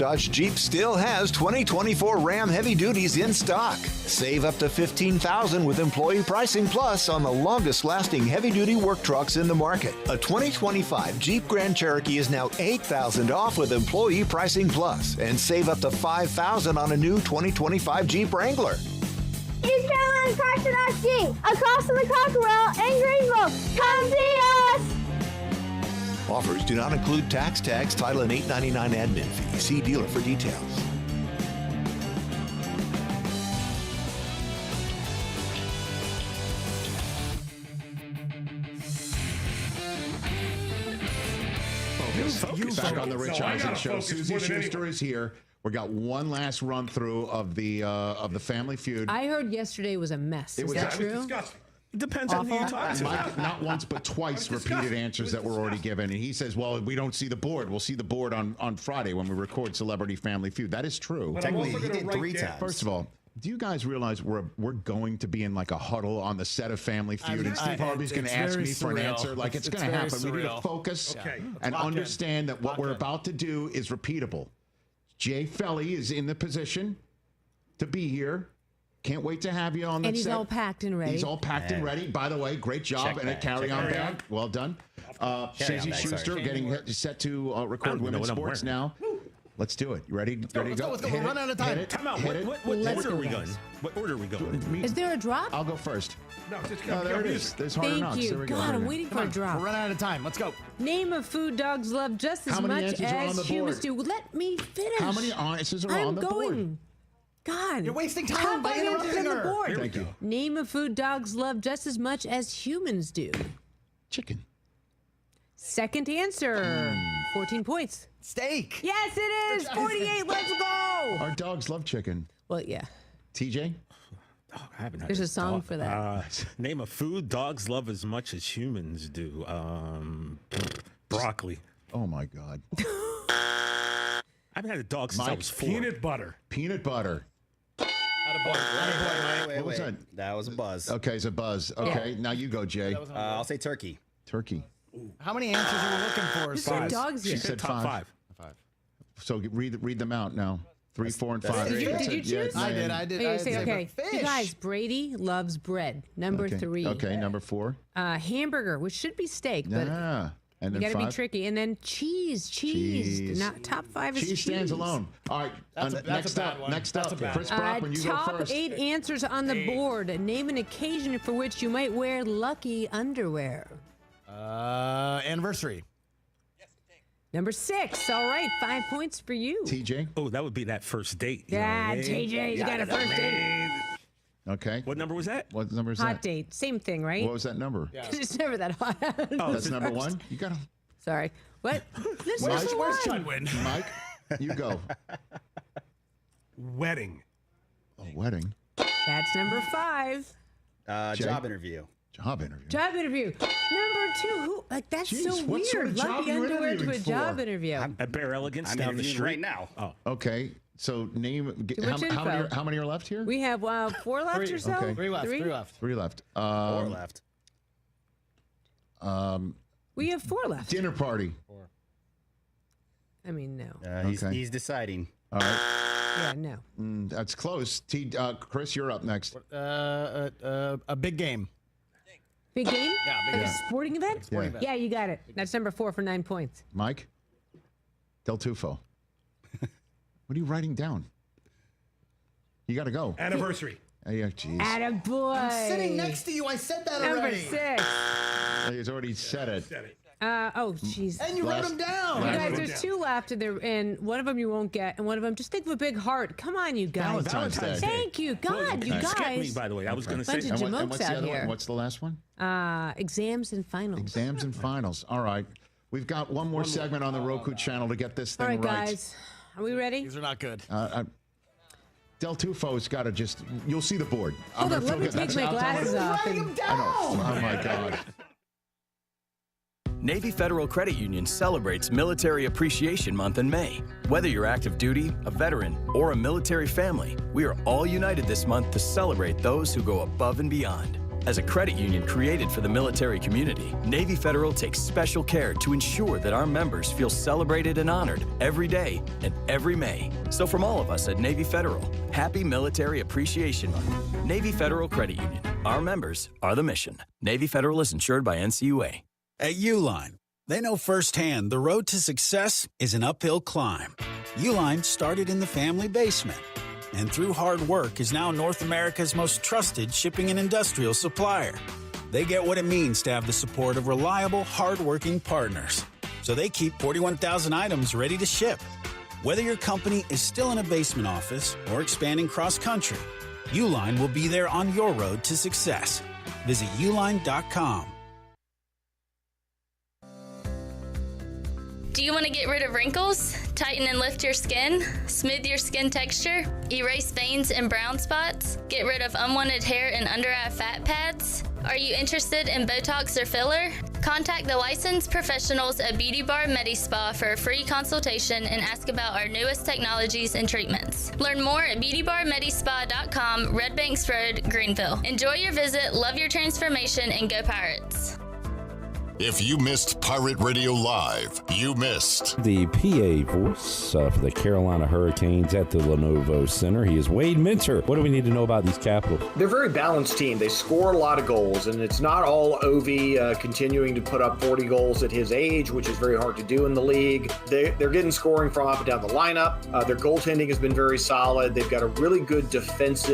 Dodge Jeep still has 2024 Ram heavy duties in stock. Save up to $15,000 with employee pricing plus on the longest lasting heavy duty work trucks in the market. A 2025 Jeep Grand Cherokee is now $8,000 off with employee pricing plus, and save up to $5,000 on a new 2025 Jeep Wrangler. East Carolina's Parks Dodge Jeep, across from the Cockerel in Greenville. Come see us! Offers do not include tax, title, and $8.99 admin fee. See dealer for details. Back on the Rich Eisen Show. Susie Schuster is here. We got one last run through of the Family Feud. I heard yesterday was a mess. Is that true? Disgusting. Depends on who you talk to. Mike, not once but twice repeated answers that were already given. And he says, well, we don't see the board. We'll see the board on Friday when we record Celebrity Family Feud. That is true. But Technically, he did 3 times. First of all, do you guys realize we're going to be in like a huddle on the set of Family Feud, and Steve Harvey's going to ask me for an answer? Like, it's going to happen. We need to focus and understand that what we're about to do is repeatable. Jay Felly is in the position to be here. Can't wait to have you on the set. And he's all packed and ready. He's all packed and ready. By the way, great job. And a carry-on bag. Well done. Susie Schuster getting set to record women's sports now. Let's do it. You ready? Ready to go? Let's go. We're running out of time. Time out. What order are we going? What order are we going? Is there a drop? I'll go first. No, just No, there it is. There's Hard Thank Knocks. you. There we go. God, I'm Right waiting here. for a drop. We're running out of time. Let's go. Name a food dogs love just as How many much answers are on as the humans board? do. Let me finish. How many answers are on the board? I'm going. God. You're wasting time Top by 5 answers interrupting on the her. board. Thank you. Name a food dogs love just as much as humans do. Chicken. Second answer. 14 points. Steak. Yes, it is. 48. Let's go. Our dogs love chicken. Well, yeah. TJ? I haven't had There's a this song thought. for that. Name a food dogs love as much as humans do. Broccoli. Oh, my God. I haven't had a dog since I was 4. Peanut butter. Peanut butter. Wait. What was that? That was a buzz. Okay, it's a buzz. Okay, now you go, Jay. I'll say turkey. Turkey. How many answers are we looking for? You said dogs She here. said Top 5. So read them out now. 3, 4, and 5. Did you choose? I did. Oh, you say, okay. You guys, Brady loves bread. Number 3. Okay, number 4. Hamburger, which should be steak, but Yeah. And you then got to 5. be tricky. And then cheese. Not top 5 is cheese. Cheese stands alone. All right. Next up. Chris Brock, when you go top first. 8 answers on the board. Name an occasion for which you might wear lucky underwear. Anniversary. Number 6. All right, 5 points for you. TJ. Oh, that would be that first date. Yeah, TJ, you got a first date. Okay. What number was that? What number is Hot that? date, same thing, right? What was that number? It's never that hot. Oh, That's number 1. You got to. Sorry. What? This Mike, is Where's one. Chudwin? Mike, you go. Wedding. A wedding. That's number 5. Jay? Job interview. Job interview. Job interview. Number 2. Who? Like that's Jeez, so what weird. sort of job Lucky you underwear to a interviewing job for? interview. At Bear Elegance I'm down the interviewing street. right now. Oh. Okay. So name. much info. How many are left here? We have 4 left or so. Okay. 3 left. 3 left. 3 left. 4 left. We have 4 left. Dinner party. I mean, no. Okay. He's deciding. All right. Yeah, no. That's close. Chris, you're up next. A big game. Big game? Yeah, big Like game. a sporting event? Sporting Yeah, you got it. That's number 4 for 9 points. Mike. Del Tufo. What are you writing down? You got to go. Anniversary. Yeah, jeez. Attaboy. Sitting next to you. I said that Number already. 6. He's already said it. Oh, jeez. And you wrote them down. You guys, there's 2 left, and one of them you won't get, and one of them, just think of a big heart. Come on, you guys. Valentine's Day. Thank you. God, you You skipped me, guys. by the way. I was going to Bunch say. of And jamokes what's the out other here. one? What's the last one? Exams and finals. Exams and finals. All right. We've got one more segment on the Roku channel to get this thing All right, guys. Are we ready? These are not good. Del Tufo's got to just. You'll see the board. Hold on, let me take my glasses off. I know. Oh my God. Navy Federal Credit Union celebrates Military Appreciation Month in May. Whether you're active duty, a veteran, or a military family, we are all united this month to celebrate those who go above and beyond. As a credit union created for the military community, Navy Federal takes special care to ensure that our members feel celebrated and honored every day and every May. So from all of us at Navy Federal, happy Military Appreciation Month. Navy Federal Credit Union. Our members are the mission. Navy Federal is insured by NCUA. At Uline, they know firsthand the road to success is an uphill climb. Uline started in the family basement, and through hard work is now North America's most trusted shipping and industrial supplier. They get what it means to have the support of reliable, hardworking partners. So they keep 41,000 items ready to ship. Whether your company is still in a basement office or expanding cross-country, Uline will be there on your road to success. Visit uline.com. Do you want to get rid of wrinkles, tighten and lift your skin, smooth your skin texture, erase veins and brown spots, get rid of unwanted hair and under-eye fat pads? Are you interested in Botox or filler? Contact the licensed professionals at Beauty Bar MediSpa for a free consultation and ask about our newest technologies and treatments. Learn more at beautybarmedispa.com, Red Banks Road, Greenville. Enjoy your visit, love your transformation, and go Pirates. If you missed Pirate Radio Live, you missed the PA voice for the Carolina Hurricanes at the Lenovo Center. He is Wade Minter. What do we need to know about these Capitals? They're a very balanced team. They score a lot of goals, and it's not all Ovi continuing to put up 40 goals at his age, which is very hard to do in the league. They're getting scoring from up and down the lineup. Their goaltending has been very solid. They've got a really good defense.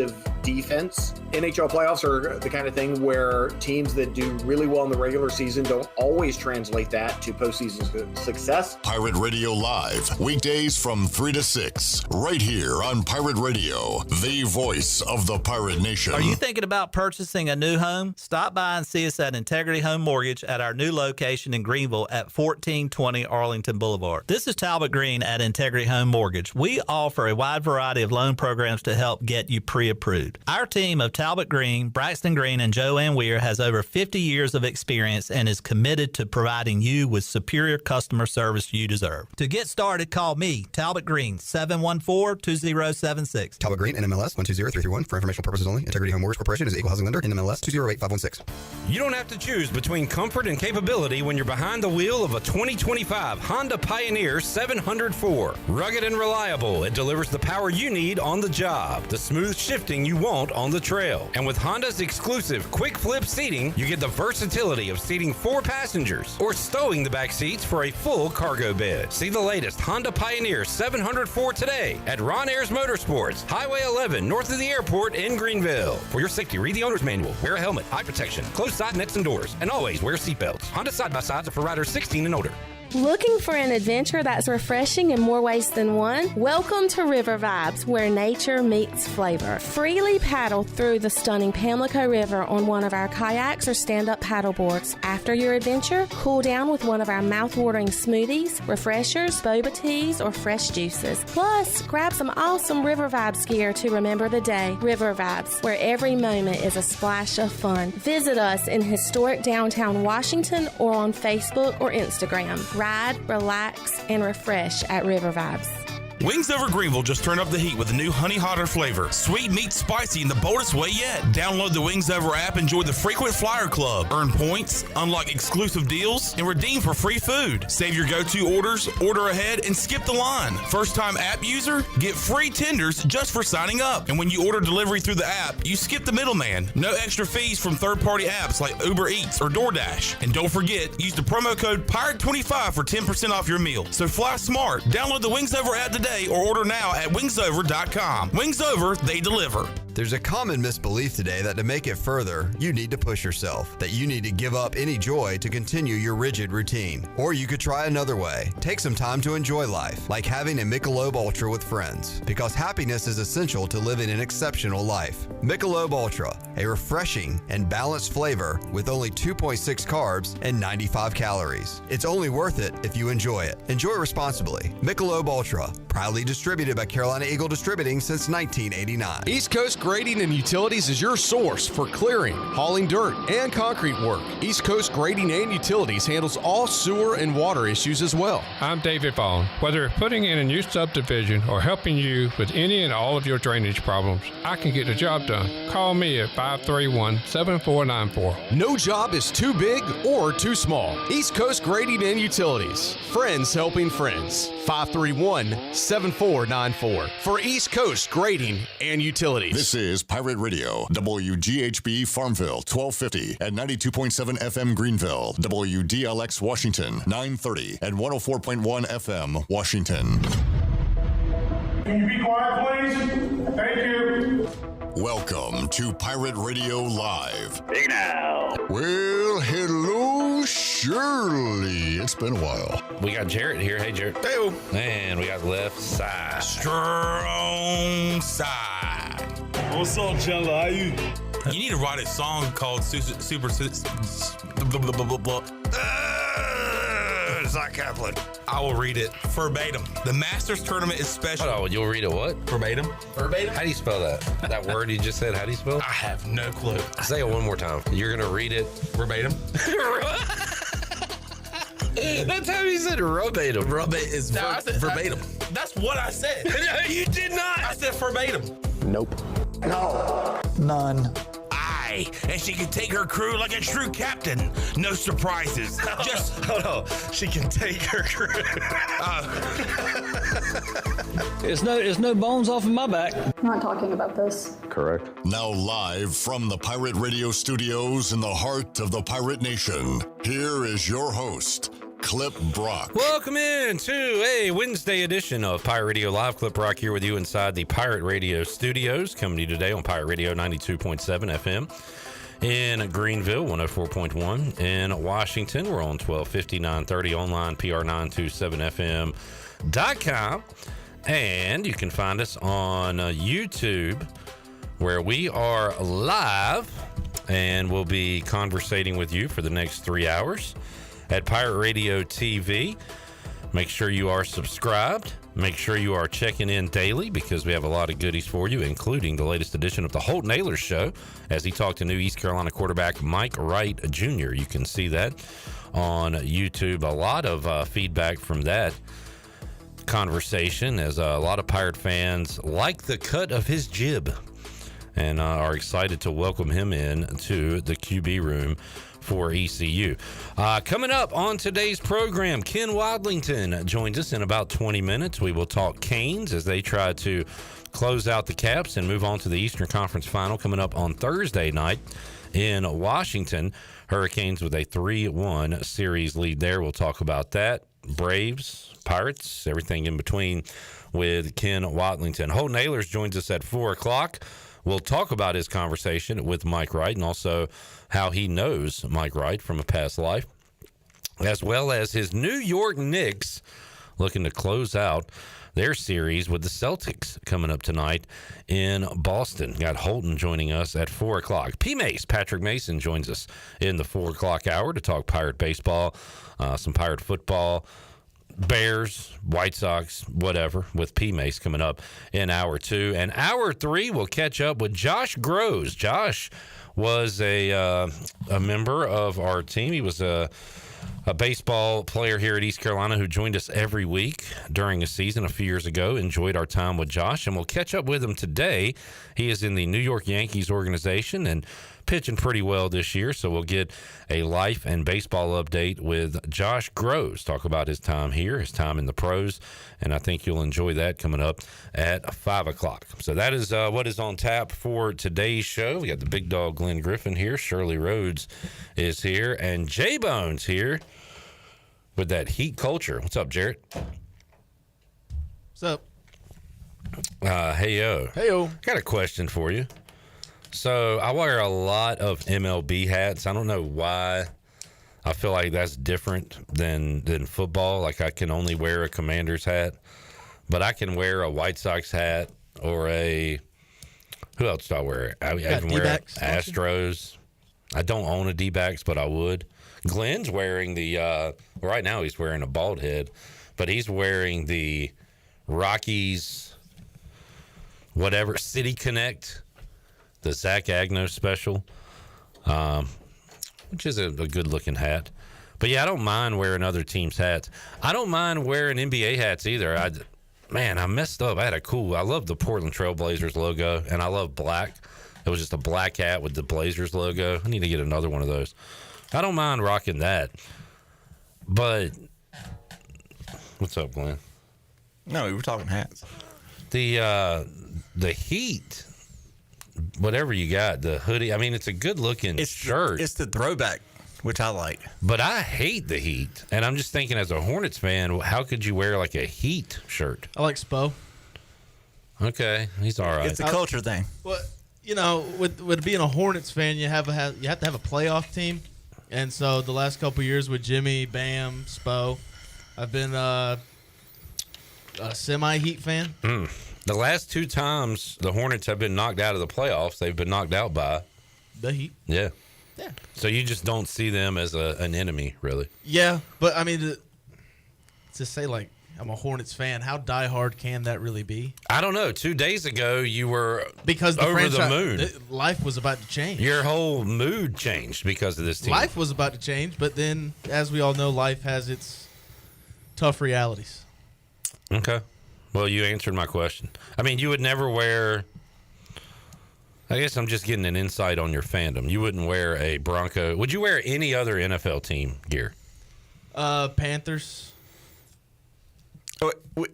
NHL playoffs are the kind of thing where teams that do really well in the regular season don't always translate that to postseason success. Pirate Radio Live, weekdays from 3 to 6, right here on Pirate Radio, the voice of the Pirate Nation. Are you thinking about purchasing a new home? Stop by and see us at Integrity Home Mortgage at our new location in Greenville at 1420 Arlington Boulevard. This is Talbot Green at Integrity Home Mortgage. We offer a wide variety of loan programs to help get you pre-approved. Our team of Talbot Green, Braxton Green, and Joanne Weir has over 50 years of experience and is committed to providing you with superior customer service you deserve. To get started, call me, Talbot Green, 714-2076. Talbot Green, NMLS 120331. For informational purposes only. Integrity Home Mortgage Corporation is an equal housing lender. NMLS 208516. You don't have to choose between comfort and capability when you're behind the wheel of a 2025 Honda Pioneer 704. Rugged and reliable, it delivers the power you need on the job, the smooth shifting you want on the trail. And with Honda's exclusive quick flip seating, you get the versatility of seating 4 passengers or stowing the back seats for a full cargo bed. See the latest Honda Pioneer 704 today at Ron Ayers Motorsports, Highway 11, north of the airport in Greenville. For your safety, read the owner's manual, wear a helmet, eye protection, closed side nets and doors, and always wear seatbelts. Honda side-by-sides are for riders 16 and older. Looking for an adventure that's refreshing in more ways than one? Welcome to River Vibes, where nature meets flavor. Freely paddle through the stunning Pamlico River on one of our kayaks or stand-up paddle boards. After your adventure, cool down with one of our mouth-watering smoothies, refreshers, boba teas, or fresh juices. Plus, grab some awesome River Vibes gear to remember the day. River Vibes, where every moment is a splash of fun. Visit us in historic downtown Washington or on Facebook or Instagram. Ride, relax, and refresh at River Vibes. Wings Over Greenville just turned up the heat with a new honey hotter flavor. Sweet meat spicy in the boldest way yet. Download the Wings Over app, enjoy the frequent flyer club, earn points, unlock exclusive deals, and redeem for free food. Save your go-to orders, order ahead, and skip the line. First-time app user, get free tenders just for signing up. And when you order delivery through the app, you skip the middleman. No extra fees from third-party apps like Uber Eats or DoorDash. And don't forget, use the promo code PIRATE25 for 10% off your meal. So fly smart. Download the Wings Over app today or order now at wingsover.com. Wings Over, they deliver. There's a common misbelief today that to make it further, you need to push yourself, that you need to give up any joy to continue your rigid routine. Or you could try another way. Take some time to enjoy life, like having a Michelob Ultra with friends, because happiness is essential to living an exceptional life. Michelob Ultra, a refreshing and balanced flavor with only 2.6 carbs and 95 calories. It's only worth it if you enjoy it. Enjoy responsibly. Michelob Ultra, proudly distributed by Carolina Eagle Distributing since 1989. East Coast Grading and Utilities is your source for clearing, hauling dirt, and concrete work. East Coast Grading and Utilities handles all sewer and water issues as well. I'm David Vaughn. Whether putting in a new subdivision or helping you with any and all of your drainage problems, I can get the job done. Call me at 531-7494. No job is too big or too small. East Coast Grading and Utilities. Friends helping friends. 531-7494 for East Coast Grading and Utilities. This is Pirate Radio, WGHB Farmville, 1250 and 92.7 FM Greenville, WDLX Washington, 930 and 104.1 FM Washington. Can you be quiet, please? Thank you. Welcome to Pirate Radio Live. Big now. Well, hello, Shirley. It's been a while. We got Jarrett here. Hey, Jarrett. Hey. And we got left side. Strong side. What's up, Jello? How you? You need to write a song called Super. Zach Kaplan. I will read it Verbatim. The Masters tournament is special. Oh, you'll read it what? Verbatim. Verbatim. How do you spell that? That word you just said, how do you spell it? I have no clue. Say it one more time. You're going to read it verbatim. That's how you said verbatim. Verbatim. That's what I said. No, you did not. I said verbatim. Nope. No. None. Aye, and she can take her crew like a true captain. No surprises. Just hold on. She can take her crew. There's no bones off of my back. I'm not talking about this. Correct. Now live from the Pirate Radio studios in the heart of the Pirate Nation, here is your host, Clip Brock. Welcome in to a Wednesday edition of Pirate Radio Live. Clip Brock here with you inside the Pirate Radio studios, coming to you today on Pirate Radio 92.7 FM in Greenville, 104.1 in Washington. We're on 1250, 930 online, PR927FM.com. And you can find us on YouTube, where we are live and we'll be conversating with you for the next 3 hours at Pirate Radio TV. Make sure you are subscribed. Make sure you are checking in daily, because we have a lot of goodies for you, including the latest edition of the Holton Ahlers Show, as he talked to new East Carolina quarterback Mike Wright Jr. You can see that on YouTube. A lot of feedback from that conversation, as a lot of Pirate fans like the cut of his jib and are excited to welcome him in to the QB room for ECU. Coming up on today's program, Ken Watlington joins us in about 20 minutes. We will talk Canes as they try to close out the Caps and move on to the Eastern Conference Final coming up on Thursday night in Washington. Hurricanes with a 3-1 series lead there. We'll talk about that. Braves, Pirates, everything in between with Ken Watlington. Holton Ahlers joins us at 4 o'clock. We'll talk about his conversation with Mike Wright and also how he knows Mike Wright from a past life, as well as his New York Knicks looking to close out their series with the Celtics coming up tonight in Boston. Got Holton joining us at 4 o'clock. Patrick Mason joins us in the 4 o'clock hour to talk Pirate baseball, some Pirate football, Bears, White Sox, whatever, with P-Mace coming up in hour 2. And hour 3, we'll catch up with Josh Grosz. Josh was a member of our team. He was a baseball player here at East Carolina who joined us every week during a season a few years ago. Enjoyed our time with Josh, and we'll catch up with him today. He is in the New York Yankees organization and pitching pretty well this year, so we'll get a life and baseball update with Josh Grosz. Talk about his time here, his time in the pros, and I think you'll enjoy that coming up at 5 o'clock. So that is what is on tap for today's show. We got the big dog Glenn Griffin here, Shirley Rhodes is here, and J-Bone's here with that Heat culture. What's up, Jarrett? What's up? Hey, yo. Hey, yo. Got a question for you. So I wear a lot of MLB hats. I don't know why. I feel like that's different than football. Like I can only wear a Commander's hat, but I can wear a White Sox hat or a who else do I wear? I can wear Astros. I don't own a D-backs, but I would. Glenn's wearing the right now he's wearing a bald head, but he's wearing the Rockies whatever City Connect the Zach Agno special, which is a good-looking hat. But, yeah, I don't mind wearing other teams' hats. I don't mind wearing NBA hats either. I messed up. I love the Portland Trail Blazers logo, and I love black. It was just a black hat with the Blazers logo. I need to get another one of those. I don't mind rocking that. But what's up, Glenn? No, we were talking hats. The Heat, whatever you got, the hoodie. I mean, it's a good-looking shirt. It's the throwback, which I like. But I hate the Heat. And I'm just thinking, as a Hornets fan, how could you wear like a Heat shirt? I like Spo. Okay, he's all right. It's a culture thing. Well, with being a Hornets fan, you have to have a playoff team, and so the last couple of years with Jimmy, Bam, Spo, I've been a semi-Heat fan. The last 2 times the Hornets have been knocked out of the playoffs, they've been knocked out by the Heat. Yeah. Yeah. So you just don't see them as an enemy, really. Yeah, but I mean, to say like I'm a Hornets fan, how diehard can that really be? I don't know. 2 days ago, you were because over the moon. Life was about to change. Your whole mood changed because of this team. Life was about to change, but then, as we all know, life has its tough realities. Okay. Well, you answered my question. I mean, you would never wear... I guess I'm just getting an insight on your fandom. You wouldn't wear a Bronco. Would you wear any other NFL team gear? Panthers.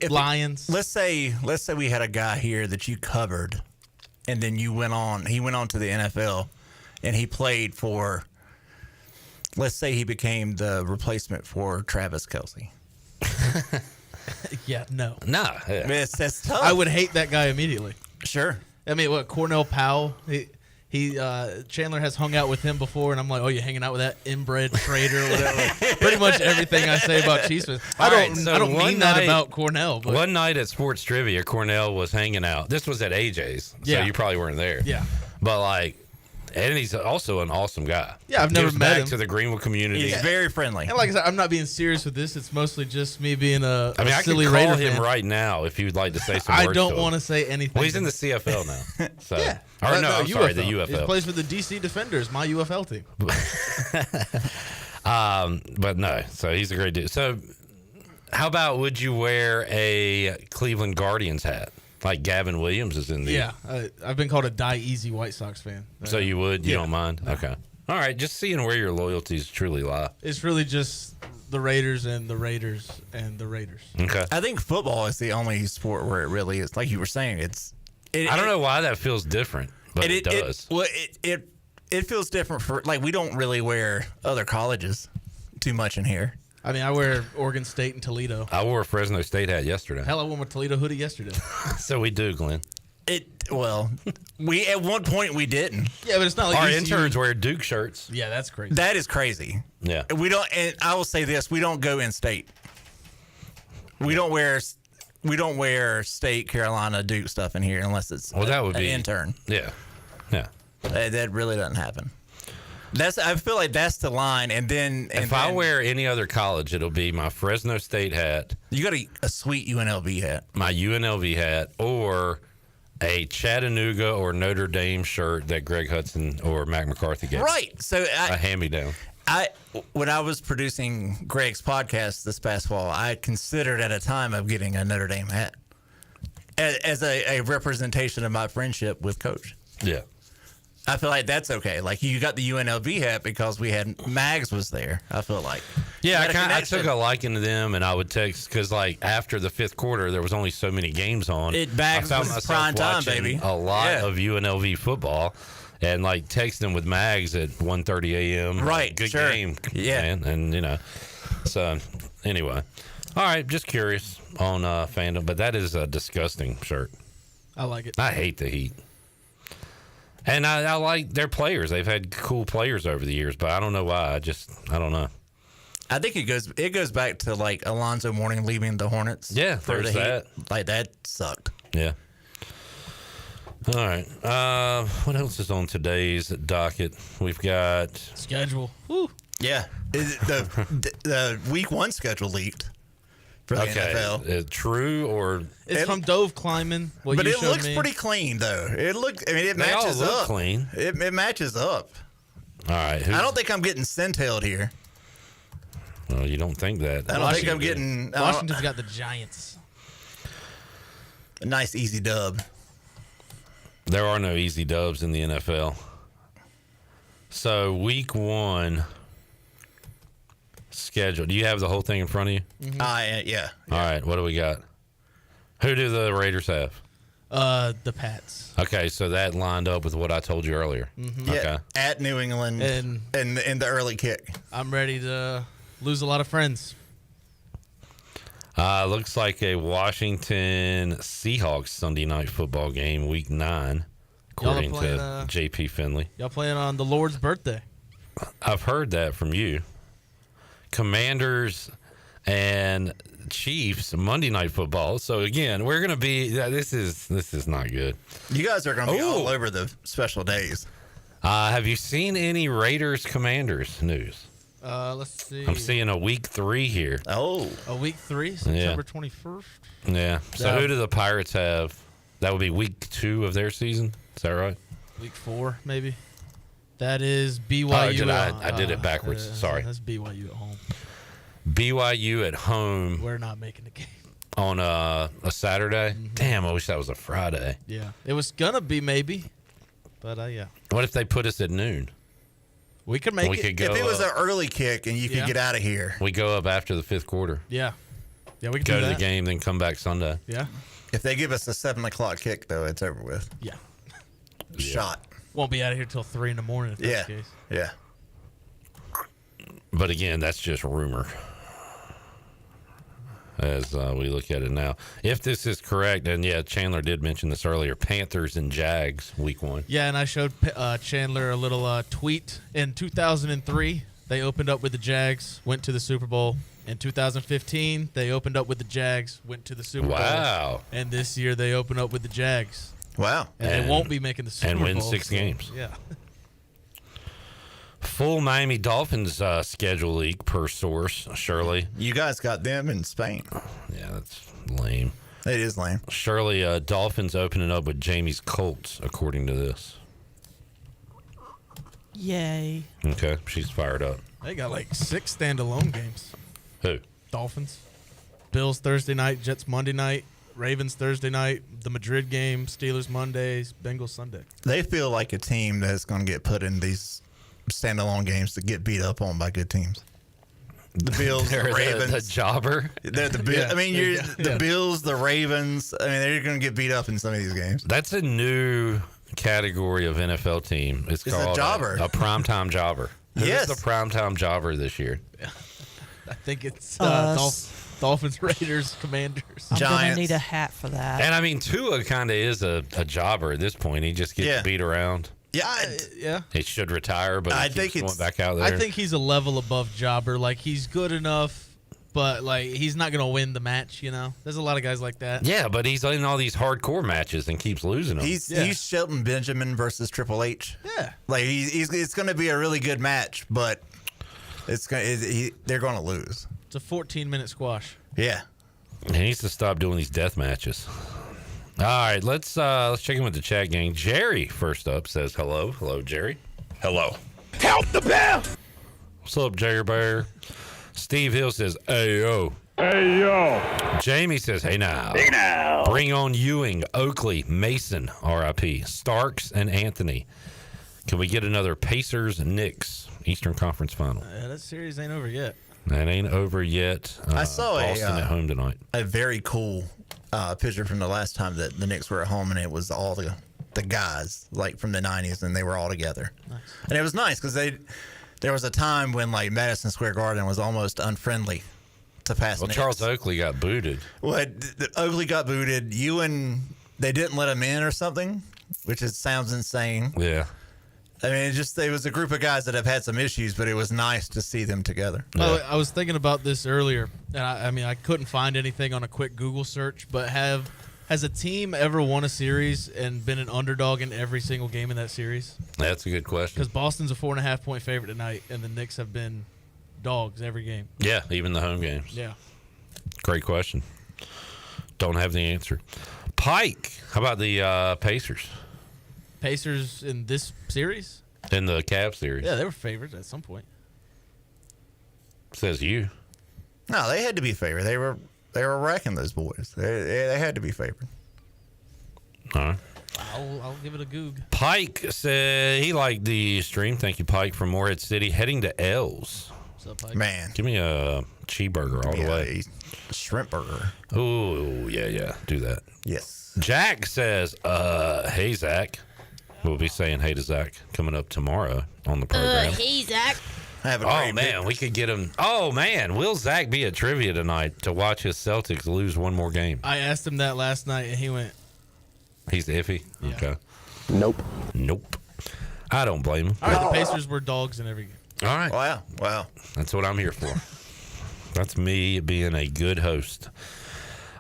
Lions. Let's say we had a guy here that you covered, and then he went on to the NFL, and he played for, let's say he became the replacement for Travis Kelce. Yeah, no. Nah. That's tough. I would hate that guy immediately. Sure. I mean, Cornell Powell, he Chandler has hung out with him before, and I'm like, oh, you're hanging out with that inbred traitor or whatever. Pretty much everything I say about Chiefs fans. I don't mean that about Cornell. But. One night at Sports Trivia, Cornell was hanging out. This was at AJ's, so you probably weren't there. Yeah. But, and he's also an awesome guy. Yeah, I've never Gives met back him. to the Greenwood community. He's very friendly. And like I said, I'm not being serious with this. It's mostly just me being a silly I could call Raider him fan. right now if you would like to say some I words don't to him. want to say anything. Well, he's in the CFL now. So. Yeah. Or no, I'm sorry, the UFL. He plays for the DC Defenders, my UFL team. But no, so he's a great dude. So how about, would you wear a Cleveland Guardians hat? Like Gavin Williams is in the... Yeah, I've been called a die easy White Sox fan. So you would? You don't mind? Okay. All right, just seeing where your loyalties truly lie. It's really just the Raiders and the Raiders and the Raiders. Okay. I think football is the only sport where it really is. Like you were saying, I don't know why that feels different, but it does. It feels different for, like, we don't really wear other colleges too much in here. I mean, I wear Oregon State and Toledo. I wore a Fresno State hat yesterday. Hell, I wore my Toledo hoodie yesterday. So we do, Glenn. We at one point we didn't. Yeah, but it's not like our interns wear Duke shirts. Yeah, that's crazy. That is crazy. Yeah, we don't. And I will say this: we don't go in state. We don't wear State, Carolina, Duke stuff in here unless it's that would be an intern. Yeah. That really doesn't happen. I feel like that's the line, and then if I wear any other college, it'll be my Fresno State hat. You got a sweet UNLV hat. My UNLV hat, or a Chattanooga or Notre Dame shirt that Greg Hudson or Mac McCarthy gave. Right. So a hand-me-down. When I was producing Greg's podcast this past fall, I considered at a time of getting a Notre Dame hat as a representation of my friendship with Coach. Yeah. I feel like that's okay. Like, you got the UNLV hat because we had Mags was there. I feel like. Yeah, I took a liking to them, and I would text because, like, after the fifth quarter, there was only so many games on. Mags was prime time, baby. A lot of UNLV football, and like texting with Mags at 1:30 a.m. Right, good sure. game, yeah, man. And so anyway, all right. Just curious on fandom, but that is a disgusting shirt. I like it. I hate the Heat. And I like their players. They've had cool players over the years, but I don't know why. I don't know. I think it goes back to, like, Alonzo Mourning leaving the Hornets. Yeah, for there's that. Like, that sucked. Yeah. All right. What else is on today's docket? We've got schedule. Woo. Yeah. The week one schedule leaked for the NFL. True or it's from Dove Climbing. But it looks pretty clean though. It matches up. Clean. It matches up. All right. I don't think I'm getting scent-tailed here. Well, you don't think that. I don't think I'm getting. Washington's got the Giants. A nice easy dub. There are no easy dubs in the NFL. So week 1 schedule. Do you have the whole thing in front of you? Mm-hmm. Yeah. All right. What do we got? Who do the Raiders have? The Pats. Okay, so that lined up with what I told you earlier. Mm-hmm. Okay. Yeah, at New England and in the early kick. I'm ready to lose a lot of friends. Looks like a Washington Seahawks Sunday night football game, week 9, according to JP Finley. Y'all playing on the Lord's birthday. I've heard that from you. Commanders and Chiefs Monday night football. So again, we're gonna be. This is not good. You guys are gonna be all over the special days. Have you seen any Raiders Commanders news? Let's see. I'm seeing a week 3 here. Oh, a week 3, September 21st. Yeah. So who do the Pirates have? That would be week 2 of their season. Is that right? Week 4, maybe. That is BYU. Oh, I did it backwards. Sorry. That's BYU at home. BYU at home. We're not making the game on a Saturday. Mm-hmm. Damn, I wish that was a Friday. Yeah, it was gonna be maybe, but yeah. What if they put us at noon? We could make it. Could go if it was an early kick and you could get out of here. We go up after the 5th quarter. Yeah, we could go do to that. the game, then come back Sunday. Yeah. If they give us a 7 o'clock kick, though, it's over with. Yeah. Shot. Won't be out of here till 3 in the morning. If that's the case. Yeah. But again, that's just rumor. As we look at it now, if this is correct, and Chandler did mention this earlier, Panthers and Jags week 1. Yeah, and I showed Chandler a little tweet. In 2003, they opened up with the Jags, went to the Super Bowl. In 2015, they opened up with the Jags, went to the Super Bowl. Wow. And this year, they open up with the Jags. Wow. And they won't be making the Super Bowl. And win 6 games. Yeah. Full Miami Dolphins schedule leak per source, Shirley. You guys got them in Spain. Yeah, that's lame. It is lame. Shirley, Dolphins opening up with Jamie's Colts, according to this. Yay. Okay, she's fired up. They got like 6 standalone games. Who? Dolphins. Bills Thursday night, Jets Monday night, Ravens Thursday night, the Madrid game, Steelers Mondays, Bengals Sunday. They feel like a team that's going to get put in these standalone games to get beat up on by good teams. The Bills, the Ravens, the jobber. They're the Bills. I mean, the Bills, the Ravens. I mean, they're going to get beat up in some of these games. That's a new category of NFL team. It's called a jobber, a primetime jobber. Yes, who's the primetime jobber this year? I think it's Dolphins, Raiders, Commanders. I'm gonna need a hat for that. And I mean, Tua kind of is a jobber at this point. He just gets beat around. Yeah. He should retire, but I think he's going back out there. I think he's a level above jobber. Like, he's good enough, but like he's not going to win the match, you know? There's a lot of guys like that. Yeah, but he's in all these hardcore matches and keeps losing them. He's Shelton Benjamin versus Triple H. Yeah. Like, it's going to be a really good match, but they're going to lose. It's a 14-minute squash. Yeah. He needs to stop doing these death matches. All right, let's check in with the chat gang. Jerry, first up, says hello. Hello, Jerry. Hello. Help the bear! What's up, Jerry Bear? Steve Hill says, hey, yo. Hey, yo. Jamie says, hey, now. Hey, now. Bring on Ewing, Oakley, Mason, RIP, Starks, and Anthony. Can we get another Pacers Knicks Eastern Conference Final? That series ain't over yet. That ain't over yet. I saw Boston at home tonight. A very cool picture from the last time that the Knicks were at home, and it was all the guys like from the 90s, and they were all together. Nice. And it was nice because there was a time when like Madison Square Garden was almost unfriendly to pass. Well, Charles Oakley got booted. Well, Oakley got booted. They didn't let him in or something, which sounds insane. Yeah. I mean, it was a group of guys that have had some issues, but it was nice to see them together. Yeah. I was thinking about this earlier, and I mean, I couldn't find anything on a quick Google search, but has a team ever won a series and been an underdog in every single game in that series? That's a good question. Because Boston's a 4.5-point favorite tonight, and the Knicks have been dogs every game. Yeah, even the home games. Yeah. Great question. Don't have the answer. Pike, how about the Pacers? Pacers in this series? In the Cavs series. Yeah, they were favorites at some point. Says you. No, they had to be favored. They were wrecking those boys. They had to be favored. All right. I'll give it a goog. Pike said he liked the stream. Thank you, Pike, from Morehead City. Heading to L's. What's up, Pike? Man. Give me a cheeseburger all the way. A shrimp burger. Oh, yeah. Do that. Yes. Jack says, hey, Zach. We'll be saying hey to Zach coming up tomorrow on the program. Hey, Zach. Oh, man, we could get him. Oh, man, will Zach be at trivia tonight to watch his Celtics lose one more game? I asked him that last night, and he went, He's iffy? Yeah. Okay. Nope. I don't blame him. all right, the Pacers were dogs in every game. All right. Wow. That's what I'm here for. That's me being a good host.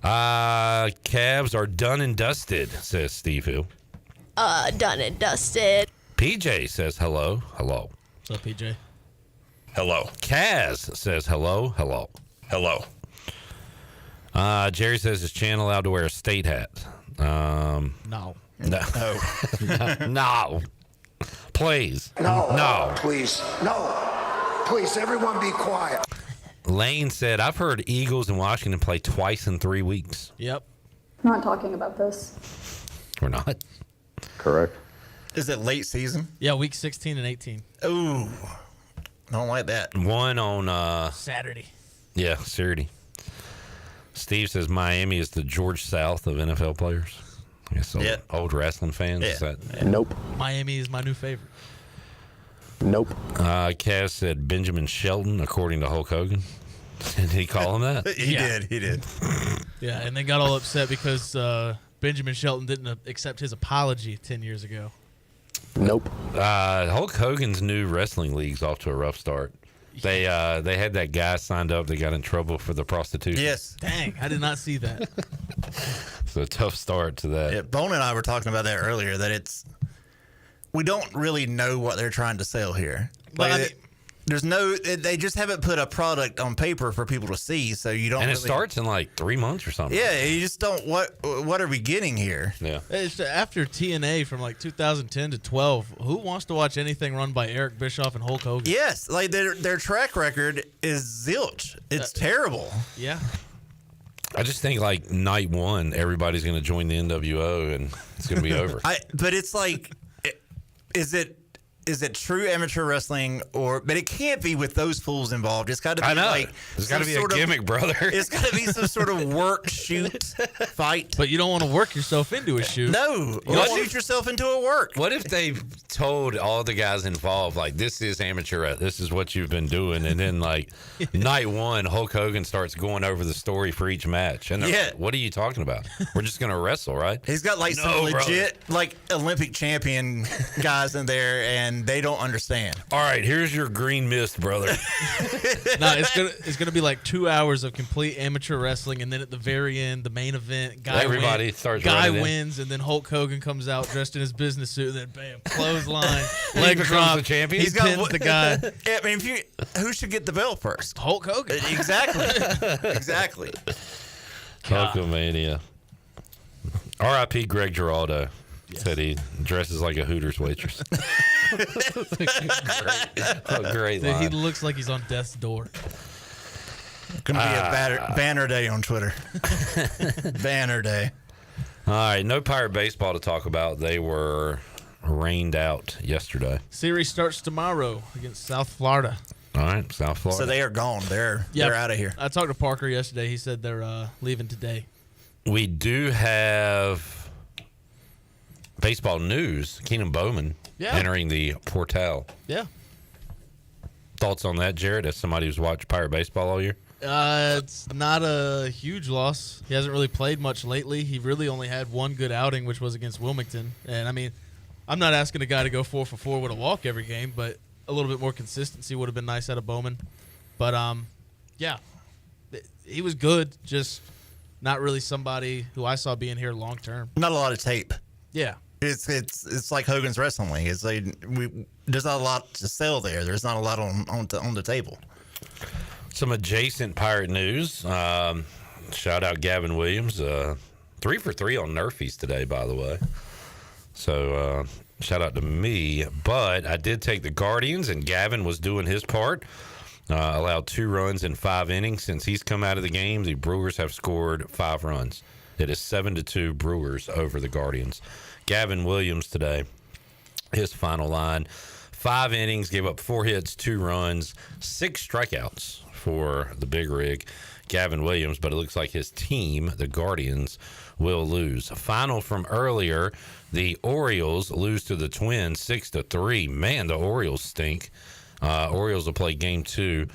Cavs are done and dusted, says Steve Hill. Done and dusted. PJ says hello. What's up, PJ? Hello. Kaz says hello. Jerry says, is Chan allowed to wear a state hat? No. No. Please. No. Please. No. Please, everyone be quiet. Lane said, I've heard Eagles and Washington play twice in 3 weeks. Yep. I'm not talking about this. We're not. Correct. Is it late season? Yeah, week 16 and 18. Ooh. Don't like that. One on Saturday. Yeah, Saturday. Steve says Miami is the George South of NFL players. I guess old wrestling fans. Yeah. Nope. Miami is my new favorite. Nope. Kaz said Benjamin Shelton, according to Hulk Hogan. Did he call him that? He did. Yeah, and they got all upset because Benjamin Shelton didn't accept his apology 10 years ago. Nope. Hulk Hogan's new wrestling league's off to a rough start. They had that guy signed up that got in trouble for the prostitution. Yes. Dang, I did not see that. It's a tough start to that. Yeah, Bone and I were talking about that earlier, that we don't really know what they're trying to sell here. But they just haven't put a product on paper for people to see, so you don't. And it really, starts in like 3 months or something. Yeah, you just don't. What are we getting here? Yeah. It's after TNA from like 2010 to 12, who wants to watch anything run by Eric Bischoff and Hulk Hogan? Yes, like their track record is zilch. It's terrible. Yeah. I just think like night one, everybody's going to join the NWO and it's going to be over. But it's like, is it true amateur wrestling but it can't be with those fools involved. It's got to be there's got to be a gimmick, brother. It's got to be some sort of work shoot fight. But you don't want to work yourself into a shoot. No, you don't shoot yourself into a work. What if they told all the guys involved, like, this is amateur, this is what you've been doing, and then like night one, Hulk Hogan starts going over the story for each match, and like, what are you talking about? We're just gonna wrestle, right? He's got like some legit like Olympic champion guys in there, and they don't understand. All right, here's your green mist, brother. No, it's gonna be like 2 hours of complete amateur wrestling, and then at the very end, the main event, guy wins, and then Hulk Hogan comes out dressed in his business suit, and then bam, clothesline, leg drop. The champion. He's got the guy. I mean, who should get the belt first? Hulk Hogan. Exactly. Hulkamania. R.I.P. Greg Giraldo. Said he dresses like a Hooters waitress. Great Dude, he line. looks like he's on death's door. Gonna be a banner day on Twitter. Banner day. All right, no Pirate baseball to talk about. They were rained out yesterday. Series starts tomorrow against South Florida. All right, South Florida. So they are gone. They're out of here. I talked to Parker yesterday. He said they're leaving today. We do have baseball news. Keenan Bowman entering the portal. Yeah. Thoughts on that, Jared, as somebody who's watched Pirate baseball all year? It's not a huge loss. He hasn't really played much lately. He really only had one good outing, which was against Wilmington. And, I mean, I'm not asking a guy to go 4 for 4 with a walk every game, but a little bit more consistency would have been nice out of Bowman. But, yeah, he was good, just not really somebody who I saw being here long term. Not a lot of tape. Yeah. It's like Hogan's Wrestling League. It's like there's not a lot to sell there. There's not a lot on the table. Some adjacent Pirate news. Shout out Gavin Williams. 3 for 3 on Nerfies today, by the way. So shout out to me. But I did take the Guardians, and Gavin was doing his part. Allowed 2 runs in 5 innings. Since he's come out of the game, the Brewers have scored 5 runs. It is 7-2 Brewers over the Guardians. Gavin Williams today, his final line. 5 innings, gave up 4 hits, 2 runs, 6 strikeouts for the Big Rig, Gavin Williams. But it looks like his team, the Guardians, will lose. Final from earlier, the Orioles lose to the Twins 6-3. Man, the Orioles stink. Orioles will play game 2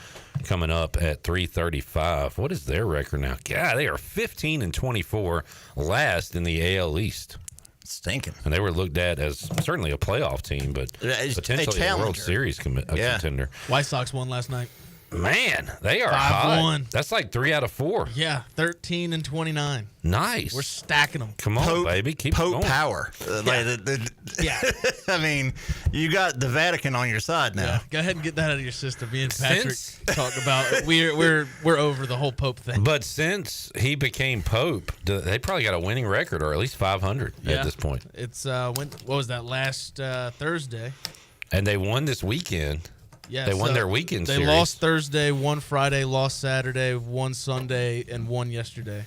coming up at 3:35. What is their record now? God, they are 15-24, last in the AL East. Stinking. And they were looked at as certainly a playoff team, but potentially a World Series contender. White Sox won last night. Man, they are 5-1. hot. That's like 3 out of 4. Yeah, 13-29. Nice. We're stacking them. Come on, baby. Keep going. Power. Yeah. I mean, you got the Vatican on your side now. Yeah. Go ahead and get that out of your system. Me and Patrick talked about we're over the whole Pope thing. But since he became Pope, they probably got a winning record, or at least 500 at this point. It's what was that, last Thursday? And they won this weekend. Yeah, they won their weekend They series. lost Thursday, won Friday, lost Saturday, won Sunday, and won yesterday.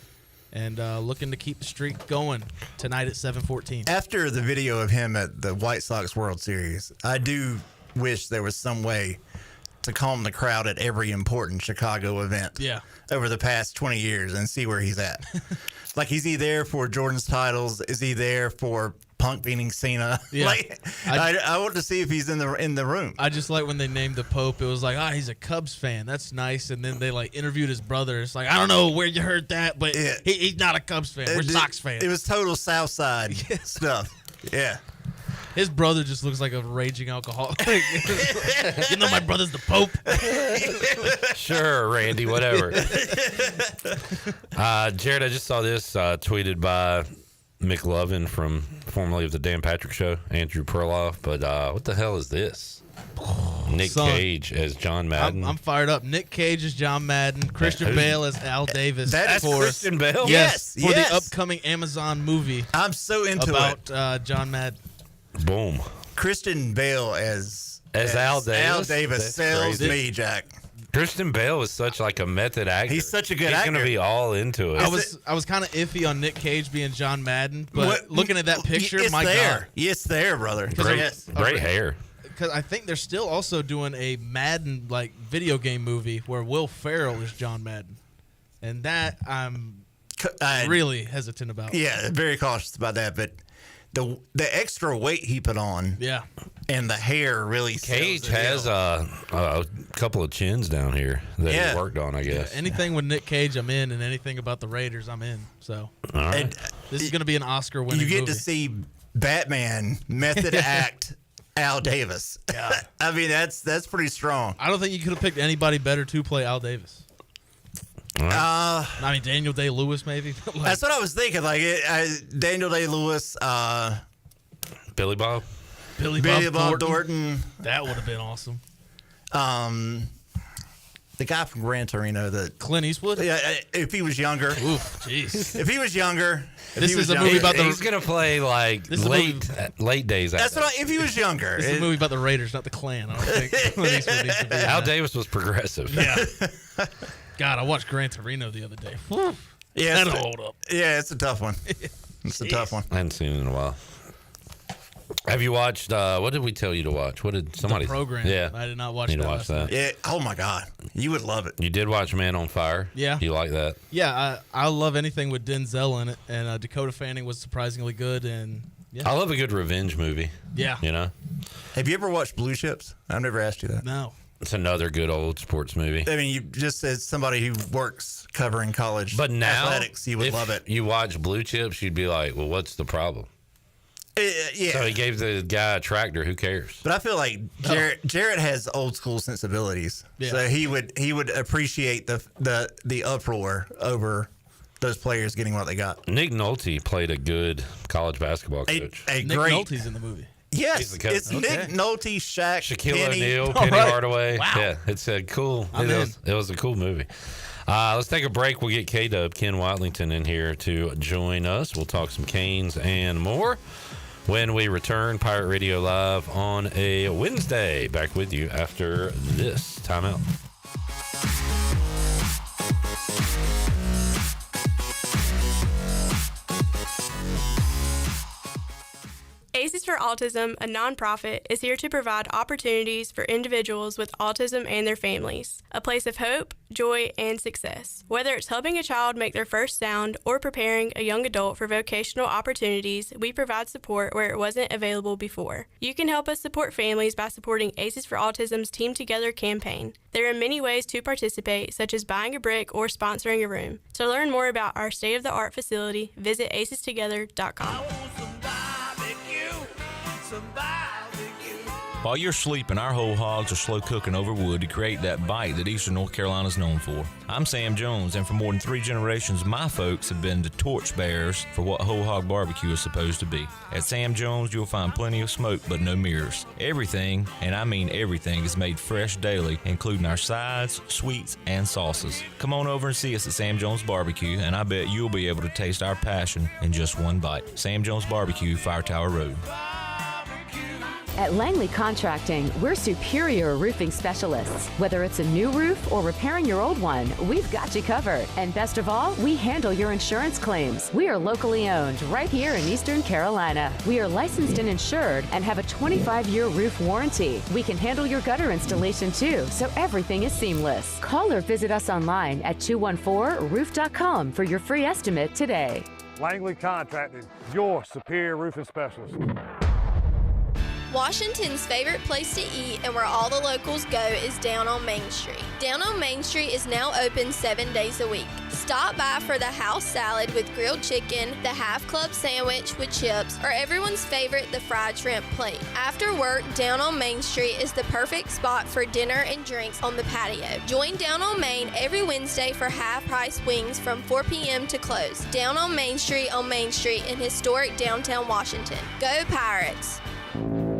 And looking to keep the streak going tonight at 7:14. After the video of him at the White Sox World Series, I do wish there was some way to calm the crowd at every important Chicago event over the past 20 years and see where he's at. Like, is he there for Jordan's titles? Is he there for Punk beating Cena? Yeah. Like, I want to see if he's in the room. I just like when they named the Pope. It was like, he's a Cubs fan. That's nice. And then they interviewed his brother. It's like, I don't know where you heard that, but he's not a Cubs fan. We're Sox fans. It was total South Side stuff. Yeah. His brother just looks like a raging alcoholic. You know, my brother's the Pope. Sure, Randy, whatever. Jared, I just saw this tweeted by Mick Lovin from formerly of the Dan Patrick Show, Andrew Perloff. But what the hell is this? Nick Cage as John Madden. I'm fired up. Nick Cage as John Madden. Christian Bale as Al Davis. That's Christian Bale? Yes. For the upcoming Amazon movie. I'm so into about John Madden. Boom. Christian Bale as Al Davis. Al Davis That's sells crazy. me, Jack. Christian Bale is such like a method actor. He's such a good actor. He's going to be all into it. I was kind of iffy on Nick Cage being John Madden, but looking at that picture, my God. It's there, brother. Great hair. Because I think they're still also doing a Madden video game movie where Will Ferrell is John Madden, and that I'm really hesitant about. Yeah, very cautious about that, but the extra weight he put on, and the hair really. Cage has a couple of chins down here that he worked on, I guess. Yeah, anything with Nick Cage, I'm in, and anything about the Raiders, I'm in. So this is going to be an Oscar-winning movie. You get to see Batman method act Al Davis. I mean, that's pretty strong. I don't think you could have picked anybody better to play Al Davis. I mean, Daniel Day-Lewis, maybe. That's what I was thinking. Daniel Day-Lewis, Billy Bob Thornton. That would have been awesome. The guy from Gran Torino, Clint Eastwood. Yeah, if he was younger. Oof, jeez. If he was younger. This is a movie about the. He's gonna play late days. That's what. If he was younger. This is a movie about the Raiders, not the Klan. I don't think Clint Eastwood needs to be. Al Davis was progressive. Yeah. God, I watched Gran Torino the other day. Yeah, that'll hold up. Yeah, it's a tough one. It's a tough one. I hadn't seen it in a while. Have you watched? What did we tell you to watch? What did somebody? The Program. Yeah, I did not watch Need that. to watch that. Yeah. Oh my God, you would love it. You did watch Man on Fire. Yeah. You like that? Yeah, I love anything with Denzel in it, and Dakota Fanning was surprisingly good. And I love a good revenge movie. Yeah. You know. Have you ever watched Blue Chips? I've never asked you that. No. It's another good old sports movie. I mean, you just as somebody who works covering college but now, athletics, you would love it. You watch Blue Chips, you'd be like, well, what's the problem? Yeah. So he gave the guy a tractor. Who cares? But I feel like Jarrett has old school sensibilities, so he would appreciate the uproar over those players getting what they got. Nick Nolte played a good college basketball coach. Nick Nolte's in the movie. Yes, it's Nick Nolte, Shaquille Penny. O'Neal, Penny Hardaway. Wow. Yeah, it's a cool. It was a cool movie. Let's take a break. We'll get K-Dub, Ken Watlington, in here to join us. We'll talk some Canes and more when we return. Pirate Radio Live on a Wednesday. Back with you after this timeout. Aces for Autism, a nonprofit, is here to provide opportunities for individuals with autism and their families. A place of hope, joy, and success. Whether it's helping a child make their first sound or preparing a young adult for vocational opportunities, we provide support where it wasn't available before. You can help us support families by supporting Aces for Autism's Team Together campaign. There are many ways to participate, such as buying a brick or sponsoring a room. To learn more about our state-of-the-art facility, visit acestogether.com. While you're sleeping, our whole hogs are slow cooking over wood to create that bite that Eastern North Carolina is known for. I'm Sam Jones, and for more than 3 generations, my folks have been the torchbearers for what whole hog barbecue is supposed to be. At Sam Jones, you'll find plenty of smoke, but no mirrors. Everything, and I mean everything, is made fresh daily, including our sides, sweets, and sauces. Come on over and see us at Sam Jones Barbecue, and I bet you'll be able to taste our passion in just one bite. Sam Jones Barbecue, Fire Tower Road. At Langley Contracting, we're superior roofing specialists. Whether it's a new roof or repairing your old one, we've got you covered. And best of all, we handle your insurance claims. We are locally owned right here in Eastern Carolina. We are licensed and insured and have a 25-year roof warranty. We can handle your gutter installation too, so everything is seamless. Call or visit us online at 214roof.com for your free estimate today. Langley Contracting, your superior roofing specialist. Washington's favorite place to eat and where all the locals go is down on Main Street. Down on Main Street is now open 7 days a week. Stop by for the house salad with grilled chicken, the half club sandwich with chips, or everyone's favorite, the fried shrimp plate. After work, Down on Main Street is the perfect spot for dinner and drinks on the patio. Join Down on Main every Wednesday for half-price wings from 4 p.m. to close. Down on Main Street in historic downtown Washington. Go Pirates!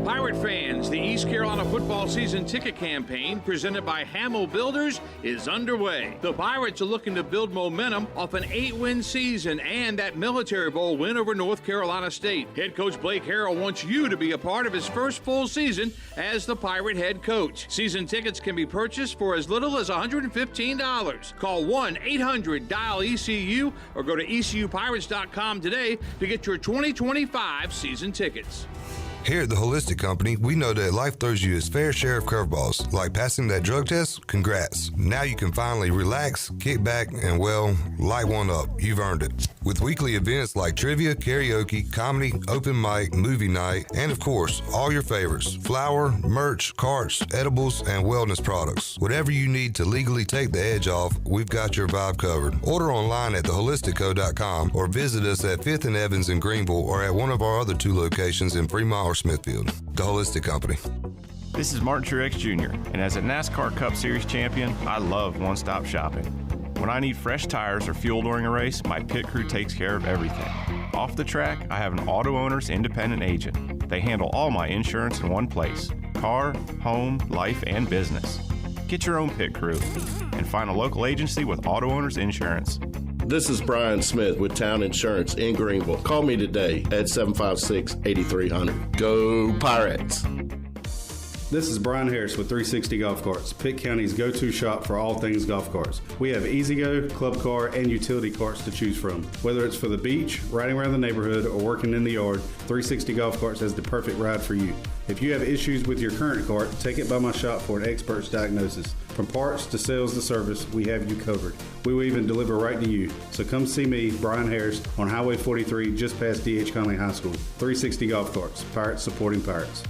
Pirate fans, the East Carolina football season ticket campaign presented by Hamill Builders is underway. The Pirates are looking to build momentum off an 8-win season and that Military Bowl win over North Carolina State. Head coach Blake Harrell wants you to be a part of his first full season as the Pirate head coach. Season tickets can be purchased for as little as $115. Call 1-800-DIAL-ECU or go to ECUPirates.com today to get your 2025 season tickets. Here at the Holistic Company, we know that life throws you its fair share of curveballs. Like passing that drug test? Congrats. Now you can finally relax, kick back, and, well, light one up. You've earned it. With weekly events like trivia, karaoke, comedy, open mic, movie night, and, of course, all your favorites. Flour, merch, carts, edibles, and wellness products. Whatever you need to legally take the edge off, we've got your vibe covered. Order online at theholisticco.com or visit us at 5th and Evans in Greenville or at one of our other 2 locations in Fremont or Smithfield. The Holistic Company. This is Martin Truex Jr., and as a NASCAR Cup Series champion, I love one-stop shopping. When I need fresh tires or fuel during a race, my pit crew takes care of everything. Off the track, I have an auto owner's independent agent. They handle all my insurance in one place: car, home, life, and business. Get your own pit crew and find a local agency with auto owner's insurance. This is Brian Smith with Town Insurance in Greenville. Call me today at 756-8300. Go Pirates! This is Brian Harris with 360 Golf Carts, Pitt County's go-to shop for all things golf carts. We have E-Z-Go, club car, and utility carts to choose from. Whether it's for the beach, riding around the neighborhood, or working in the yard, 360 Golf Carts has the perfect ride for you. If you have issues with your current cart, take it by my shop for an expert's diagnosis. From parts to sales to service, we have you covered. We will even deliver right to you. So come see me, Brian Harris, on Highway 43, just past D.H. Conley High School. 360 Golf Carts, Pirates supporting Pirates.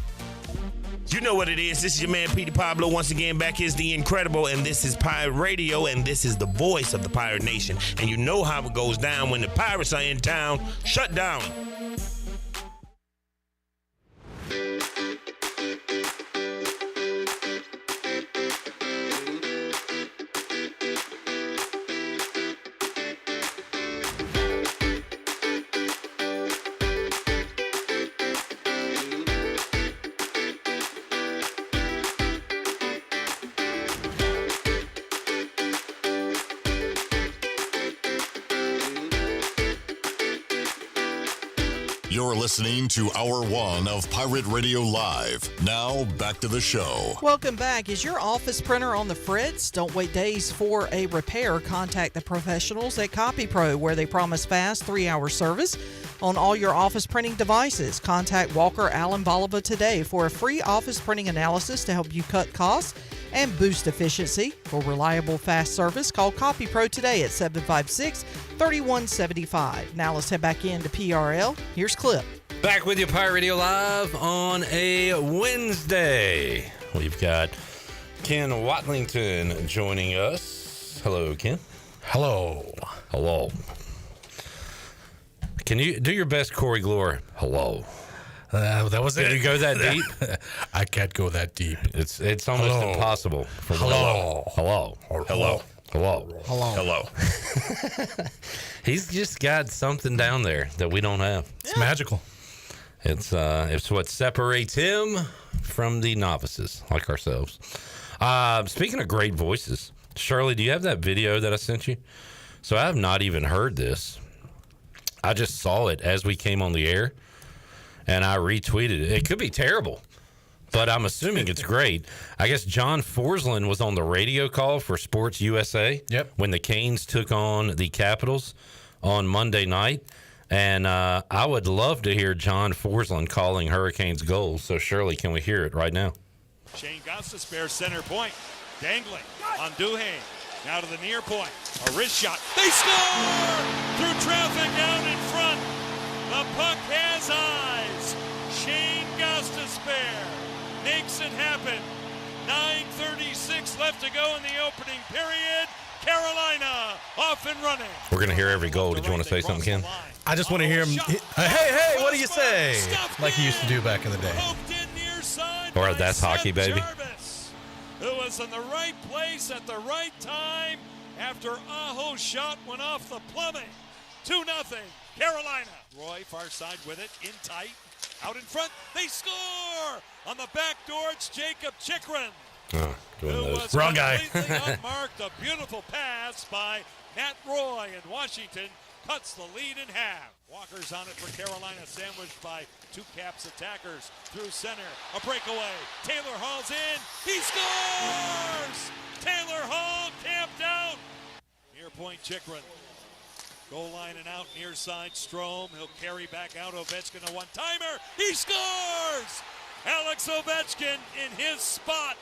You know what it is. This is your man, Petey Pablo. Once again, back is the Incredible, and this is Pirate Radio, and this is the voice of the Pirate Nation. And you know how it goes down when the Pirates are in town. Shut down. You're listening to Hour 1 of Pirate Radio Live. Now, back to the show. Welcome back. Is your office printer on the fritz? Don't wait days for a repair. Contact the professionals at CopyPro, where they promise fast 3-hour service on all your office printing devices. Contact Walker Allen Bolivar today for a free office printing analysis to help you cut costs and boost efficiency. For reliable, fast service, call CopyPro today at 756-3175. Now let's head back into PRL. Here's Clip. Back with you, Pirate Radio Live on a Wednesday. We've got Ken Watlington joining us. Hello, Ken. Hello. Hello. Can you do your best Corey Glore? Hello. That was it. Did you go that deep? I can't go that deep. It's almost impossible. Hello. Hello. Hello. Hello. Hello. He's just got something down there that we don't have. It's magical. It's what separates him from the novices like ourselves. Speaking of great voices, Shirley, do you have that video that I sent you? So I have not even heard this. I just saw it as we came on the air, and I retweeted it. It could be terrible, but I'm assuming it's great. I guess John Forsland was on the radio call for Sports USA when the Canes took on the Capitals on Monday night, and I would love to hear John Forsland calling Hurricanes goals. So, Shirley, can we hear it right now? Shane Gostisbehere center point, dangling on Duhane. Now to the near point, a wrist shot. They score! Through traffic out in front. The puck has eyes. Shane Gostisbehere makes it happen. 9:36 left to go in the opening period. Carolina off and running. We're going to hear every goal. Did you want to say something, Ken? I just want to hear him. Hey, what do you say? Like he used to do back in the day. Or that's hockey, baby. Who was in the right place at the right time after Aho's shot went off the plumbing. 2-0, Carolina. Roy, far side with it, in tight, out in front. They score! On the back door, it's Jacob Chikrin. Oh, doing those. Wrong guy. Completely unmarked. A beautiful pass by Matt Roy, and Washington cuts the lead in half. Walker's on it for Carolina, sandwiched by two Caps attackers through center. A breakaway. Taylor Hall's in. He scores! Taylor Hall camped out. Near point, Chikrin. Goal line and out, near side, Strome. He'll carry back out. Ovechkin, a one-timer. He scores! Alex Ovechkin in his spot.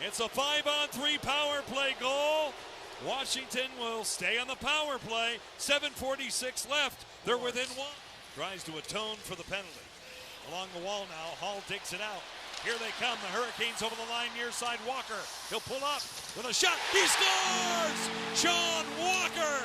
It's a 5-on-3 power play goal. Washington will stay on the power play. 7:46 left. They're within one. Tries to atone for the penalty. Along the wall now, Hall digs it out. Here they come, the Hurricanes over the line, near side, Walker. He'll pull up with a shot. He scores! Sean Walker!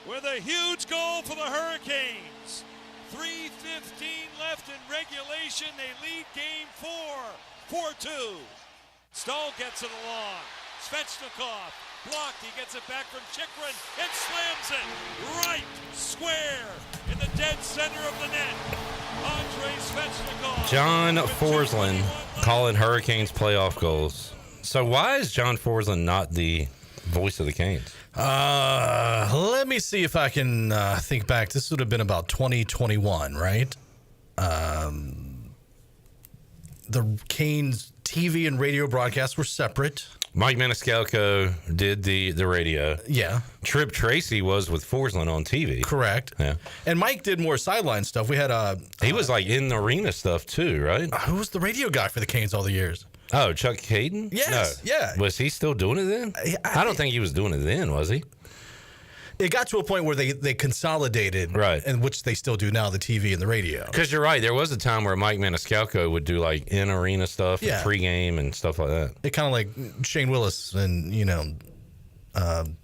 With a huge goal for the Hurricanes. 3:15 left in regulation. They lead game 4, 4-2. Stahl gets it along. Svechnikov blocked. He gets it back from Chikrin and slams it right square in the dead center of the net. Andrei Svechnikov. John Forsland calling Hurricanes playoff goals. So why is John Forsland not the voice of the Canes? Let me see if I can think back. This would have been about 2021, right? The Canes TV and radio broadcasts were separate. Mike Maniscalco did the radio. Yeah. Trip Tracy was with Forsland on TV. Correct. Yeah. And Mike did more sideline stuff. We had he was like in the arena stuff too, right? Who was the radio guy for the Canes all the years? Oh, Chuck Hayden? Yes. No. Yeah. Was he still doing it then? I don't think he was doing it then, was he? It got to a point where they consolidated, right, and which they still do now, the TV and the radio. Because you're right, there was a time where Mike Maniscalco would do like in arena stuff, and pregame and stuff like that. It kind of like Shane Willis and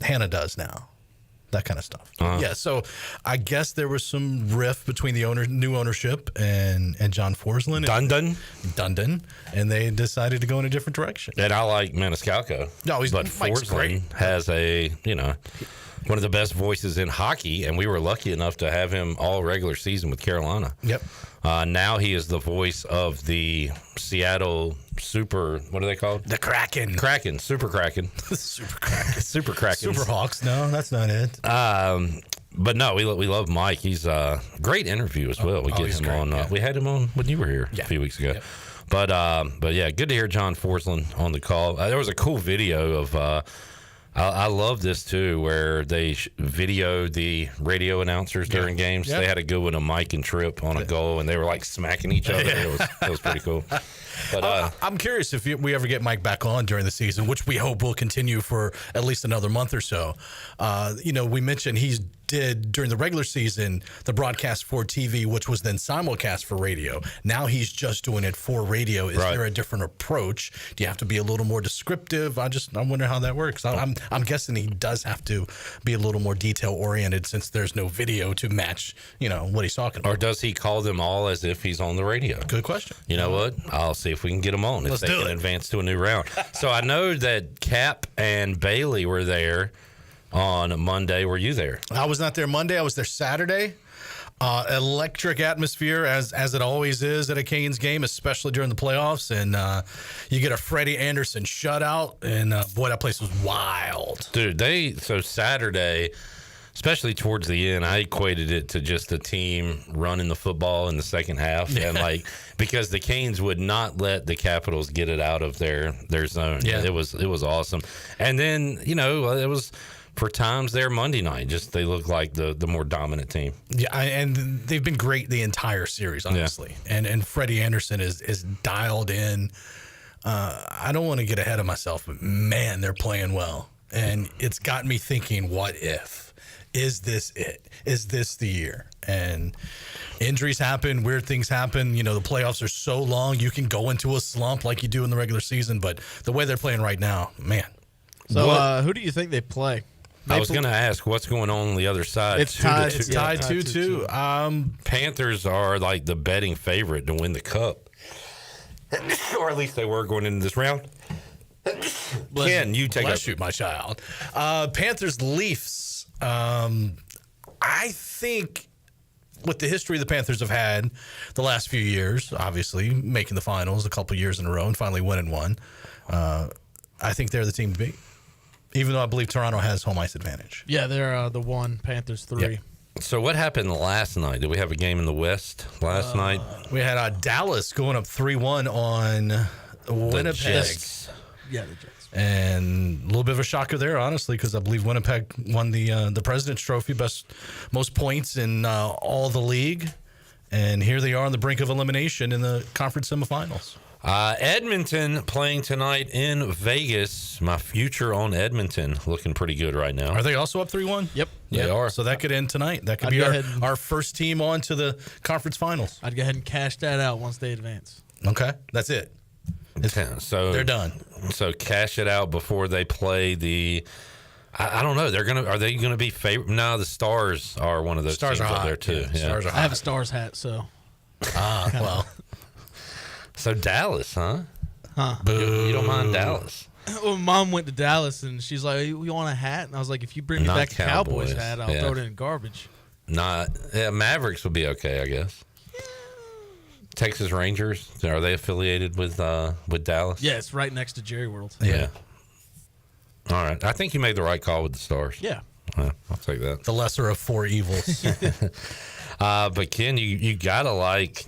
Hannah does now, that kind of stuff. Yeah, so I guess there was some rift between the new ownership and John Forsland, Dundon, and they decided to go in a different direction. And I like Maniscalco. No, but Mike's Forsland great. has a one of the best voices in hockey, and we were lucky enough to have him all regular season with Carolina. Yep. Now he is the voice of the Seattle Super. What are they called? The Kraken. Kraken. Super Kraken. Super Kraken. Super Kraken. Super Hawks. No, that's not it. But no, we love Mike. He's a great interview as well. We get him great, on. yeah. We had him on when you were here a few weeks ago. Yeah. But yeah, good to hear John Forsland on the call. There was a cool video of. I love this too, where they videoed the radio announcers during games. They had a good one of Mike and Tripp on a goal, and they were like smacking each other. It was pretty cool. But I'm curious if we ever get Mike back on during the season, which we hope will continue for at least another month or so. We mentioned he did during the regular season the broadcast for TV, which was then simulcast for radio. Now he's just doing it for radio. Is there a different approach? Do you have to be a little more descriptive? I wonder how that works. I'm guessing he does have to be a little more detail oriented since there's no video to match, what he's talking about. Or does he call them all as if he's on the radio? Good question. You know what? I'll see if we can get them on. Let's if they do can it. advance to a new round. So I know that Cap and Bailey were there on Monday. Were you there? I was not there Monday. I was there Saturday. Electric atmosphere, as it always is at a Canes game, especially during the playoffs. And you get a Freddie Anderson shutout. And, boy, that place was wild. Dude, so Saturday, especially towards the end, I equated it to just a team running the football in the second half. And, because the Canes would not let the Capitals get it out of their zone. Yeah. It was awesome. And then, it was – for times there Monday night, just they look like the more dominant team. Yeah, and they've been great the entire series, honestly. Yeah. And Freddie Anderson is dialed in. I don't want to get ahead of myself, but man, they're playing well. And it's got me thinking, what if? Is this it? Is this the year? And injuries happen, weird things happen. The playoffs are so long, you can go into a slump like you do in the regular season. But the way they're playing right now, man. So who do you think they play? I was going to ask what's going on the other side. It's tied 2-2. Panthers are like the betting favorite to win the cup, or at least they were going into this round. Ken, you take Bless you, my child. Panthers Leafs. I think with the history the Panthers have had the last few years, obviously making the finals a couple years in a row and finally winning one, I think they're the team to beat. Even though I believe Toronto has home ice advantage. Yeah, they're the 1, Panthers 3. Yep. So what happened last night? Did we have a game in the West last night? We had Dallas going up 3-1 on Winnipeg. Jets. Yeah, the Jets. And a little bit of a shocker there, honestly, because I believe Winnipeg won the President's Trophy, most points in all the league. And here they are on the brink of elimination in the conference semifinals. Edmonton playing tonight in Vegas. My future on Edmonton looking pretty good right now. Are they also up 3-1? Yep. They are. So that could end tonight. That could be our first team on to the conference finals. I'd go ahead and cash that out once they advance. Okay. That's it. So they're done. So cash it out before they play the I don't know. Are they gonna be favorite? No, the Stars are one of those Stars teams are up hot. there too. Yeah, Stars are hot. I have a Stars hat, so well. So Dallas, huh? Boo. You don't mind Dallas? Well, Mom went to Dallas and she's like, "You want a hat?" And I was like, "If you bring me Not back a Cowboys Cowboys. hat, I'll throw it in garbage." Mavericks would be okay, I guess. Texas Rangers, are they affiliated with Dallas? Yeah, it's right next to Jerry World. Yeah. All right. I think you made the right call with the Stars. Yeah. I'll take that. The lesser of four evils. But Ken, you gotta like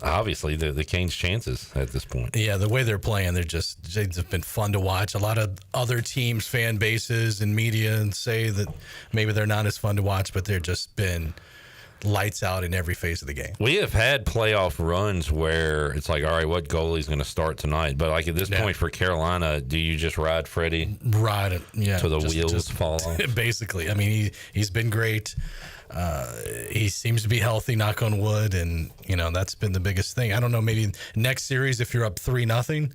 obviously the Canes' chances at this point. Yeah, the way they're playing, they've been fun to watch. A lot of other teams, fan bases, and media and say that maybe they're not as fun to watch, but they've just been lights out in every phase of the game. We have had playoff runs where it's like, all right, what goalie's going to start tonight? But like at this point for Carolina, do you just ride Freddie? Ride it, yeah. Till the wheels fall off? Basically. I mean, he's been great. He seems to be healthy, knock on wood, and that's been the biggest thing. I don't know, maybe next series if you're up 3-0,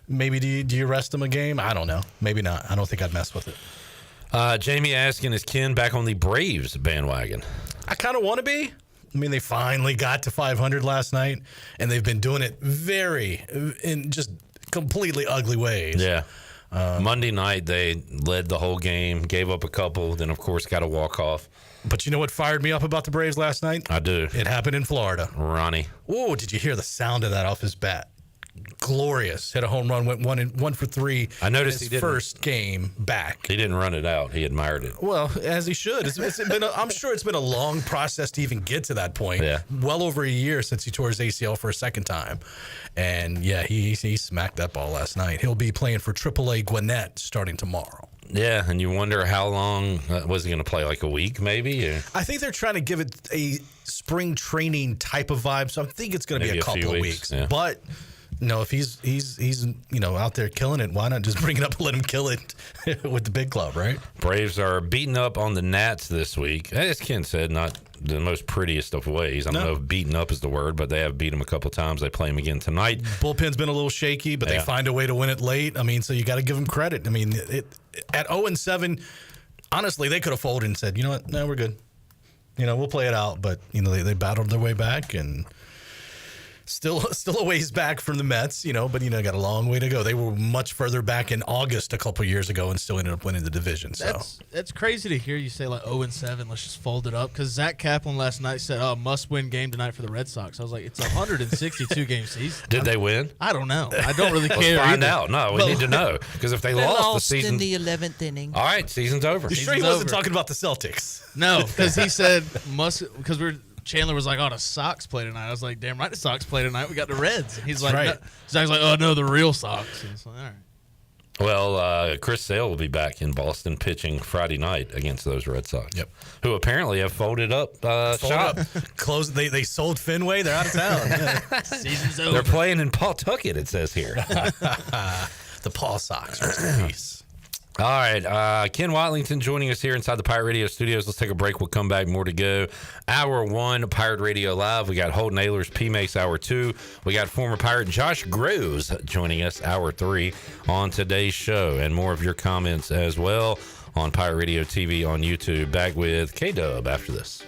maybe do you rest him a game? I don't know. Maybe not. I don't think I'd mess with it. Jamie asking, is Ken back on the Braves bandwagon? I kind of want to be. I mean, they finally got to 500 last night, and they've been doing it in just completely ugly ways. Yeah. Monday night, they led the whole game, gave up a couple, then, of course, got a walk-off. But you know what fired me up about the Braves last night? I do. It happened in Florida. Ronnie. Oh, did you hear the sound of that off his bat? Glorious. Hit a home run, went 1 for 3. I noticed his he didn't. First game back. He didn't run it out. He admired it. Well, as he should. I'm sure it's been a long process to even get to that point. Yeah. Well over a year since he tore his ACL for a second time. And, yeah, he smacked that ball last night. He'll be playing for AAA Gwinnett starting tomorrow. Yeah, and you wonder how long was he going to play, like a week maybe? Or? I think they're trying to give it a spring training type of vibe, so I think it's going to be a couple of weeks. Yeah. But no, if he's out there killing it, why not just bring it up and let him kill it with the big club, right? Braves are beating up on the Nats this week. As Ken said, not the most prettiest of ways. I don't know if beating up is the word, but they have beat him a couple times. They play him again tonight. Bullpen's been a little shaky, but they find a way to win it late. I mean, so you got to give them credit. I mean, at 0-7, honestly, they could have folded and said, you know what, no, we're good. We'll play it out. But, they battled their way back and still a ways back from the Mets, but, got a long way to go. They were much further back in August a couple years ago and still ended up winning the division. So That's crazy to hear you say, like, 0-7, let's just fold it up. Because Zach Kaplan last night said, must-win game tonight for the Red Sox. I was like, it's a 162-game season. Did they win? I don't know. I don't really care. Let's find out. No, we need to know. Because if they lost the season. In the 11th inning. All right, season's over. You sure he wasn't talking about the Celtics? No, because he said, Chandler was like, the Sox play tonight. I was like, damn right the Sox play tonight. We got the Reds. And he's like, right. no. Zach's like, oh, no, the real Sox. And it's like, all right. Well, Chris Sale will be back in Boston pitching Friday night against those Red Sox. Yep. Who apparently have folded up shop. Closed. They sold Fenway. They're out of town. Season's over. They're playing in Pawtucket, it says here. The Paw Sox. Rest in peace. All right, Ken Watlington joining us here inside the Pirate Radio studios. Let's take a break. We'll come back. More to go. Hour 1, Pirate Radio Live. We got Holton Ahlers, PMAX, Hour 2. We got former Pirate Josh Grosz joining us, Hour 3, on today's show. And more of your comments as well on Pirate Radio TV on YouTube. Back with K-Dub after this.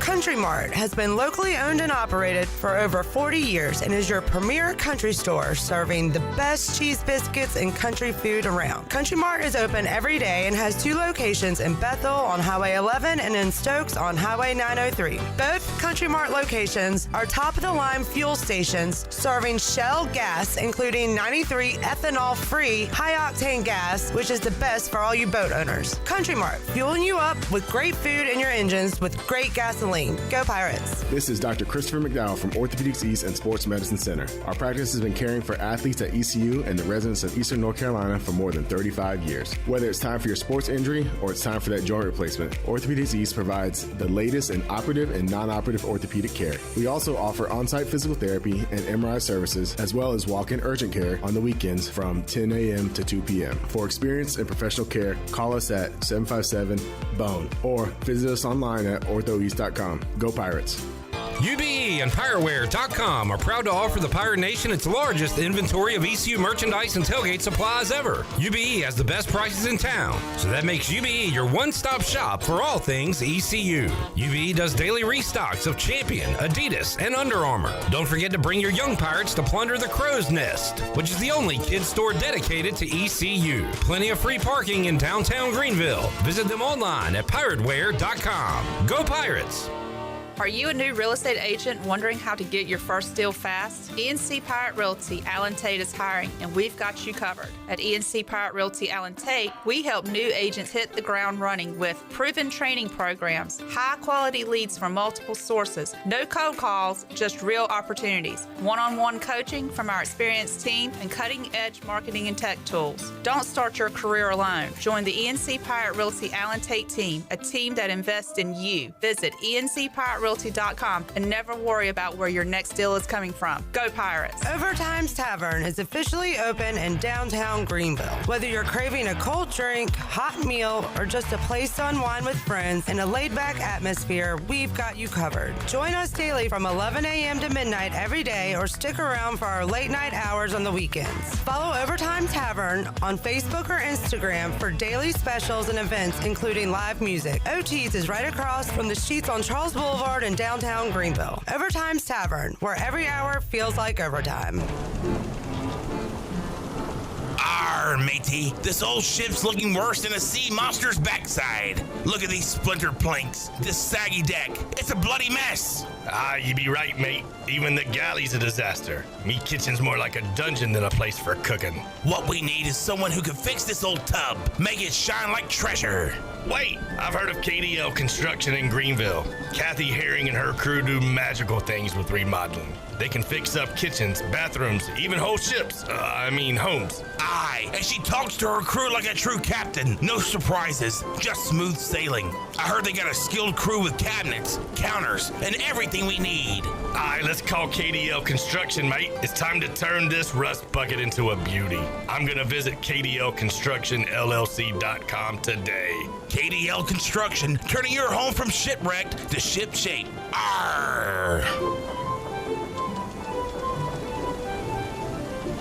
Country Mart has been locally owned and operated for over 40 years and is your premier country store serving the best cheese biscuits and country food around. Country Mart is open every day and has 2 locations in Bethel on Highway 11 and in Stokes on Highway 903. Both Country Mart locations are top-of-the-line fuel stations serving Shell gas, including 93 ethanol-free high-octane gas, which is the best for all you boat owners. Country Mart, fueling you up with great food in your engines with great gasoline. Go Pirates. This is Dr. Christopher McDowell from Orthopedics East and Sports Medicine Center. Our practice has been caring for athletes at ECU and the residents of Eastern North Carolina for more than 35 years. Whether it's time for your sports injury or it's time for that joint replacement, Orthopedics East provides the latest in operative and non-operative orthopedic care. We also offer on-site physical therapy and MRI services, as well as walk-in urgent care on the weekends from 10 a.m. to 2 p.m. For experience and professional care, call us at 757-BONE or visit us online at orthoeast.com. Go Pirates. UBE and PireWare.com are proud to offer the Pirate Nation its largest inventory of ECU merchandise and tailgate supplies ever. UBE has the best prices in town, so that makes UBE your one-stop shop for all things ECU. UBE does daily restocks of Champion, Adidas, and Under Armour. Don't forget to bring your young Pirates to plunder the Crow's Nest, which is the only kids store dedicated to ECU. Plenty of free parking in downtown Greenville. Visit them online at PireWare.com. Go Pirates! Are you a new real estate agent wondering how to get your first deal fast? ENC Pirate Realty Allen Tate is hiring, and we've got you covered. At ENC Pirate Realty Allen Tate, we help new agents hit the ground running with proven training programs, high-quality leads from multiple sources, no cold calls, just real opportunities, one-on-one coaching from our experienced team, and cutting-edge marketing and tech tools. Don't start your career alone. Join the ENC Pirate Realty Allen Tate team, a team that invests in you. Visit ENCPirateRealty.com ncpirerealty.com and never worry about where your next deal is coming from. Go Pirates! Overtime's Tavern is officially open in downtown Greenville. Whether you're craving a cold drink, hot meal, or just a place to unwind with friends in a laid-back atmosphere, we've got you covered. Join us daily from 11 a.m. to midnight every day, or stick around for our late-night hours on the weekends. Follow Overtime Tavern on Facebook or Instagram for daily specials and events, including live music. OT's is right across from the Sheets on Charles Boulevard in downtown Greenville. Overtime's Tavern, where every hour feels like overtime. Arr, matey, this old ship's looking worse than a sea monster's backside. Look at these splinter planks, this saggy deck. It's a bloody mess. Ah, you be right, mate. Even the galley's a disaster. Me kitchen's more like a dungeon than a place for cooking. What we need is someone who can fix this old tub, make it shine like treasure. Wait, I've heard of KDL Construction in Greenville. Kathy Herring and her crew do magical things with remodeling. They can fix up kitchens, bathrooms, even whole ships. Homes. Aye, and she talks to her crew like a true captain. No surprises, just smooth sailing. I heard they got a skilled crew with cabinets, counters, and everything we need. Aye, let's call KDL Construction, mate. It's time to turn this rust bucket into a beauty. I'm gonna visit KDLConstructionLLC.com today. KDL Construction, turning your home from shipwrecked to ship-shape. Arr!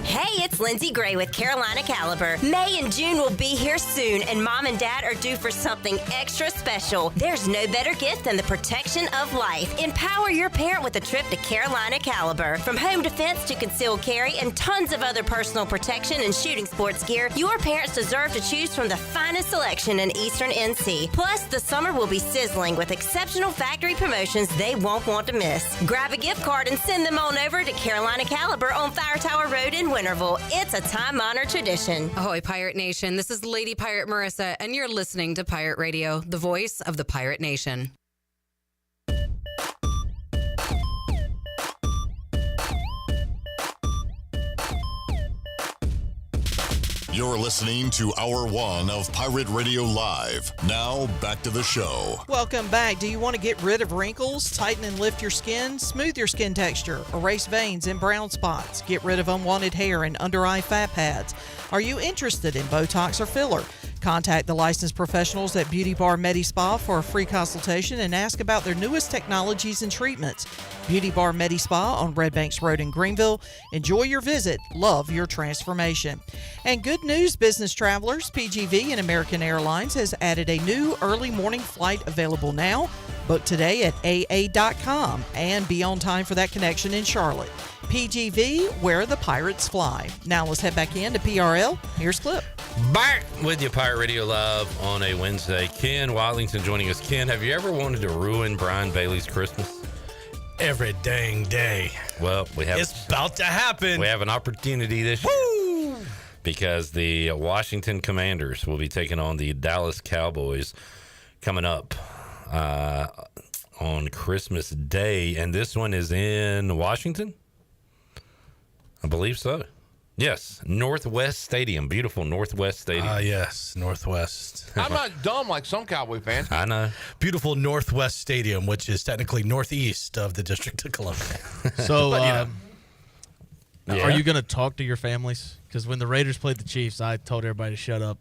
Hey, it's Lindsay Gray with Carolina Caliber. May and June will be here soon, and Mom and Dad are due for something extra special. There's no better gift than the protection of life. Empower your parent with a trip to Carolina Caliber. From home defense to concealed carry and tons of other personal protection and shooting sports gear, your parents deserve to choose from the finest selection in Eastern NC. Plus, the summer will be sizzling with exceptional factory promotions they won't want to miss. Grab a gift card and send them on over to Carolina Caliber on Fire Tower Road in Winterville. It's a time-honored tradition. Ahoy, Pirate Nation. This is Lady Pirate Marissa, and you're listening to Pirate Radio, the voice of the Pirate Nation. You're listening to Hour 1 of Pirate Radio Live. Now, back to the show. Welcome back. Do you want to get rid of wrinkles, tighten and lift your skin, smooth your skin texture, erase veins and brown spots, get rid of unwanted hair and under-eye fat pads? Are you interested in Botox or filler? Contact the licensed professionals at Beauty Bar Medi Spa for a free consultation and ask about their newest technologies and treatments. Beauty Bar Medi Spa on Red Banks Road in Greenville. Enjoy your visit. Love your transformation. And good news, business travelers. PGV and American Airlines has added a new early morning flight available now. Book today at AA.com and be on time for that connection in Charlotte. PGV, where the pirates fly. Now let's head back into PRL. Here's Clip. Back with you, Pirate Radio Live on a Wednesday. Ken Watlington joining us. Ken, have you ever wanted to ruin Brian Bailey's Christmas? Every dang day. Well, it's about to happen. We have an opportunity this year because the Washington Commanders will be taking on the Dallas Cowboys coming up on Christmas Day, and this one is in Washington. I believe so. Yes, Northwest Stadium. Beautiful Northwest Stadium. Yes, Northwest. I'm not dumb like some Cowboy fans. I know. Beautiful Northwest Stadium, which is technically northeast of the District of Columbia. So, But, are you going to talk to your families? Because when the Raiders played the Chiefs, I told everybody to shut up.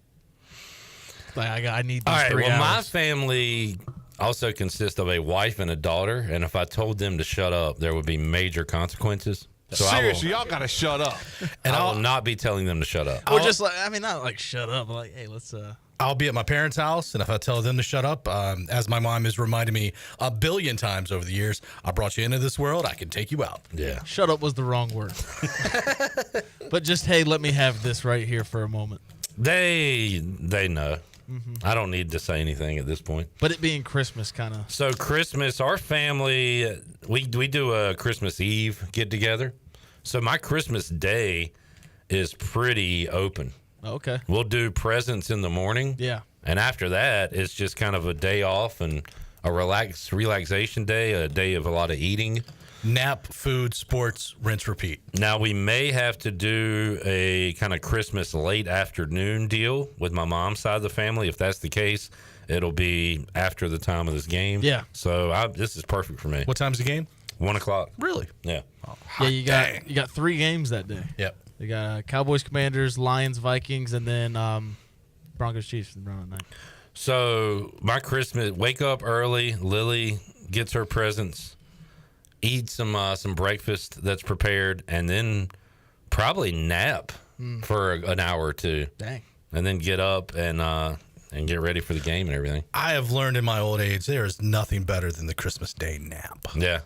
Like, I need these 3 hours. My family also consists of a wife and a daughter, and if I told them to shut up, there would be major consequences. So seriously, y'all got to shut up. And I will not be telling them to shut up. Or just like, not like shut up. Like, hey, let's. I'll be at my parents' house, and if I tell them to shut up, as my mom has reminded me a billion times over the years, I brought you into this world, I can take you out. Yeah. Shut up was the wrong word. But just, hey, let me have this right here for a moment. They know. Mm-hmm. I don't need to say anything at this point. But it being Christmas kind of. So Christmas, our family, we do a Christmas Eve get-together. So my Christmas Day is pretty open. Okay. We'll do presents in the morning. Yeah. And after that, it's just kind of a day off and a relaxation day, a day of a lot of eating. Nap, food, sports, rinse, repeat. Now, we may have to do a kind of Christmas late afternoon deal with my mom's side of the family. If that's the case, it'll be after the time of this game. Yeah. So this is perfect for me. What time's the game? 1 o'clock. Really? Yeah. Yeah, you got 3 games that day. Yep. You got Cowboys, Commanders, Lions, Vikings, and then Broncos, Chiefs around night. So my Christmas, wake up early. Lily gets her presents, eat some breakfast that's prepared, and then probably nap for an hour or two. Dang. And then get up and get ready for the game and everything. I have learned in my old age there is nothing better than the Christmas Day nap. Yeah,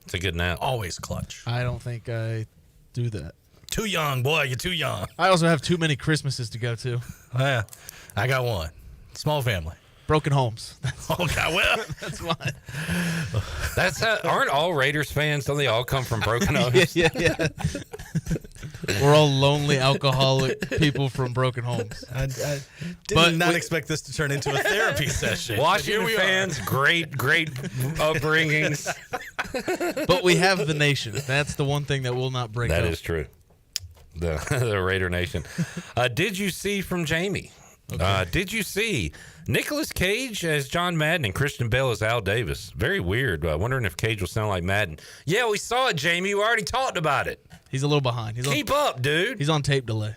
it's a good nap. Always clutch. I don't think I do that. Too young, boy. You're too young. I also have too many Christmases to go to. Yeah, I got one. Small family. Broken homes. Oh, God, well. That's why. That's aren't all Raiders fans? Don't they all come from broken homes? Yeah. We're all lonely, alcoholic people from broken homes. I did not expect this to turn into a therapy session. Washington fans, great upbringings. But we have the nation. That's the one thing that will not break up. That is true. The Raider Nation. Did you see from Jamie? Okay. Did you see Nicolas Cage as John Madden and Christian Bale as Al Davis? Very weird. Wondering if Cage will sound like Madden. Yeah, we saw it, Jamie. We already talked about it. He's a little behind. Keep up, dude. He's on tape delay.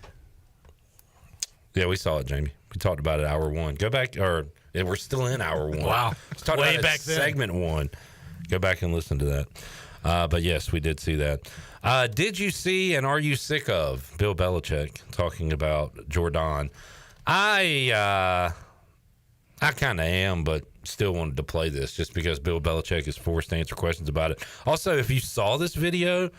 Yeah, we saw it, Jamie. We talked about it hour 1. Go back, we're still in hour 1. Wow. Let's talk Way about back then. Segment 1. Go back and listen to that. But yes, we did see that. Did you see and are you sick of Bill Belichick talking about Jordan? I kind of am, but still wanted to play this just because Bill Belichick is forced to answer questions about it. Also, if you saw this video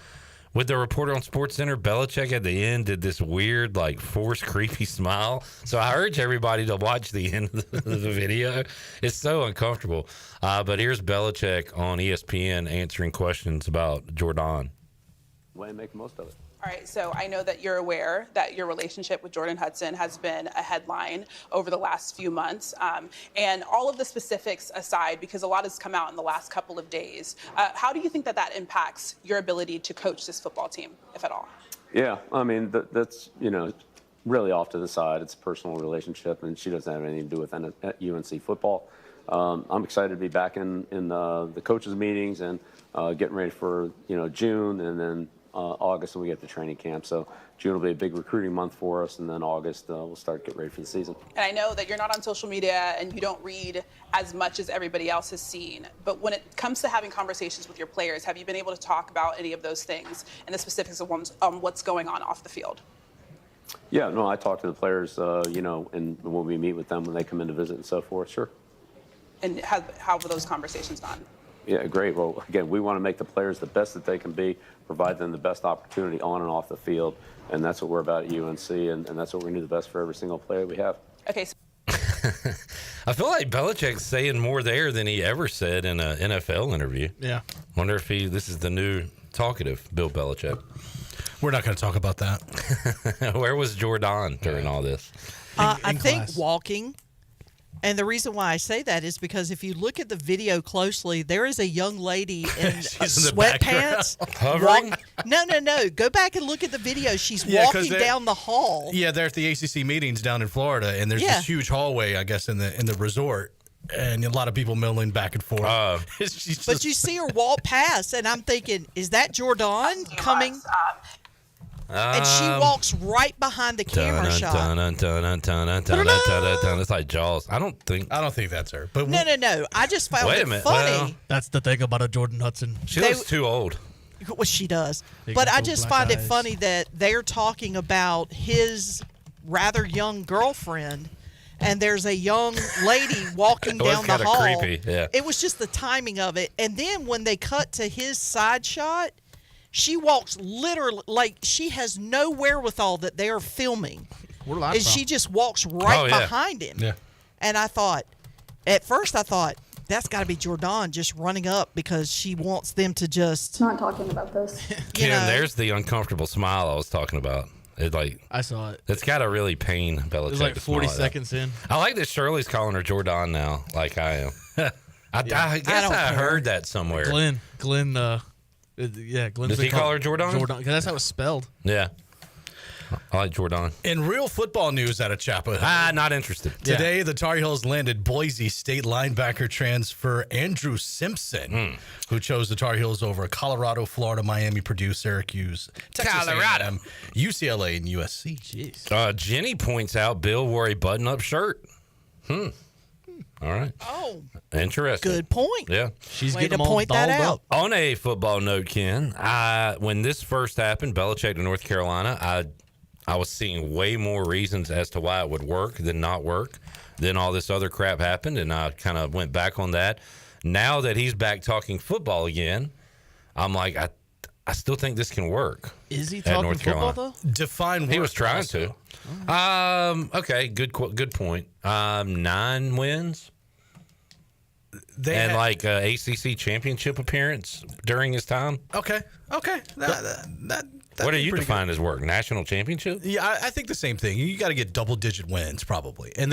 with the reporter on SportsCenter, Belichick at the end did this weird, forced, creepy smile. So I urge everybody to watch the end of the video. It's so uncomfortable. But here's Belichick on ESPN answering questions about Jordan. Way and make the most of it. All right, so I know that you're aware that your relationship with Jordan Hudson has been a headline over the last few months. And all of the specifics aside, because a lot has come out in the last couple of days, how do you think that impacts your ability to coach this football team, if at all? Yeah, I mean, that's, really off to the side. It's a personal relationship, and she doesn't have anything to do with UNC football. I'm excited to be back in the coaches' meetings and getting ready for, June, and then August when we get to training camp. So June will be a big recruiting month for us, and then August we'll start getting ready for the season. And I know that you're not on social media and you don't read as much as everybody else has seen, but when it comes to having conversations with your players, have you been able to talk about any of those things and the specifics of what's going on off the field? Yeah, no, I talk to the players, and when we meet with them, when they come in to visit and so forth, sure. And how have those conversations gone? Yeah, great. Well, again, we want to make the players the best that they can be, provide them the best opportunity on and off the field, and that's what we're about at UNC, and that's what we're going to do the best for every single player we have. Okay. So I feel like Belichick's saying more there than he ever said in an NFL interview. Yeah. Wonder if this is the new talkative Bill Belichick. We're not going to talk about that. Where was Jordan during all this? I think walking. And the reason why I say that is because if you look at the video closely, there is a young lady in sweatpants. Hovering? No. Go back and look at the video. She's walking down the hall. Yeah, they're at the ACC meetings down in Florida, and there's this huge hallway, I guess, in the resort, and a lot of people milling back and forth. But you see her walk past, and I'm thinking, is that Jordan coming? And she walks right behind the camera shot. It's like Jaws. I don't think that's her. But no. I just found it funny. Well, that's the thing about a Jordan Hudson. She looks too old. Well, she does. But I just find it funny that they're talking about his rather young girlfriend, and there's a young lady walking down the hall. It was creepy, yeah. It was just the timing of it. And then when they cut to his side shot, she walks literally like she has no wherewithal that they are filming. And she just walks right behind him. Yeah. And at first I thought, that's got to be Jordan just running up because she wants them to just. Not talking about this. Kim, there's the uncomfortable smile I was talking about. I saw it. It's got to really pain Belichick. It was like 40 seconds in. I like that Shirley's calling her Jordan now, like I am. I guess I heard that somewhere. Glenn. Does he call her Jordan? Jordan, because that's how it's spelled. Yeah. I like Jordan. In real football news out of Chapel Hill. Not interested. Today, the Tar Heels landed Boise State linebacker transfer Andrew Simpson, who chose the Tar Heels over Colorado, Florida, Miami, Purdue, Syracuse, Texas A&M, UCLA, and USC. Jeez. Jenny points out Bill wore a button-up shirt. All right. Oh. Interesting. Good point. Yeah. She's Way getting to them all point that dolled out. up. On a football note, Ken, when this first happened, Belichick to North Carolina, I was seeing way more reasons as to why it would work than not work. Then all this other crap happened, and I kind of went back on that. Now that he's back talking football again, I'm like, I still think this can work. Is he at talking North football, Carolina. though? Define He work was trying also. to. Okay, good point. 9 wins. And like ACC championship appearance during his time. Okay. What do you define as work? National championship? Yeah, I think the same thing. You got to get double-digit wins probably, and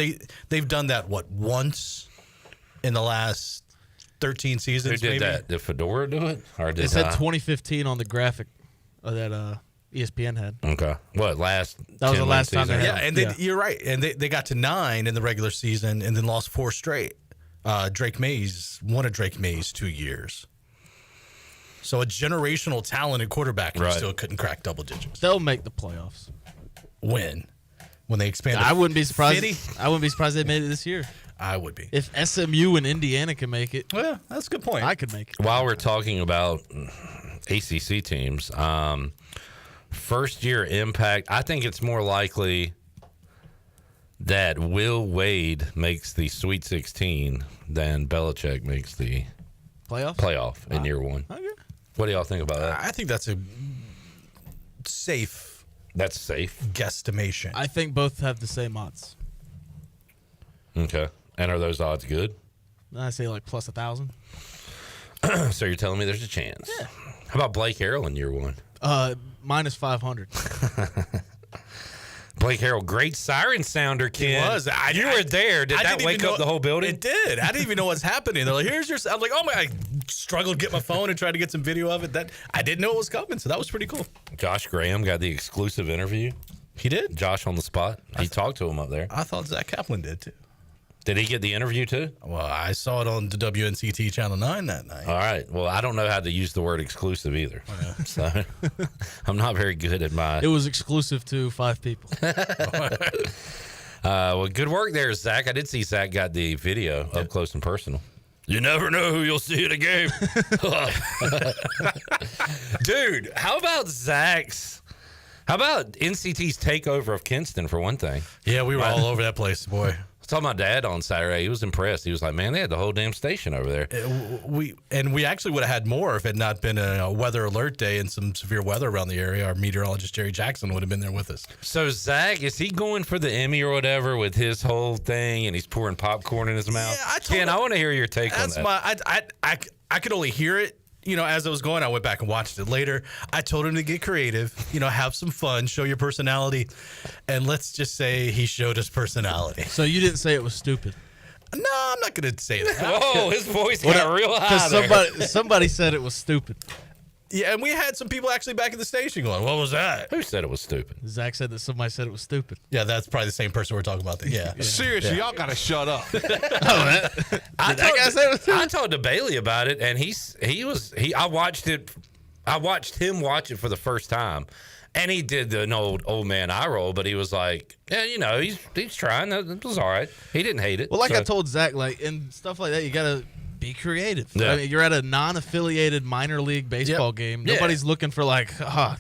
they've done that once in the last 13 seasons. Who did maybe? that? Did Fedora do it? Or did It said 2015 on the graphic that ESPN had. Okay. What, last? That was the last time season? they had. Yeah, and you're right. And they got to 9 in the regular season and then lost 4 straight. Drake Mays, one of Drake Mays' 2 years. So a generational talented quarterback and still couldn't crack double digits. They'll make the playoffs. When they expand. I wouldn't be surprised. I wouldn't be surprised they made it this year. I would be. If SMU and Indiana can make it. Well, yeah, that's a good point. I could make it. While we're talking about ACC teams, first year impact, I think it's more likely that Will Wade makes the Sweet 16 than Belichick makes the playoff in year one. Okay. What do y'all think about that? I think that's a safe. That's safe guesstimation. I think both have the same odds. Okay. And are those odds good? I say like plus 1,000. So you're telling me there's a chance? Yeah. How about Blake Harrell in year one? Minus 500. Blake Harrell, great siren sounder, Ken. It was. You were there. Did that wake up the whole building? It did. I didn't even know what's happening. They're like, here's your. I'm like, oh my! I struggled to get my phone and tried to get some video of it. That I didn't know it was coming, so that was pretty cool. Josh Graham got the exclusive interview. He did. Josh on the spot. He talked to him up there. I thought Zach Kaplan did too. Did he get the interview too? Well, I saw it on the WNCT Channel 9 that night. All right. Well, I don't know how to use the word exclusive either. So I'm not very good at my. It was exclusive to 5 people. Well, good work there, Zach. I did see Zach got the video up close and personal. You never know who you'll see at a game. Dude, how about NCT's takeover of Kinston for one thing? Yeah, we were all over that place, boy. I saw my dad on Saturday. He was impressed. He was like, man, they had the whole damn station over there. We actually would have had more if it had not been a weather alert day and some severe weather around the area. Our meteorologist, Jerry Jackson, would have been there with us. So, Zach, is he going for the Emmy or whatever with his whole thing and he's pouring popcorn in his mouth? Yeah, I want to hear your take on that. I could only hear it. You know, as it was going, I went back and watched it later. I told him to get creative, have some fun, show your personality. And let's just say he showed his personality. So you didn't say it was stupid? No, I'm not going to say that. Whoa, his voice got real high Because somebody said it was stupid. Yeah, and we had some people actually back at the station going, what was that? Who said it was stupid? Zach said that somebody said it was stupid. Yeah, that's probably the same person we're talking about. Yeah. Seriously, y'all got to shut up. I told DeBailey about it, and I watched him watch it for the first time, and he did an old man eye roll, but he was like, yeah, he's trying. It was all right. He didn't hate it. Well, I told Zach, and stuff like that, you got to be creative. Yeah. I mean, you're at a non-affiliated minor league baseball game. Nobody's looking for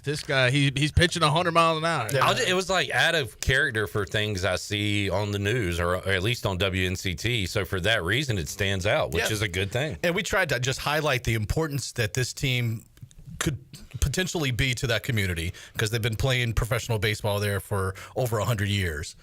this guy. He's pitching 100 miles an hour. It was like out of character for things I see on the news or at least on WNCT. So for that reason, it stands out, which is a good thing. And we tried to just highlight the importance that this team could potentially be to that community because they've been playing professional baseball there for over 100 years.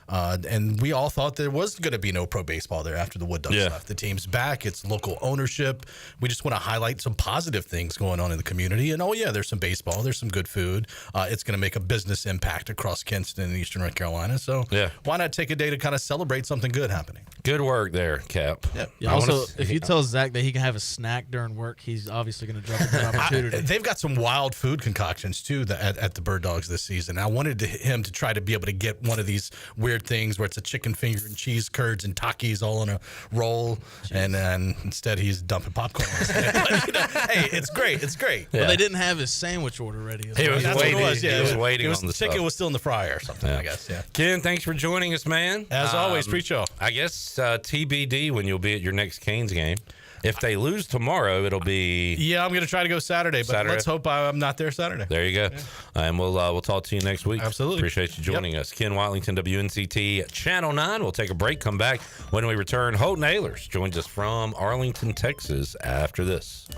And we all thought there was going to be no pro baseball there after the Wood Ducks left. The team's back. It's local ownership. We just want to highlight some positive things going on in the community. And, there's some baseball. There's some good food. It's going to make a business impact across Kinston and Eastern North Carolina. So why not take a day to kind of celebrate something good happening? Good work there, Cap. Yeah. Also, if you tell Zach that he can have a snack during work, he's obviously going to drop an opportunity. They've got some wild food concoctions, too, at the Bird Dogs this season. I wanted him to try to be able to get one of these weird things where it's a chicken finger and cheese curds and Takis all in a roll, and then instead he's dumping popcorn. Hey, it's great. It's great. Yeah. But they didn't have his sandwich order ready. He was waiting. He was waiting on the chicken stuff. was still in the fryer or something, I guess. Yeah. Ken, thanks for joining us, man. As always, pre-show. I guess TBD when you'll be at your next Canes game. If they lose tomorrow, it'll be... Yeah, I'm going to try to go Saturday, but let's hope I'm not there Saturday. There you go. Yeah. And we'll talk to you next week. Absolutely. Appreciate you joining us. Ken Watlington, WNCT Channel 9. We'll take a break, come back. When we return, Holton Ahlers joins us from Arlington, Texas after this.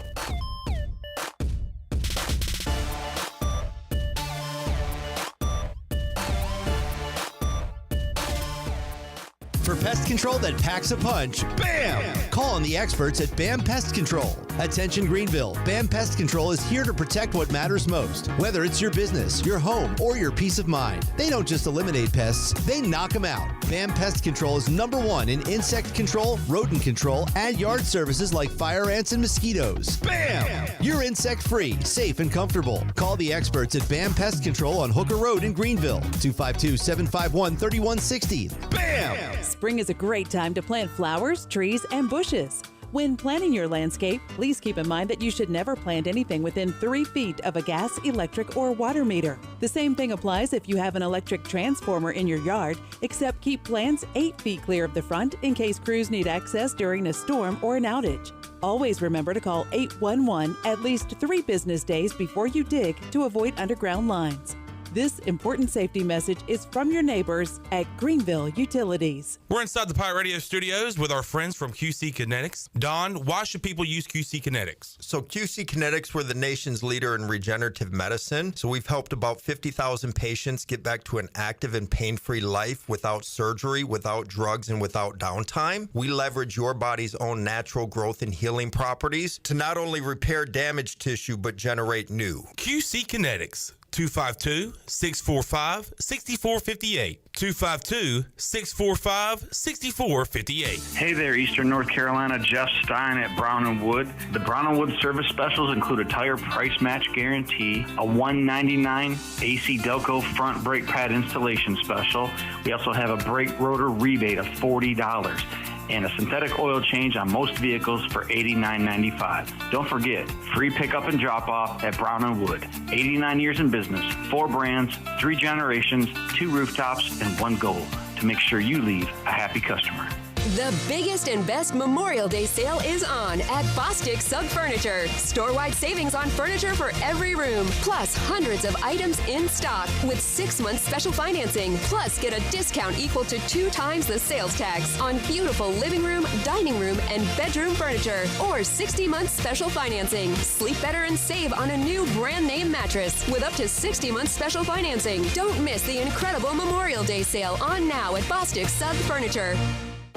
For pest control that packs a punch, BAM! Call on the experts at BAM Pest Control. Attention Greenville, BAM Pest Control is here to protect what matters most, whether it's your business, your home, or your peace of mind. They don't just eliminate pests, they knock them out. BAM Pest Control is #1 in insect control, rodent control, and yard services like fire ants and mosquitoes. BAM! You're insect-free, safe, and comfortable. Call the experts at BAM Pest Control on Hooker Road in Greenville, 252-751-3160. BAM! Spring is a great time to plant flowers, trees, and bushes. When planning your landscape, please keep in mind that you should never plant anything within 3 feet of a gas, electric, or water meter. The same thing applies if you have an electric transformer in your yard, except keep plants 8 feet clear of the front in case crews need access during a storm or an outage. Always remember to call 811 at least 3 business days before you dig to avoid underground lines. This important safety message is from your neighbors at Greenville Utilities. We're inside the Pirate Radio studios with our friends from QC Kinetics. Don, why should people use QC Kinetics? So QC Kinetics, we're the nation's leader in regenerative medicine. So we've helped about 50,000 patients get back to an active and pain-free life without surgery, without drugs, and without downtime. We leverage your body's own natural growth and healing properties to not only repair damaged tissue, but generate new. QC Kinetics. 252-645-6458. 252-645-6458. Hey there, Eastern North Carolina. Jeff Stein at Brown & Wood. The Brown & Wood service specials include a tire price match guarantee, a $199 AC Delco front brake pad installation special. We also have a brake rotor rebate of $40. And a synthetic oil change on most vehicles for $89.95. Don't forget, free pickup and drop-off at Brown & Wood. 89 years in business, 4 brands, 3 generations, 2 rooftops, and 1 goal to make sure you leave a happy customer. The biggest and best Memorial Day sale is on at Bostic Sub Furniture. Store-wide savings on furniture for every room, plus hundreds of items in stock with 6-month special financing. Plus, get a discount equal to 2 times the sales tax on beautiful living room, dining room, and bedroom furniture, or 60-month special financing. Sleep better and save on a new brand name mattress with up to 60 months special financing. Don't miss the incredible Memorial Day sale on now at Bostic Sub Furniture.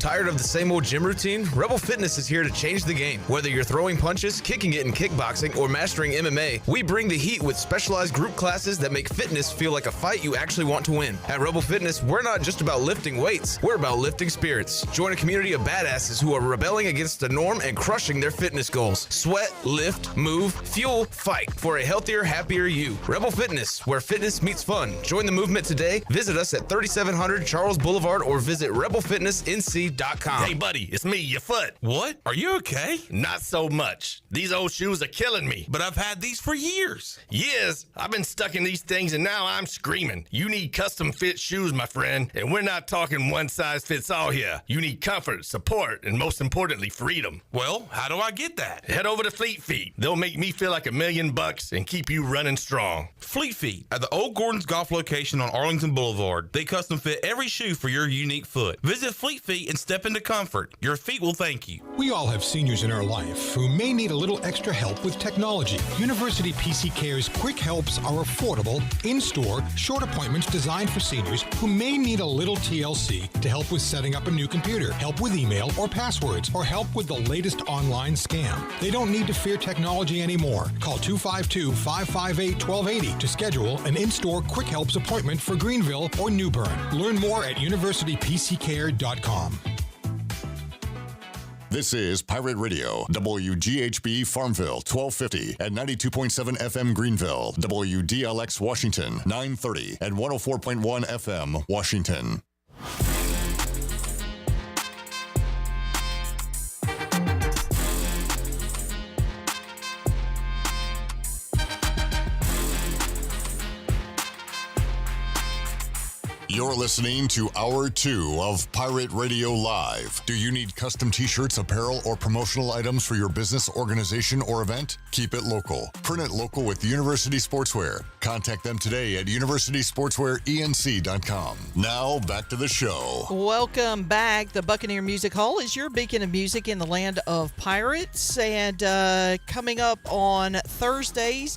Tired of the same old gym routine? Rebel Fitness is here to change the game. Whether you're throwing punches, kicking it in kickboxing, or mastering MMA, we bring the heat with specialized group classes that make fitness feel like a fight you actually want to win. At Rebel Fitness, we're not just about lifting weights, we're about lifting spirits. Join a community of badasses who are rebelling against the norm and crushing their fitness goals. Sweat, lift, move, fuel, fight for a healthier, happier you. Rebel Fitness, where fitness meets fun. Join the movement today. Visit us at 3700 Charles Boulevard or visit rebelfitnessnc.com. Hey, buddy, it's me, your foot. What? Are you okay? Not so much. These old shoes are killing me. But I've had these for years. Years? I've been stuck in these things and now I'm screaming. You need custom fit shoes, my friend. And we're not talking one size fits all here. You need comfort, support, and most importantly, freedom. Well, how do I get that? Head over to Fleet Feet. They'll make me feel like $1 million and keep you running strong. Fleet Feet at the Old Gordon's Golf location on Arlington Boulevard. They custom fit every shoe for your unique foot. Visit Fleet Feet and step into comfort. Your feet will thank you. We all have seniors in our life who may need a little extra help with technology. University PC Care's Quick Helps are affordable, in-store, short appointments designed for seniors who may need a little TLC to help with setting up a new computer, help with email or passwords, or help with the latest online scam. They don't need to fear technology anymore. Call 252-558-1280 to schedule an in-store Quick Helps appointment for Greenville or New Bern. Learn more at universitypccare.com. This is Pirate Radio, WGHB Farmville, 1250 at 92.7 FM Greenville, WDLX Washington, 930 and 104.1 FM Washington. You're listening to Hour 2 of Pirate Radio Live. Do you need custom t-shirts, apparel, or promotional items for your business, organization, or event? Keep it local. Print it local with University Sportswear. Contact them today at universitysportswearenc.com. Now, back to the show. Welcome back. The Buccaneer Music Hall is your beacon of music in the land of pirates. And coming up on Thursdays,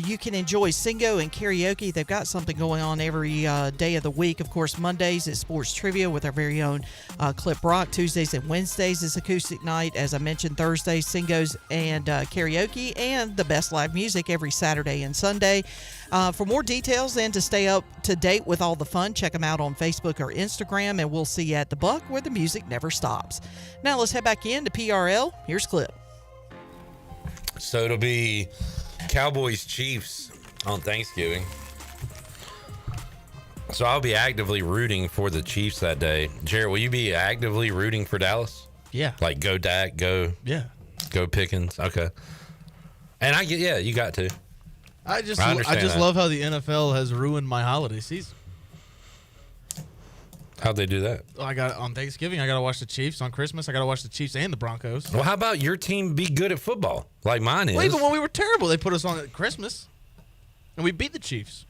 you can enjoy Singo and karaoke. They've got something going on every day of the week. Of course, Mondays is sports trivia with our very own Clip Rock. Tuesdays and Wednesdays is acoustic night. As I mentioned, Thursdays, Singos and karaoke, and the best live music every Saturday and Sunday. For more details and to stay up to date with all the fun, check them out on Facebook or Instagram, and we'll see you at the Buck where the music never stops. Now let's head back into PRL. Here's Clip. So it'll be Cowboys Chiefs on Thanksgiving. So I'll be actively rooting for the Chiefs that day. Jared, will you be actively rooting for Dallas? Yeah. Like go Dak, go Pickens. Okay. And I get, yeah, you got to. I just love how the NFL has ruined my holiday season. How'd they do that? I got on Thanksgiving. I got to watch the Chiefs. On Christmas, I got to watch the Chiefs and the Broncos. Well, how about your team be good at football like mine is? Well, even when we were terrible, they put us on at Christmas, and we beat the Chiefs.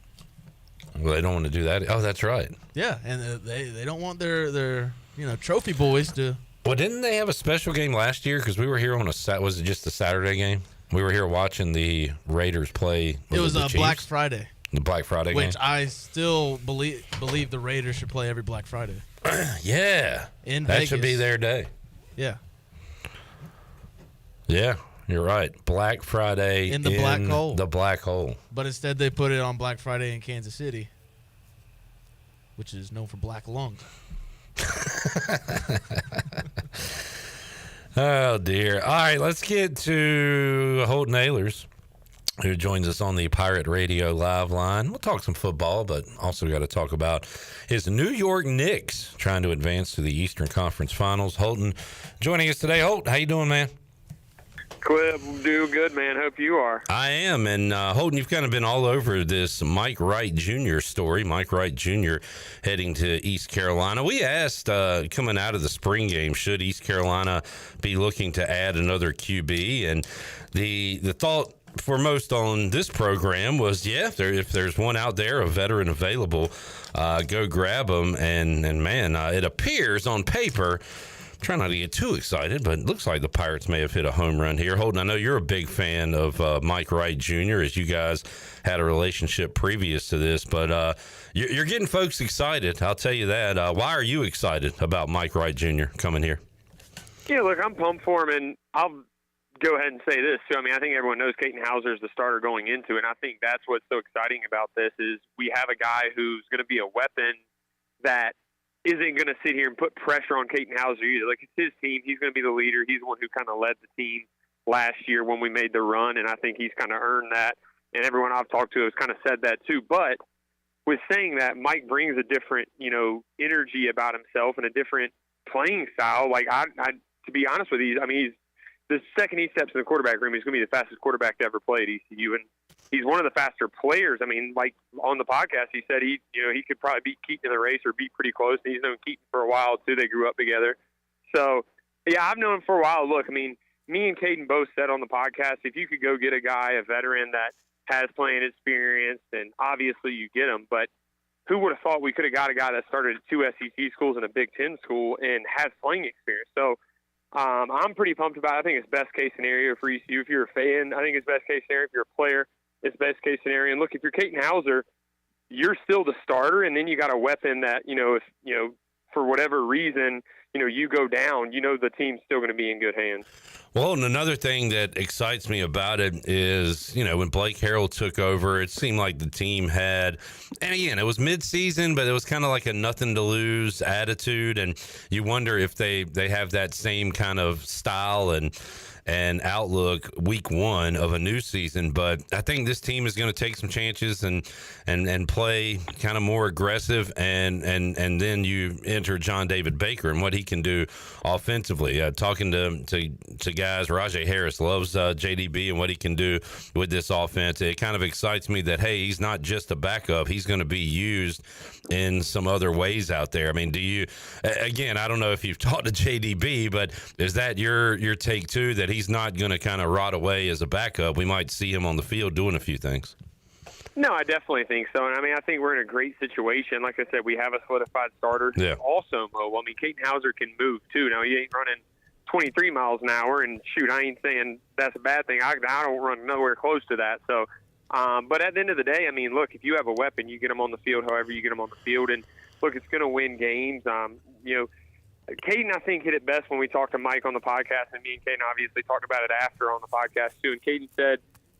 Well, they don't want to do that. Oh, that's right. Yeah, and they don't want their trophy boys to. Well, didn't they have a special game last year? Because we were here on was it just a Saturday game? We were here watching the Raiders play. It was a Black Friday. The Black Friday game. Which I still believe the Raiders should play every Black Friday. Yeah. In that Vegas. should be their day. Yeah. Yeah, you're right. Black Friday in the black hole. The black hole. But instead they put it on Black Friday in Kansas City, which is known for black lungs. Oh, dear. All right, let's get to Holton Ahlers, who joins us on the Pirate Radio Live line. We'll talk some football, but also got to talk about his New York Knicks trying to advance to the Eastern Conference Finals. Holton joining us today. Holt, how you doing, man? Clip, do good, man. Hope you are. I am. And Holton, you've kind of been all over this Mike Wright Jr. story. Mike Wright Jr. heading to East Carolina. We asked coming out of the spring game, should East Carolina be looking to add another QB? And the thought for most on this program was, if there's one out there, a veteran available, go grab them. And man, it appears on paper, try not to get too excited, but it looks like the Pirates may have hit a home run here. Holden, I know you're a big fan of Mike Wright Jr., as you guys had a relationship previous to this, but you're getting folks excited. I'll tell you that. Why are you excited about Mike Wright Jr. coming here? Yeah, look, I'm pumped for him, and I'll go ahead and say this, too. I mean, I think everyone knows Caden Hauser is the starter going into it, and I think that's what's so exciting about this is we have a guy who's going to be a weapon that isn't going to sit here and put pressure on Caden Hauser either. Like, it's his team. He's going to be the leader. He's the one who kind of led the team last year when we made the run, and I think he's kind of earned that. And everyone I've talked to has kind of said that too. But with saying that, Mike brings a different, energy about himself and a different playing style. Like, I to be honest with you, I mean, the second he steps in the quarterback room, he's going to be the fastest quarterback to ever play at ECU. And he's one of the faster players. I mean, like on the podcast, he said he could probably beat Keaton in the race or be pretty close. And he's known Keaton for a while too. They grew up together. So yeah, I've known him for a while. Look, I mean, me and Caden both said on the podcast, if you could go get a guy, a veteran that has playing experience, then obviously you get him. But who would have thought we could have got a guy that started at 2 SEC schools and a Big Ten school and has playing experience? So I'm pretty pumped about it. I think it's best case scenario for ECU. If you're a fan, I think it's best case scenario. If you're a player, it's best case scenario. And look, if you're Caden Hauser, you're still the starter, and then you got a weapon that, if for whatever reason, you go down, the team's still going to be in good hands. Well, and another thing that excites me about it is, when Blake Harrell took over, it seemed like the team had, and again, it was mid-season, but it was kind of like a nothing-to-lose attitude, and you wonder if they have that same kind of style and outlook week one of a new season. But I think this team is going to take some chances and play kind of more aggressive, and then you enter John David Baker and what he can do offensively. Talking to guys, Rajay Harris loves JDB and what he can do with this offense. It kind of excites me that, hey, he's not just a backup. He's going to be used in some other ways out there. I mean, again, I don't know if you've talked to JDB, but is that your take too, that he's not going to kind of rot away as a backup? We might see him on the field doing a few things. No, I definitely think so. And I think we're in a great situation. Like I said, we have a solidified starter who's also mobile. Caden Hauser can move too. Now, he ain't running 23 miles an hour, and shoot, I ain't saying that's a bad thing. I don't run nowhere close to that. So, but at the end of the day, look, if you have a weapon, you get them on the field however you get them on the field. And look, it's going to win games. Caden, I think, hit it best when we talked to Mike on the podcast, and me and Caden obviously talked about it after on the podcast too. And Caden said,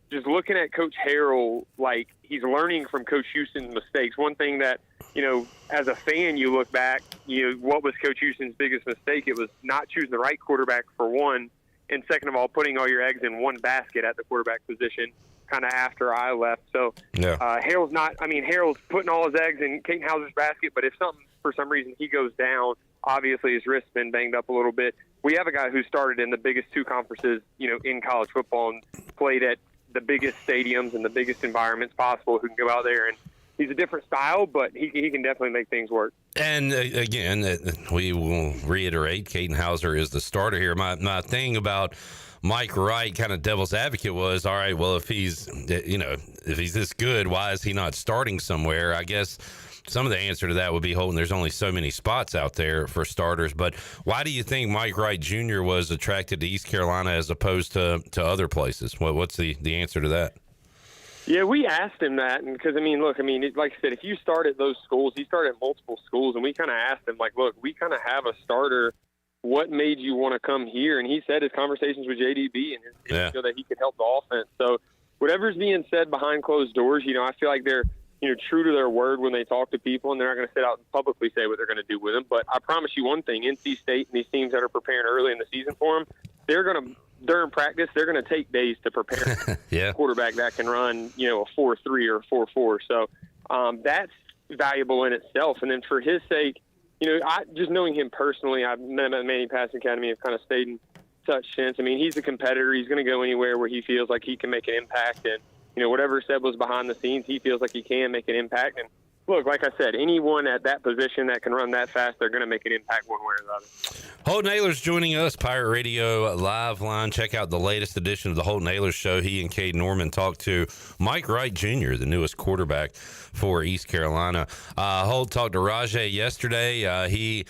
just looking at Coach Harrell, like he's learning from Coach Houston's mistakes. One thing that, as a fan, you look back, what was Coach Houston's biggest mistake? It was not choosing the right quarterback, for one, and second of all, putting all your eggs in one basket at the quarterback position kind of after I left. So Harrell's putting all his eggs in Caden Hauser's basket, but if for some reason he goes down, obviously his wrist's been banged up a little bit. We have a guy who started in the biggest two conferences, in college football and played at the biggest stadiums and the biggest environments possible, who can go out there, and he's a different style, but he can definitely make things work. And again, we will reiterate, Caden Hauser is the starter here. My thing about Mike Wright, kind of devil's advocate, was, all right, well, if he's this good, why is he not starting somewhere? I guess some of the answer to that would be, Holton, there's only so many spots out there for starters. But why do you think Mike Wright Jr. was attracted to East Carolina as opposed to other places? What's the answer to that? Yeah, we asked him that, and because like I said, if you start at those schools, he started at multiple schools, and we kind of asked him, like, look, we kind of have a starter. What made you want to come here? And he said his conversations with JDB and his feel that he could help the offense. So whatever's being said behind closed doors, I feel like they're true to their word when they talk to people, and they're not going to sit out and publicly say what they're going to do with them. But I promise you one thing: NC State and these teams that are preparing early in the season for them, during practice, they're going to take days to prepare a quarterback that can run, a 4.3 or 4.4. So that's valuable in itself. And then for his sake, just knowing him personally, I've met him at Manning Pass Academy. I've kind of stayed in touch since. He's a competitor. He's going to go anywhere where he feels like he can make an impact. And whatever said was behind the scenes, he feels like he can make an impact. And look, like I said, anyone at that position that can run that fast, they're going to make an impact one way or the other. Holton Ahlers joining us, Pirate Radio Live Line. Check out the latest edition of the Holton Ahlers Show. He and Cade Norman talked to Mike Wright Jr., the newest quarterback for East Carolina. Holt talked to Rajay yesterday. He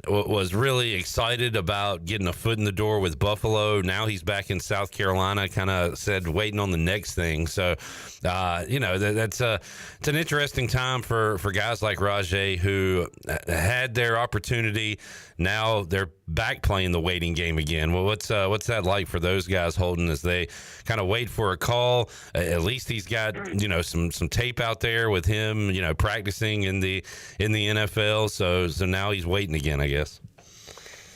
was really excited about getting a foot in the door with Buffalo. Now he's back in South Carolina, kind of said waiting on the next thing. So, it's an interesting time for guys like Rajay who had their opportunity. Now they're back playing the waiting game again. Well, what's that like for those guys, Holton, as they kind of wait for a call? At least he's got some tape out there with him, practicing in the NFL. So now he's waiting again, I guess.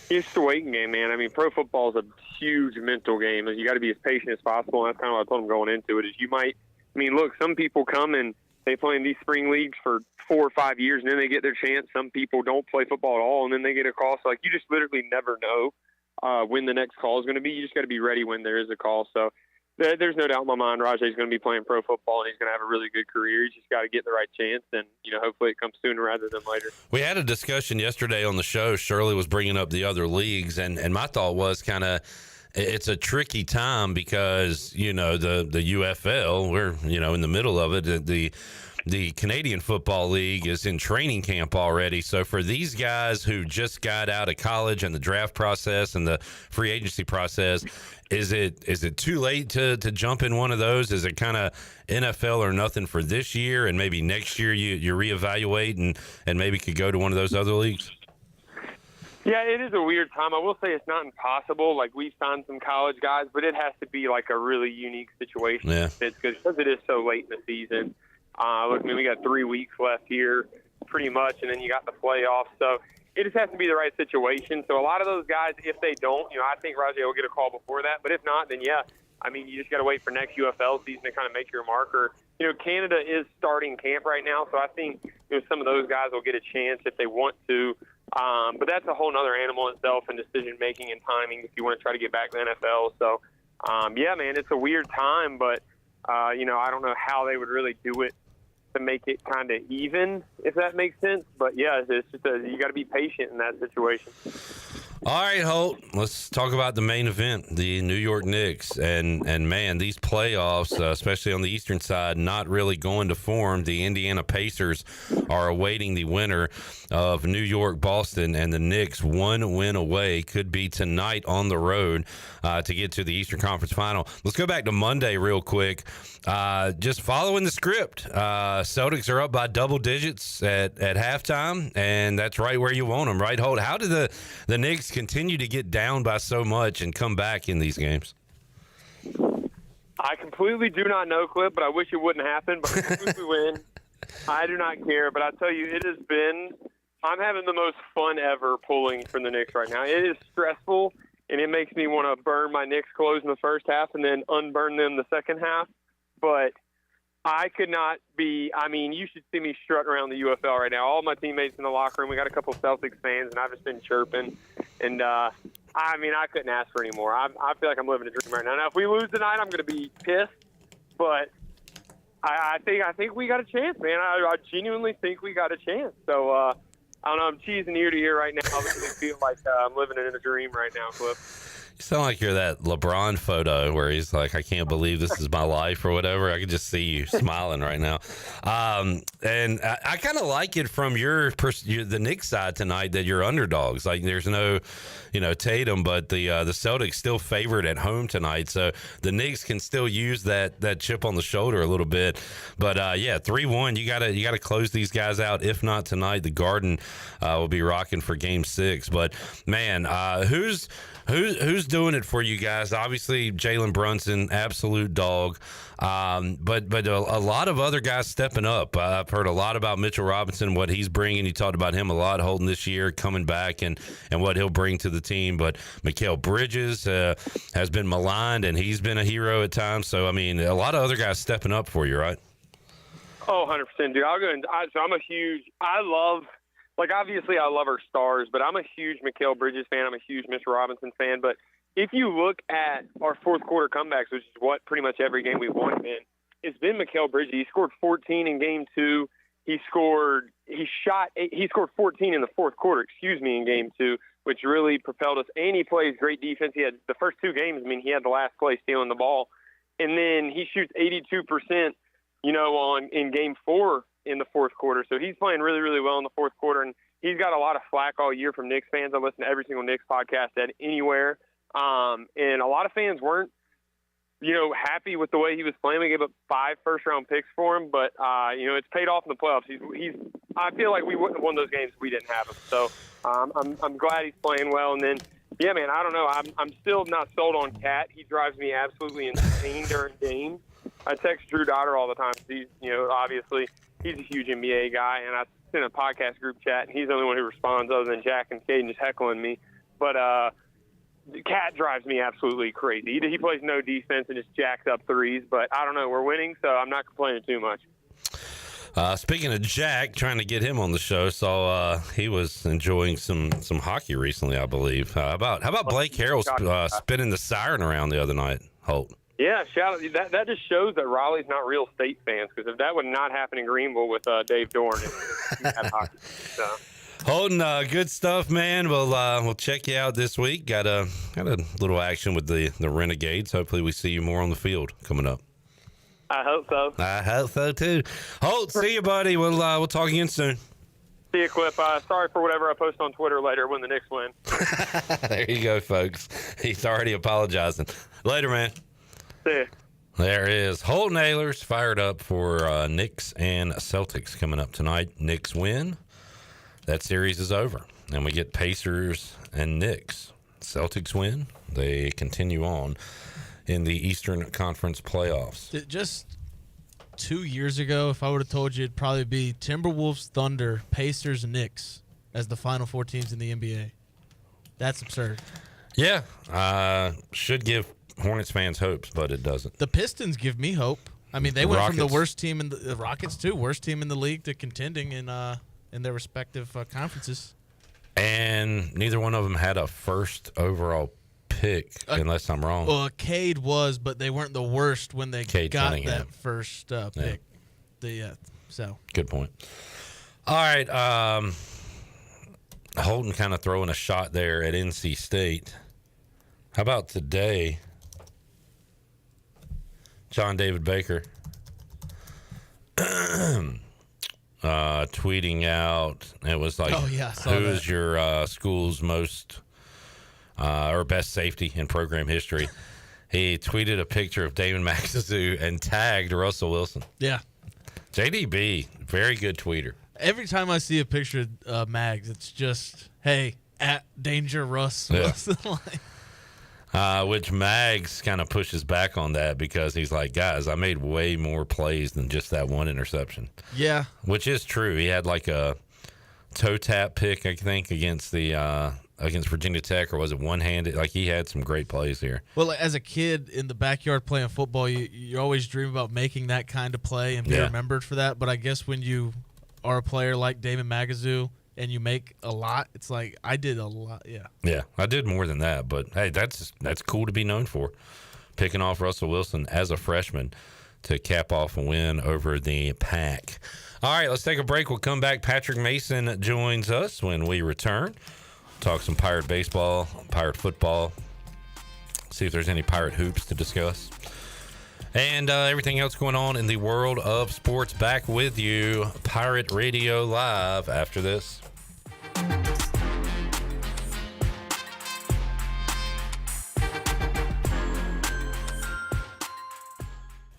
It's the waiting game, man. Pro football is a huge mental game. You got to be as patient as possible. And that's kind of what I told him going into it. Is you might, look, some people come and they play in these spring leagues for 4 or 5 years, and then they get their chance. Some people don't play football at all, and then they get a call. So, you just literally never know when the next call is going to be. You just got to be ready when there is a call. So there's no doubt in my mind Rajay's going to be playing pro football, and he's going to have a really good career. He's just got to get the right chance, and, hopefully it comes sooner rather than later. We had a discussion yesterday on the show. Shirley was bringing up the other leagues, and my thought was kind of, it's a tricky time because, the UFL, we're, in the middle of it. The Canadian Football League is in training camp already. So for these guys who just got out of college and the draft process and the free agency process, is it too late to jump in one of those? Is it kind of NFL or nothing for this year, and maybe next year you reevaluate and maybe could go to one of those other leagues? Yeah, it is a weird time. I will say it's not impossible. Like, we've signed some college guys, but it has to be like a really unique situation. Yeah. It's because it is so late in the season. Look, I mean, we got 3 weeks left here, pretty much, and then you got the playoffs. So it just has to be the right situation. So a lot of those guys, if they don't, I think Rajay will get a call before that. But if not, then yeah, I mean, you just got to wait for next UFL season to kind of make your marker. Canada is starting camp right now, so I think some of those guys will get a chance if they want to. But that's a whole other animal itself in decision-making and timing if you want to try to get back to the NFL. So, yeah, man, it's a weird time, but, I don't know how they would really do it to make it kind of even, if that makes sense. But, yeah, it's just you got to be patient in that situation. All right, Holt, let's talk about the main event, the New York Knicks. And man, these playoffs, especially on the eastern side, not really going to form. The Indiana Pacers are awaiting the winner of New York, Boston, and the Knicks 1 win away. Could be tonight on the road to get to the Eastern Conference Final. Let's go back to Monday real quick. Just following the script. Celtics are up by double digits at halftime, and that's right where you want them, right, Holt? How did the Knicks continue to get down by so much and come back in these games? I completely do not know, Clip, but I wish it wouldn't happen. But if we win, I do not care. But I tell you, it has been – I'm having the most fun ever pulling for the Knicks right now. It is stressful, and it makes me want to burn my Knicks clothes in the first half and then unburn them the second half. But I could not be – I mean, you should see me strutting around the UFL right now. All my teammates in the locker room, we got a couple of Celtics fans, and I've just been chirping. And, I mean, I couldn't ask for any more. I feel like I'm living a dream right now. Now, if we lose tonight, I'm going to be pissed. But I think we got a chance, man. I genuinely think we got a chance. So, I don't know. I'm cheesing ear to ear right now. I really feel like I'm living in a dream right now, Cliff. You sound like you're that LeBron photo where he's like, I can't believe this is my life or whatever. I can just see you smiling right now. And I kind of like it from the Knicks side tonight that you're underdogs. Like there's no, Tatum, but the Celtics still favored at home tonight. So the Knicks can still use that chip on the shoulder a little bit. But yeah, 3-1, you gotta close these guys out. If not tonight, the Garden will be rocking for Game 6. But man, who's doing it for you guys? Obviously, Jalen Brunson, absolute dog. But a lot of other guys stepping up. I've heard a lot about Mitchell Robinson, what he's bringing. You talked about him a lot, Holton, this year, coming back and what he'll bring to the team. But Mikal Bridges has been maligned, and he's been a hero at times. So, I mean, a lot of other guys stepping up for you, right? Oh, 100%, dude. Obviously I love our stars, but I'm a huge Mikal Bridges fan. I'm a huge Mitchell Robinson fan. But if you look at our fourth quarter comebacks, which is what pretty much every game we've won in, it's been Mikal Bridges. He scored 14 in game 2. He scored 14 in the fourth quarter, in game 2, which really propelled us. And he plays great defense. He had the first 2 games. I mean, he had the last play stealing the ball. And then he shoots 82%, in game 4 in the fourth quarter. So he's playing really, really well in the fourth quarter, and he's got a lot of flack all year from Knicks fans. I listen to every single Knicks podcast anywhere. And a lot of fans weren't, happy with the way he was playing. We gave up 5 first-round picks for him, but, it's paid off in the playoffs. I feel like we wouldn't have won those games if we didn't have him. So I'm glad he's playing well. And then, yeah, man, I don't know. I'm still not sold on Cat. He drives me absolutely insane during games. I text Drew Dotter all the time. He's, obviously – he's a huge NBA guy, and I sent a podcast group chat, and he's the only one who responds other than Jack and Caden just heckling me. But Cat drives me absolutely crazy. He plays no defense and just jacks up threes, but I don't know. We're winning, so I'm not complaining too much. Speaking of Jack, trying to get him on the show, so he was enjoying some hockey recently, I believe. How about Blake Harrell spinning the siren around the other night, Holt? Yeah, shout out. That just shows that Raleigh's not real state fans, because if that would not happen in Greenville with Dave Dorn, hockey. So. Holton, good stuff, man. We'll check you out this week. Got a little action with the Renegades. Hopefully, we see you more on the field coming up. I hope so. I hope so too. Holt, see you, buddy. We'll talk again soon. See you, Clip. Sorry for whatever I post on Twitter later when the Knicks win. There you go, folks. He's already apologizing. Later, man. See. There is Holton Ahlers fired up for Knicks and Celtics coming up tonight. Knicks win. that series is over, and we get Pacers and Knicks. Celtics win. They continue on in the Eastern Conference playoffs. Just 2 years ago, if I would have told you, it'd probably be Timberwolves, Thunder, Pacers, and Knicks as the final 4 teams in the NBA. That's absurd. Yeah, should give Hornets fans hopes, but it doesn't. The Pistons give me hope. I mean, they went from the worst team in the Rockets too, worst team in the league, to contending in their respective conferences. And neither one of them had a first overall pick, unless I'm wrong. Well, Cade was, but they weren't the worst when they got Cunningham. that first pick. So good point. All right, Holton kind of throwing a shot there at NC State. How about today? John David Baker tweeting out, it was like, who is your school's most or best safety in program history? He tweeted a picture of Damon Maxazoo and tagged Russell Wilson. Yeah. JDB, very good tweeter. Every time I see a picture of Mags, it's just, hey, at Danger Russ. Yeah. Which Mags kind of pushes back on that because he's like, guys, I made way more plays than just that one interception. Yeah. Which is true. He had like a toe tap pick, I think, against Virginia Tech, or was it one-handed? Like, he had some great plays here. Well, as a kid in the backyard playing football, you always dream about making that kind of play and be remembered for that. But I guess when you are a player like Damon Magazoo and you make a lot, it's like, I did a lot. Yeah, I did more than that, but hey, that's cool to be known for. Picking off Russell Wilson as a freshman to cap off a win over the Pack. All right, let's take a break. We'll come back. Patrick Mason joins us when we return. Talk some Pirate baseball, Pirate football, see if there's any Pirate hoops to discuss. And everything else going on in the world of sports. Back with you, Pirate Radio Live, after this.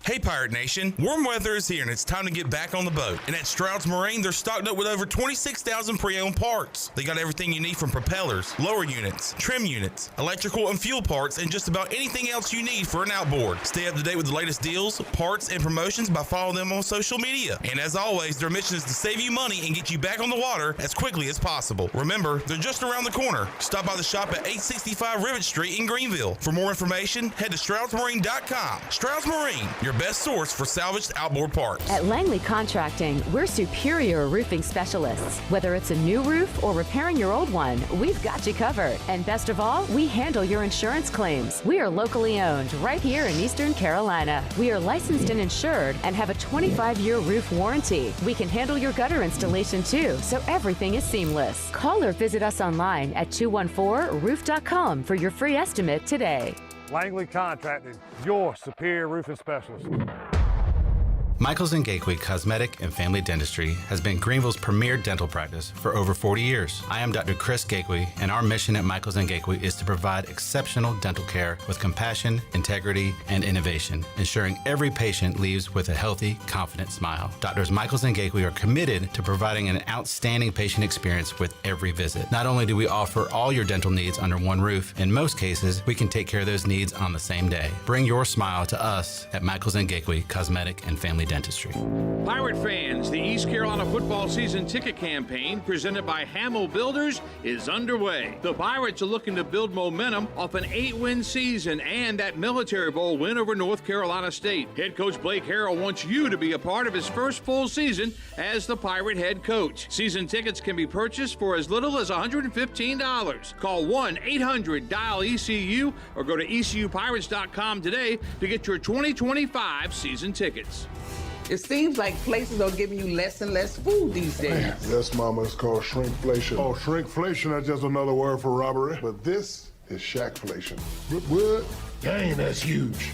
Hey Pirate Nation, warm weather is here and it's time to get back on the boat. And at Stroud's Marine, they're stocked up with over 26,000 pre-owned parts. They got everything you need from propellers, lower units, trim units, electrical and fuel parts, and just about anything else you need for an outboard. Stay up to date with the latest deals, parts, and promotions by following them on social media. And as always, their mission is to save you money and get you back on the water as quickly as possible. Remember, they're just around the corner. Stop by the shop at 865 Rivet Street in Greenville. For more information, head to StroudsMarine.com. Stroud's Marine, your best source for salvaged outboard parts. At Langley Contracting, we're superior roofing specialists. Whether it's a new roof or repairing your old one, we've got you covered. And best of all, we handle your insurance claims. We are locally owned right here in Eastern Carolina. We are licensed and insured and have a 25-year roof warranty. We can handle your gutter installation too, so everything is seamless. Call or visit us online at 214roof.com for your free estimate today. Langley Contracting, your superior roofing specialist. Michaels & Gateway Cosmetic and Family Dentistry has been Greenville's premier dental practice for over 40 years. I am Dr. Chris Gateway, and our mission at Michaels & Gateway is to provide exceptional dental care with compassion, integrity, and innovation, ensuring every patient leaves with a healthy, confident smile. Doctors Michaels & Gateway are committed to providing an outstanding patient experience with every visit. Not only do we offer all your dental needs under one roof, in most cases, we can take care of those needs on the same day. Bring your smile to us at Michaels & Gateway Cosmetic and Family Dentistry. Pirate fans, the East Carolina football season ticket campaign presented by Hamill Builders is underway. The Pirates are looking to build momentum off an 8-win season and that Military Bowl win over North Carolina State. Head coach Blake Harrell wants you to be a part of his first full season as the Pirate head coach. Season tickets can be purchased for as little as $115. Call 1-800-DIAL-ECU or go to ECUPirates.com today to get your 2025 season tickets. It seems like places are giving you less and less food these days. Yes, Mama, it's called shrinkflation. Oh, shrinkflation is just another word for robbery. But this is shackflation. What? Dang, that's huge.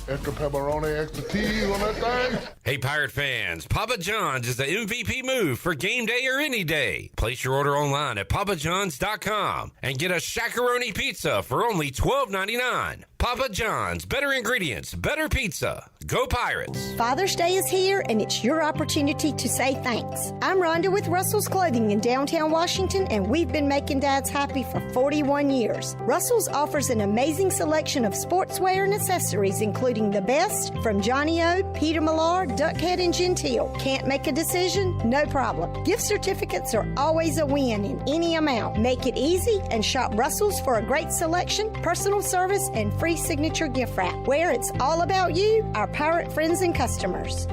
Extra pepperoni, extra cheese on that thing. Hey, Pirate fans, Papa John's is the MVP move for game day or any day. Place your order online at papajohns.com and get a shakaroni pizza for only $12.99. Papa John's, better ingredients, better pizza. Go Pirates. Father's Day is here, and it's your opportunity to say thanks. I'm Rhonda with Russell's Clothing in downtown Washington, and we've been making dads happy for 41 years. Russell's offers an amazing selection of sportswear and accessories, including the best from Johnny O, Peter Millar, Duckhead, and Gentile. Can't make a decision? No problem. Gift certificates are always a win in any amount. Make it easy and shop Russell's for a great selection, personal service, and free signature gift wrap. Where it's all about you, our pirate friends and customers.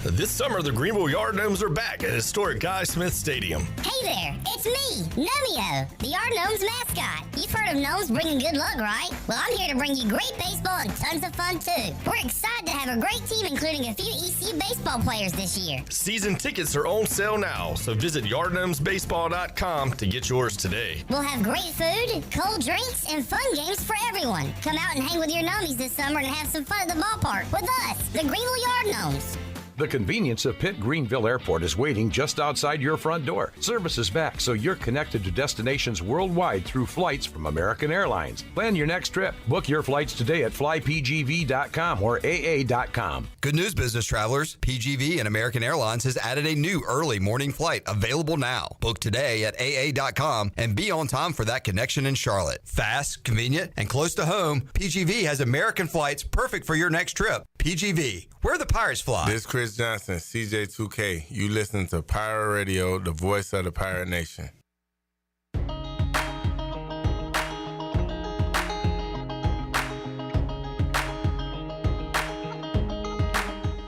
This summer, the Greenville Yard Gnomes are back at historic Guy Smith Stadium. Hey there, it's me, Nomeo, the Yard Gnomes mascot. You've heard of gnomes bringing good luck, right? Well, I'm here to bring you great baseball and tons of fun, too. We're excited to have a great team, including a few ECU baseball players this year. Season tickets are on sale now, so visit yardgnomesbaseball.com to get yours today. We'll have great food, cold drinks, and fun games for everyone. Come out and hang with your gnomies this summer and have some fun at the ballpark with us, the Greenville Yard Gnomes. The convenience of Pitt Greenville Airport is waiting just outside your front door. Service is back, so you're connected to destinations worldwide through flights from American Airlines. Plan your next trip. Book your flights today at flypgv.com or aa.com. Good news, business travelers. PGV and American Airlines has added a new early morning flight available now. Book today at aa.com and be on time for that connection in Charlotte. Fast, convenient, and close to home, PGV has American flights perfect for your next trip. PGV, where the Pirates fly. This is Chris Johnson, CJ2K. You listen to Pirate Radio, the voice of the Pirate Nation.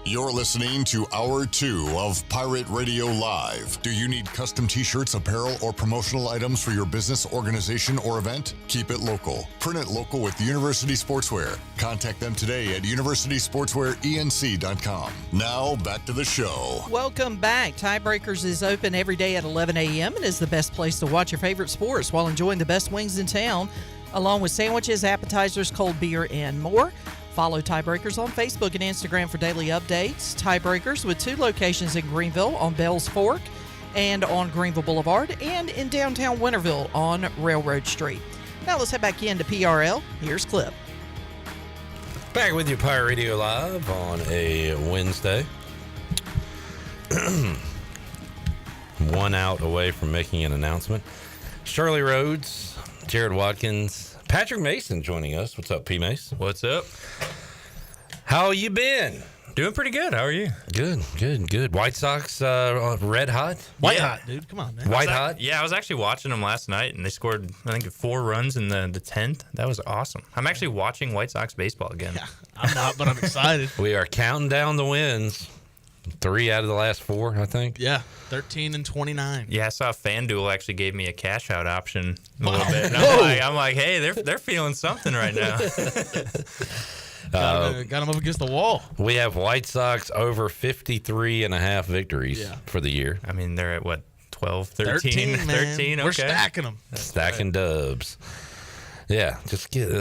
You're listening to Hour 2 of Pirate Radio Live. Do you need custom t-shirts, apparel, or promotional items for your business, organization, or event? Keep it local. Print it local with University Sportswear. Contact them today at universitysportswearenc.com. Now, back to the show. Welcome back. Tiebreakers is open every day at 11 a.m. and is the best place to watch your favorite sports while enjoying the best wings in town, along with sandwiches, appetizers, cold beer, and more. Follow Tiebreakers on Facebook and Instagram for daily updates. Tiebreakers with 2 locations in Greenville on Bells Fork and on Greenville Boulevard, and in downtown Winterville on Railroad Street. Now let's head back into PRL. Here's Clip. Back with you, Pirate Radio Live on a Wednesday. 1 out away from making an announcement. Shirley Rhodes, Jared Watkins, Patrick Mason joining us. What's up, P. Mace? What's up? How you been? Doing pretty good. How are you? Good. White Sox red hot? White hot, dude. Come on, man. White hot? Yeah, I was actually watching them last night, and they scored, I think, 4 runs in the 10th. That was awesome. I'm actually watching White Sox baseball again. Yeah, I'm not, but I'm excited. We are counting down the wins. 3 out of the last 4, I think. Yeah, 13 and 29. Yeah, I saw FanDuel actually gave me a cash out option a little bit. And I'm like, hey, they're feeling something right now. Got them up against the wall. We have White Sox over 53.5 victories for the year. I mean, they're at what, 12, 13? 13, okay. We're stacking them. Stacking dubs. Yeah, just get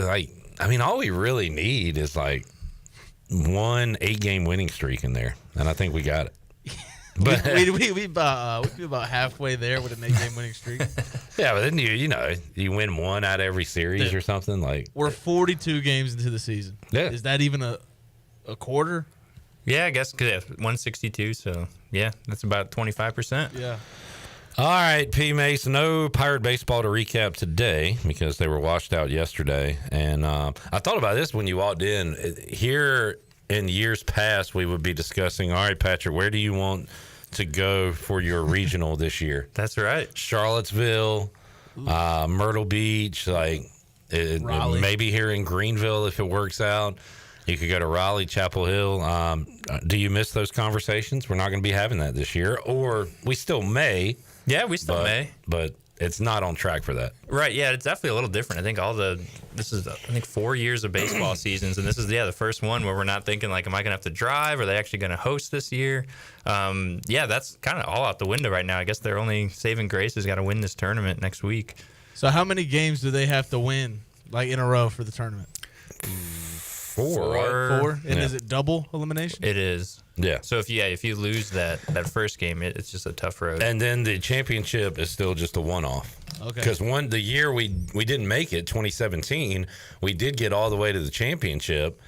all we really need is like 1 8-game winning streak in there, and I think we got it. But we'd be about halfway there with an 8-game winning streak. Yeah, but then you win 1 out of every series or something like. We're 42 games into the season. Yeah, is that even a quarter? Yeah, I guess 162. So yeah, that's about 25%. Yeah. All right, P. Mace, no Pirate baseball to recap today because they were washed out yesterday. And I thought about this when you walked in. Here in years past, we would be discussing, all right, Patrick, where do you want to go for your regional this year? That's right. Charlottesville, Myrtle Beach, maybe here in Greenville if it works out. You could go to Raleigh, Chapel Hill. Do you miss those conversations? We're not going to be having that this year, or we still may. Yeah, we still may. But it's not on track for that. Right, yeah, it's definitely a little different. I think this is 4 years of baseball seasons, and this is, the first one where we're not thinking, like, am I going to have to drive? Are they actually going to host this year? That's kind of all out the window right now. I guess their only saving grace has got to win this tournament next week. So how many games do they have to win, like, in a row for the tournament? 4, right? 4. And is it double elimination? It is. Yeah. So if you lose that first game, it's just a tough road. And then the championship is still just a one-off. Okay. Because the year we didn't make it, 2017, we did get all the way to the championship,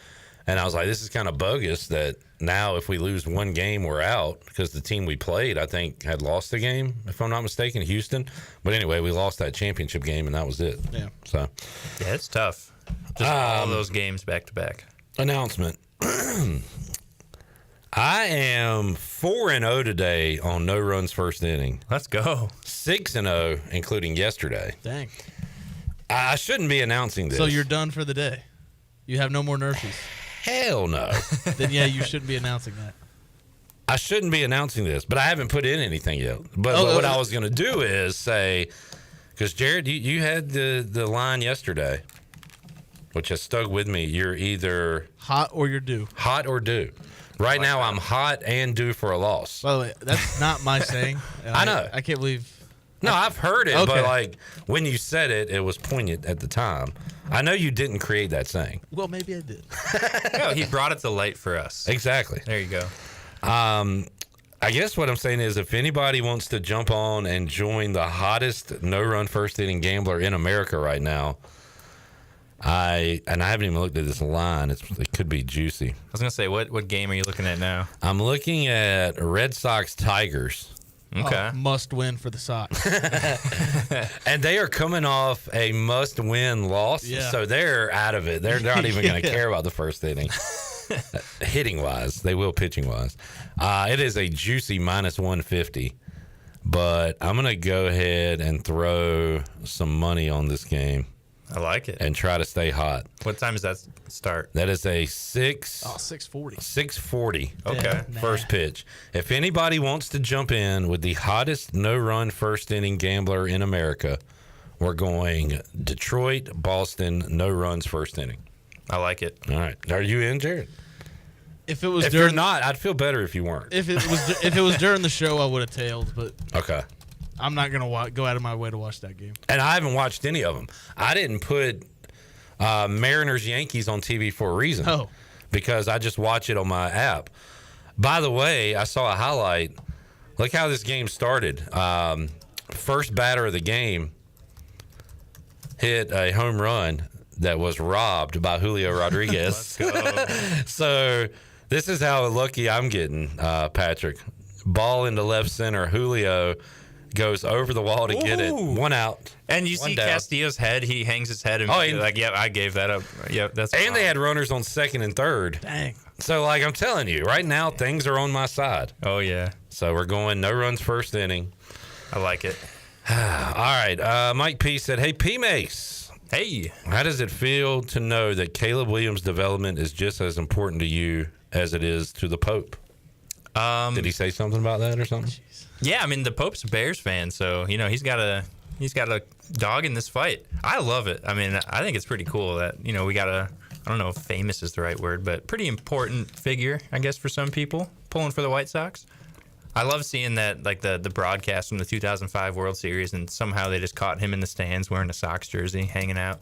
and I was like, this is kind of bogus that now if we lose one game, we're out, because the team we played, I think, had lost the game, if I'm not mistaken, Houston. But anyway, we lost that championship game, and that was it. Yeah. So. Yeah, it's tough. Just all those games back to back. Announcement. I am 4-0 today on no runs first inning. Let's go. 6-0, including yesterday. Dang. I shouldn't be announcing this. So you're done for the day? You have no more nurses? Hell no. Then, yeah, you shouldn't be announcing that. I shouldn't be announcing this, but I haven't put in anything yet. But what I was going to do is say, because, Jared, you had the line yesterday, which has stuck with me. You're either hot or you're due. Hot or due. Right now, I'm hot and due for a loss. By the way, that's not my saying. I know. I can't believe. No, I've heard it, Okay. but like when you said it, it was poignant at the time. I know you didn't create that saying. Well, maybe I did. No, he brought it to light for us. Exactly. There you go. I guess what I'm saying is if anybody wants to jump on and join the hottest no-run first inning gambler in America right now, I haven't even looked at this line. It could be juicy. I was gonna say, what game are you looking at now? I'm looking at Red Sox Tigers. Okay. Must win for the Sox. And they are coming off a must-win loss, so they're out of it. They're not even going to care about the first inning. Hitting-wise, they will pitching-wise. It is a juicy minus 150, but I'm going to go ahead and throw some money on this game. I like it. And try to stay hot. What time does that start? That is a 6:40. 6:40. Okay. First pitch. If anybody wants to jump in with the hottest no-run first inning gambler in America, we're going Detroit, Boston, no runs first inning. I like it. All right. Are you in, Jared? If it was if during, you're not, I'd feel better if you weren't. If it was during the show, I would have tailed. But okay. I'm not gonna go out of my way to watch that game. And I haven't watched any of them. I didn't put Mariners Yankees on TV for a reason. Oh. Because I just watch it on my app. By the way, I saw a highlight. Look how this game started. First batter of the game hit a home run that was robbed by Julio Rodriguez. Let's go. So this is how lucky I'm getting, Patrick. Ball into left center. Julio goes over the wall to get it. One out. And you see Castillo's head. He hangs his head and like, yeah, I gave that up. Yeah, that's. And they had runners on second and third. Dang. So, like I'm telling you, right now things are on my side. Oh yeah. So we're going no runs first inning. I like it. All right. Mike P said, "Hey P Mace. Hey. How does it feel to know that Caleb Williams' development is just as important to you as it is to the Pope?" Did he say something about that or something? Yeah, I mean the Pope's a Bears fan, so he's got a dog in this fight. I love it. I mean, I think it's pretty cool that we got I don't know if famous is the right word, but pretty important figure, I guess, for some people pulling for the White Sox. I love seeing that, like the broadcast from the 2005 World Series, and somehow they just caught him in the stands wearing a Sox jersey, hanging out.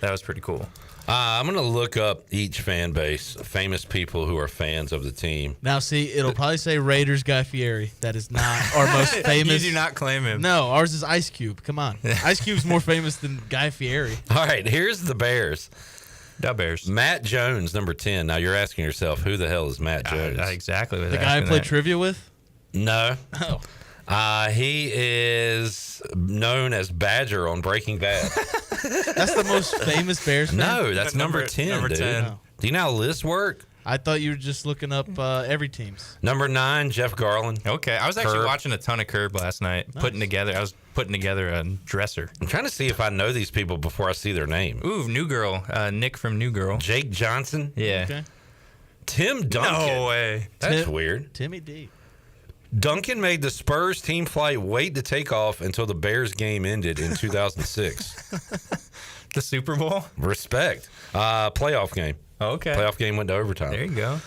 That was pretty cool. I'm going to look up each fan base, famous people who are fans of the team. Now, see, it'll probably say Raiders Guy Fieri. That is not our most famous. You do not claim him. No, ours is Ice Cube. Come on. Ice Cube's more famous than Guy Fieri. All right, here's the Bears. The Bears. Matt Jones, number 10. Now, you're asking yourself, who the hell is Matt Jones? Exactly. The guy I played trivia with? No. Oh. He is known as Badger on Breaking Bad. That's the most famous Bears fan? No, that's number 10, number dude. 10. Oh. Do you know how lists work? I thought you were just looking up every team's. Number 9, Jeff Garland. Okay, I was actually Curb. watching a ton of Curb last night. I was putting together a dresser. I'm trying to see if I know these people before I see their name. Ooh, New Girl. Nick from New Girl. Jake Johnson. Yeah. Okay. Tim Duncan. No way. That's weird. Timmy D. Duncan made the Spurs team flight wait to take off until the Bears game ended in 2006. The Super Bowl? Respect. Playoff game. Okay. Playoff game went to overtime. There you go.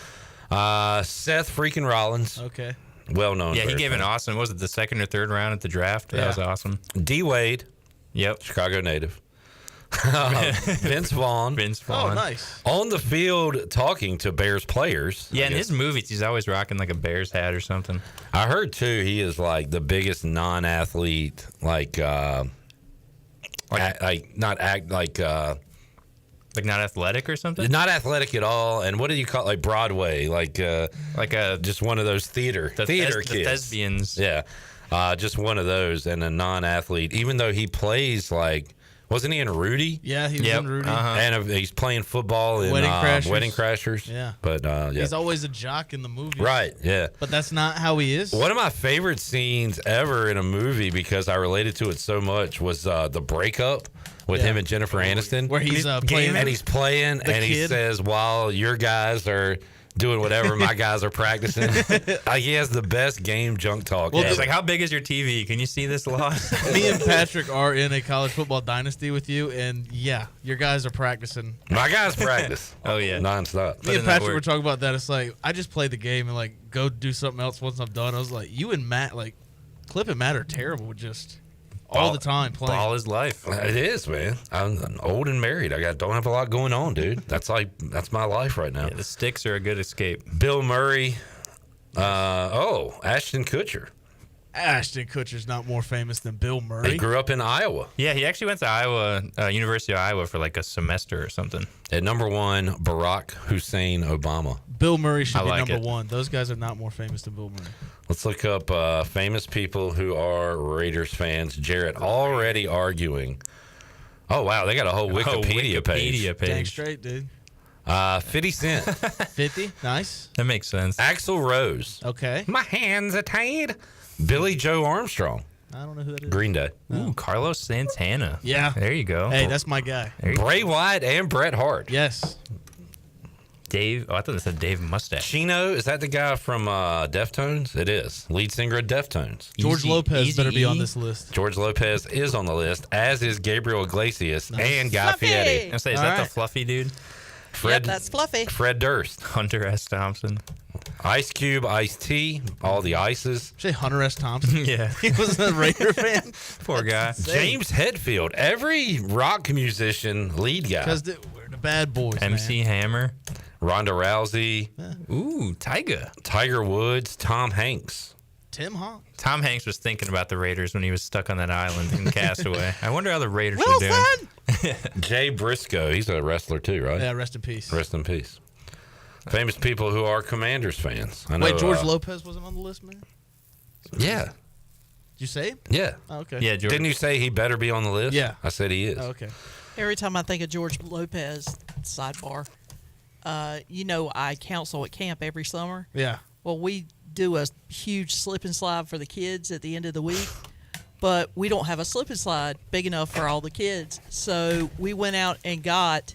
Seth freaking Rollins. Okay. Well known. Yeah, he Bears gave fan. an awesome, was it the second or third round at the draft? That was awesome. D Wade. Yep. Chicago native. Vince Vaughn. Vince Vaughn. Oh, nice. On the field talking to Bears players. Yeah, in his movies, he's always rocking like a Bears hat or something. I heard, too, he is like the biggest non-athlete, like not athletic or something? Not athletic at all. And what do you call it? Like Broadway, just one of those theater kids. The thespians. Yeah. Just one of those and a non-athlete, even though he plays wasn't he in Rudy? Yeah, he was in Rudy. And he's playing football in Wedding Crashers. Yeah. But he's always a jock in the movie. Right, yeah. But that's not how he is. One of my favorite scenes ever in a movie, because I related to it so much, was the breakup with him and Jennifer Aniston. Where he's playing. And he's playing, and he says, while your guys are doing whatever, my guys are practicing. He has the best game junk talk. Well, it's like, how big is your TV? Can you see this lot? Me and Patrick are in a college football dynasty with you, and yeah, your guys are practicing. My guys practice. Oh, yeah. Nonstop. Me and Patrick were talking about that. It's like, I just play the game and go do something else once I'm done. I was like, you and Matt, Clip and Matt are terrible just all the time playing. Ball is life. It is, man. I'm old and married. Don't have a lot going on, dude. That's my life right now. Yeah, the sticks are a good escape. Bill Murray. Ashton Kutcher. Ashton Kutcher's not more famous than Bill Murray. He grew up in Iowa. Yeah, he actually went to University of Iowa for a semester or something. At number 1, Barack Hussein Obama. Bill Murray should be number 1. Those guys are not more famous than Bill Murray. Let's look up famous people who are Raiders fans. Jarrett already arguing. Oh, wow. They got a whole Wikipedia page. Dang straight, dude. 50 Cent. 50? Nice. That makes sense. Axl Rose. Okay. My hands are tied. Billy Joe Armstrong. I don't know who that is. Green Day. Ooh, Carlos Santana. Yeah. There you go. Hey, that's my guy. Bray Wyatt and Bret Hart. Yes. Dave. Oh, I thought it said Dave Mustache. Chino, is that the guy from Deftones? It is. Lead singer of Deftones. George Lopez better be on this list. George Lopez is on the list, as is Gabriel Iglesias and Guy Fieri. I say, is that the fluffy dude? Yep, that's Fluffy. Fred Durst. Hunter S. Thompson. Ice Cube, Ice-T, all the ices. Say Hunter S. Thompson. Yeah. He was a Raider fan. Poor guy. James Hetfield. Every rock musician lead guy. Because we're the bad boys, MC Hammer. Ronda Rousey. Ooh, Tiger Woods. Tom Hanks. Tim Hawk. Tom Hanks was thinking about the Raiders when he was stuck on that island in Castaway. I wonder how the Raiders are doing. Jay Briscoe. He's a wrestler too, right? Yeah, rest in peace. Rest in peace. Famous people who are Commanders fans. I know, Wait, George Lopez wasn't on the list, man? Yeah. Did you say him? Yeah. Oh, okay. Yeah, George. Didn't you say he better be on the list? Yeah. I said he is. Oh, okay. Every time I think of George Lopez, sidebar, I counsel at camp every summer. Yeah. Well, we do a huge slip and slide for the kids at the end of the week, but we don't have a slip and slide big enough for all the kids. So we went out and got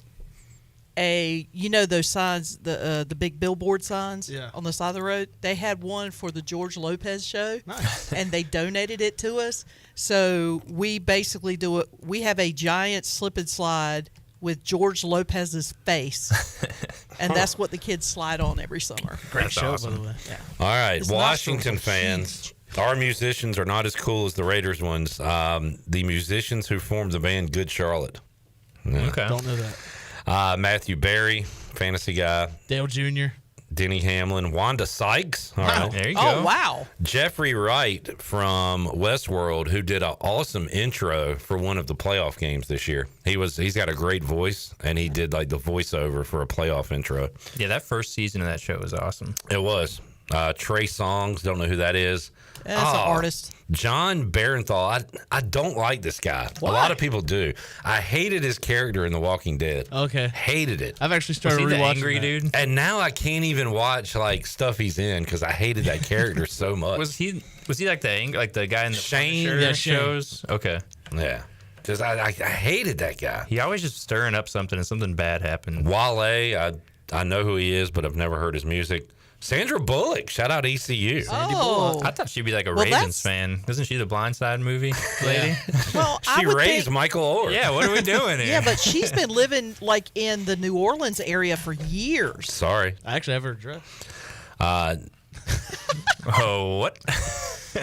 those signs, the big billboard signs on the side of the road. They had one for the George Lopez show, nice. And they donated it to us. So we basically do it. We have a giant slip and slide with George Lopez's face, and that's what the kids slide on every summer. Great show, by the way. Yeah. All right, His Washington nostrils are fans. Our musicians are not as cool as the Raiders ones. The musicians who formed the band Good Charlotte. Yeah. Okay. Don't know that. Matthew Berry, fantasy guy. Dale Jr. Denny Hamlin, Wanda Sykes. All right. There you go. Oh, wow. Jeffrey Wright from Westworld, who did an awesome intro for one of the playoff games this year. He's got a great voice, and he did the voiceover for a playoff intro. Yeah, that first season of that show was awesome. It was. Trey Songz, don't know who that is. That's an artist. John Barenthal. I don't like this guy. Why? A lot of people do. I hated his character in The Walking Dead. Okay. Hated it. I've actually started Was he the rewatching angry that. dude? And now I can't even watch stuff he's in because I hated that character so much. Was he the guy in the Shane? Punisher Yeah, Shane. shows? Okay. Yeah. Just I hated that guy. He always just stirring up something and something bad happened. Wale, I know who he is, but I've never heard his music. Sandra Bullock, shout out ECU. Oh. I thought she'd be like a Well, Ravens fan. Isn't she the Blindside movie lady? Well, She raised Michael Orr. Yeah, what are we doing here? Yeah, but she's been living in the New Orleans area for years. Sorry. I actually have her address. Oh, what?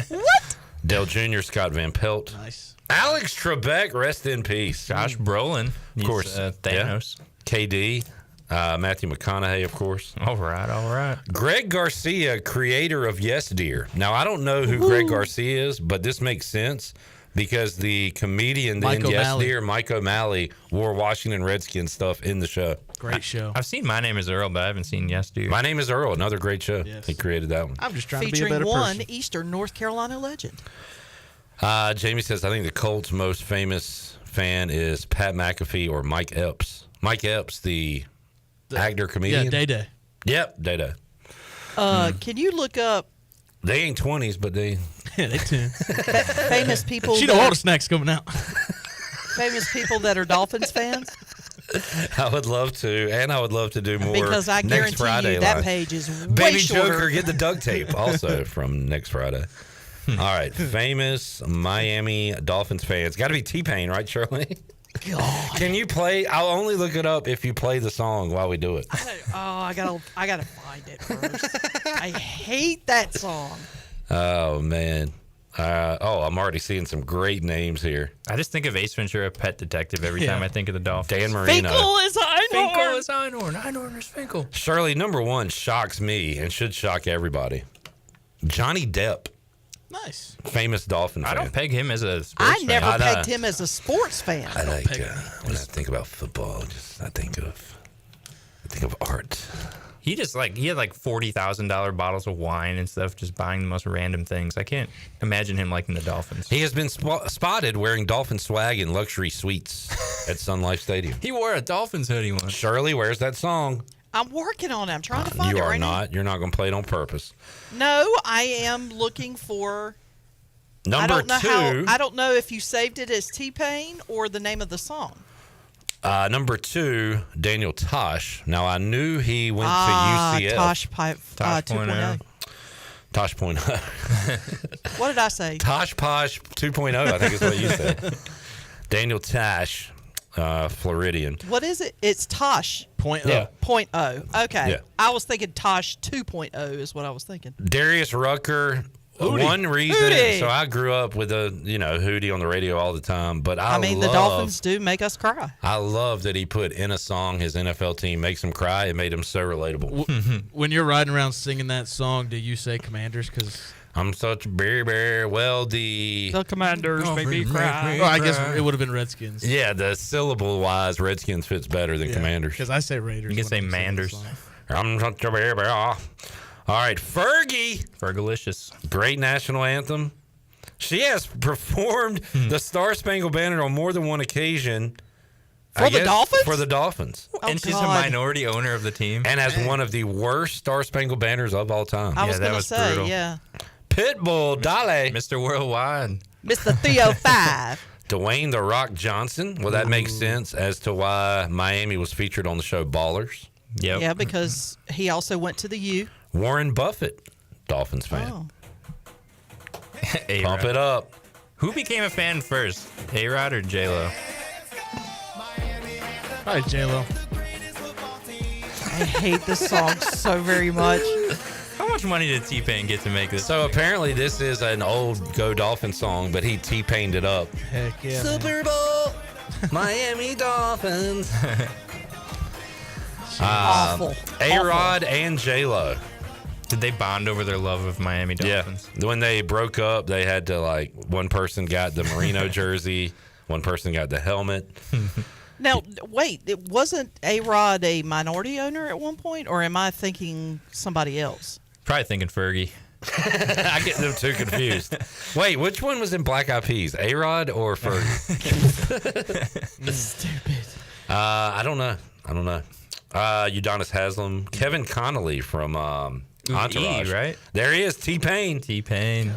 What? Dale Jr., Scott Van Pelt. Nice. Alex Trebek, rest in peace. Josh Brolin. Of course. Thanos. KD. Matthew McConaughey, of course. All right. Greg Garcia, creator of Yes Dear. Now, I don't know who Greg Garcia is, but this makes sense because the comedian in Yes Dear, Mike O'Malley, wore Washington Redskins stuff in the show. Great show. I've seen My Name is Earl, but I haven't seen Yes Dear. My Name is Earl, another great show. Yes. He created that one. I'm just trying to be a Featuring better one person. Eastern North Carolina legend. Jamie says, I think the Colts' most famous fan is Pat McAfee or Mike Epps. Mike Epps, the actor, comedian. Yeah, Day-Day. Yep, Day-Day. Can you look up They ain't 20s, but they... Yeah, they 10. famous people? She know all the snacks coming out. Famous people that are Dolphins fans? I would love to, and I would love to do more. Because I next guarantee Friday you that live. page is way Baby shorter. Joker, get the duct tape also from next Friday. All right, famous Miami Dolphins fans. Got to be T-Pain, right, Shirley? God. Can you play? I'll only look it up if you play the song while we do it. I gotta find it first. I hate that song. Oh man. I'm already seeing some great names here. I just think of Ace Ventura, Pet Detective, every time I think of the Dolphins. Dan Marino. Finkel is Einhorn. Finkel is Einhorn. Einhorn is Finkel. Shirley, number one shocks me and should shock everybody. Johnny Depp. Nice. Famous Dolphin fan. I don't peg him as a sports I fan. never pegged him as a sports fan. I like when I think about football, I think of art. He had like $40,000 bottles of wine and stuff, just buying the most random things. I can't imagine him liking the Dolphins. He has been spotted wearing Dolphin swag in luxury suites at Sun Life Stadium. He wore a Dolphins hoodie once. Shirley, where's that song? I'm working on it. I'm trying to find You it are right not. You're not going to play it on purpose. now. No, I am looking for. Number two. I don't know if you saved it as T-Pain or the name of the song. Number two, Daniel Tosh. Now, I knew he went to UCF. Tosh 2.0. Tosh 2.0. What did I say? Tosh Posh 2.0, I think is what you said. Daniel Tosh, Floridian. What is it? It's Tosh. Point Yeah. Point oh. Okay. Yeah. I was thinking Tosh 2.0 is what I was thinking. Darius Rucker. Hootie. One reason, Hootie. so I grew up with Hootie on the radio all the time, but I mean, the Dolphins do make us cry. I love that he put in a song his NFL team makes him cry. It made him so relatable. When you're riding around singing that song, do you say Commanders? Because I'm such a bear. Well, the Commanders make me cry. I guess it would have been Redskins. Yeah, the syllable wise, Redskins fits better than Commanders. Because I say Raiders. You can say Manders. I'm such a bear. All right, Fergie. Fergalicious. Great national anthem. She has performed the Star Spangled Banner on more than one occasion. For the Dolphins? For the Dolphins. Oh, And she's a God. minority owner of the team. And has one of the worst Star Spangled Banners of all time. I was that going to was say, brutal. yeah. Pitbull, Dale. Mr. Worldwide. Mr. 305. Dwayne The Rock Johnson. Well, that makes sense as to why Miami was featured on the show Ballers. Yep. Yeah, because he also went to the U. Warren Buffett, Dolphins fan. Oh. Pump it up. Who became a fan first, A-Rod or J-Lo? Probably J-Lo. I hate this song so very much. How much money did T-Pain get to make this? So apparently this is an old Go Dolphins song, but he T-Pained it up. Heck yeah. Super Bowl, Miami Dolphins. Awful. A-Rod and J-Lo. Did they bond over their love of Miami Dolphins? Yeah. When they broke up, they had to one person got the Merino jersey, one person got the helmet. Now, wait, it wasn't A-Rod a minority owner at one point, or am I thinking somebody else? Probably thinking Fergie. I get them too confused. Wait, which one was in Black Eyed Peas? A-Rod or Fergie? Stupid. I don't know. Udonis Haslam. Kevin Connolly from Entourage. right? There he is, T-Pain. T-Pain.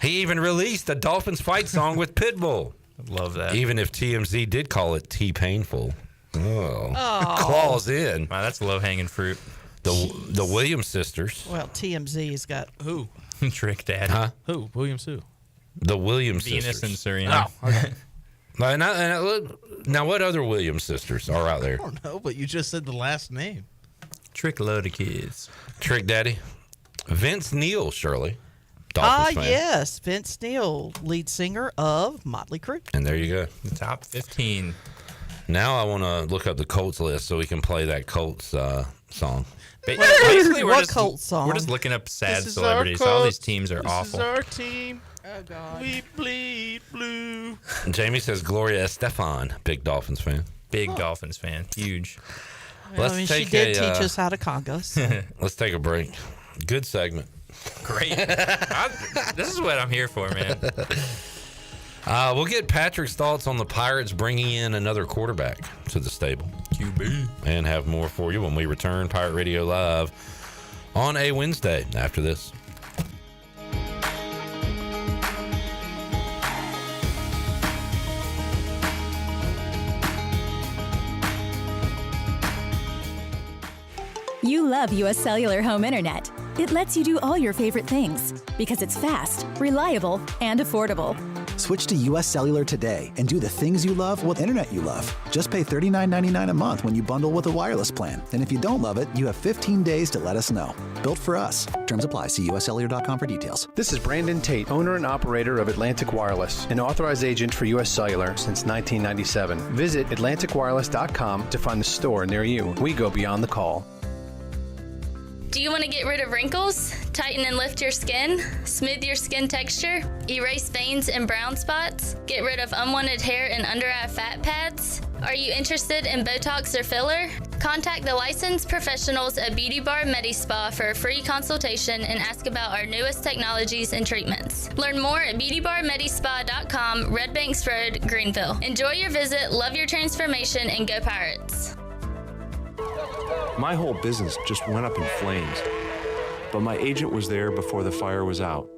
He even released a Dolphins fight song with Pitbull. Love that. Even if TMZ did call it T-Painful. Oh. Claws in. Wow, that's low-hanging fruit. The Williams sisters. Well, TMZ's got Who? Trick Daddy. Huh? Who? Williams who? The Williams Venus sisters. and Serena. Oh, okay. Now, what other Williams sisters are out there? I don't know, but you just said the last name. Trick load of kids. Trick Daddy. Vince Neil, Shirley. Dolphins fan. Yes. Vince Neil, lead singer of Motley Crue. And there you go. The top 15. Now I want to look up the Colts list so we can play that Colts song. Basically, What Colts song? we're just looking up sad This is our celebrities. Colts. All these teams are This awful. is our team. Oh, God. We bleed blue. Jamie says Gloria Estefan, big Dolphins fan. Big Dolphins fan. Huge. Well, I mean, she did teach us how to conga. So. Let's take a break. Good segment. Great. This is what I'm here for, man. We'll get Patrick's thoughts on the Pirates bringing in another quarterback to the stable. QB. And have more for you when we return Pirate Radio Live on a Wednesday after this. You love U.S. Cellular home internet. It lets you do all your favorite things because it's fast, reliable, and affordable. Switch to U.S. Cellular today and do the things you love with internet you love. Just pay $39.99 a month when you bundle with a wireless plan. And if you don't love it, you have 15 days to let us know. Built for us. Terms apply. See uscellular.com for details. This is Brandon Tate, owner and operator of Atlantic Wireless, an authorized agent for U.S. Cellular since 1997. Visit atlanticwireless.com to find the store near you. We go beyond the call. Do you want to get rid of wrinkles, tighten and lift your skin, smooth your skin texture, erase veins and brown spots, get rid of unwanted hair and under-eye fat pads? Are you interested in Botox or filler? Contact the licensed professionals at Beauty Bar MediSpa for a free consultation and ask about our newest technologies and treatments. Learn more at beautybarmedispa.com, Red Banks Road, Greenville. Enjoy your visit, love your transformation, and go Pirates. My whole business just went up in flames, but my agent was there before the fire was out.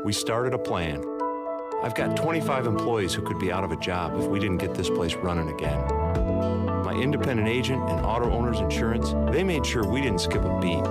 We started a plan. I've got 25 employees who could be out of a job if we didn't get this place running again. My independent agent and auto owners insurance, they made sure we didn't skip a beat.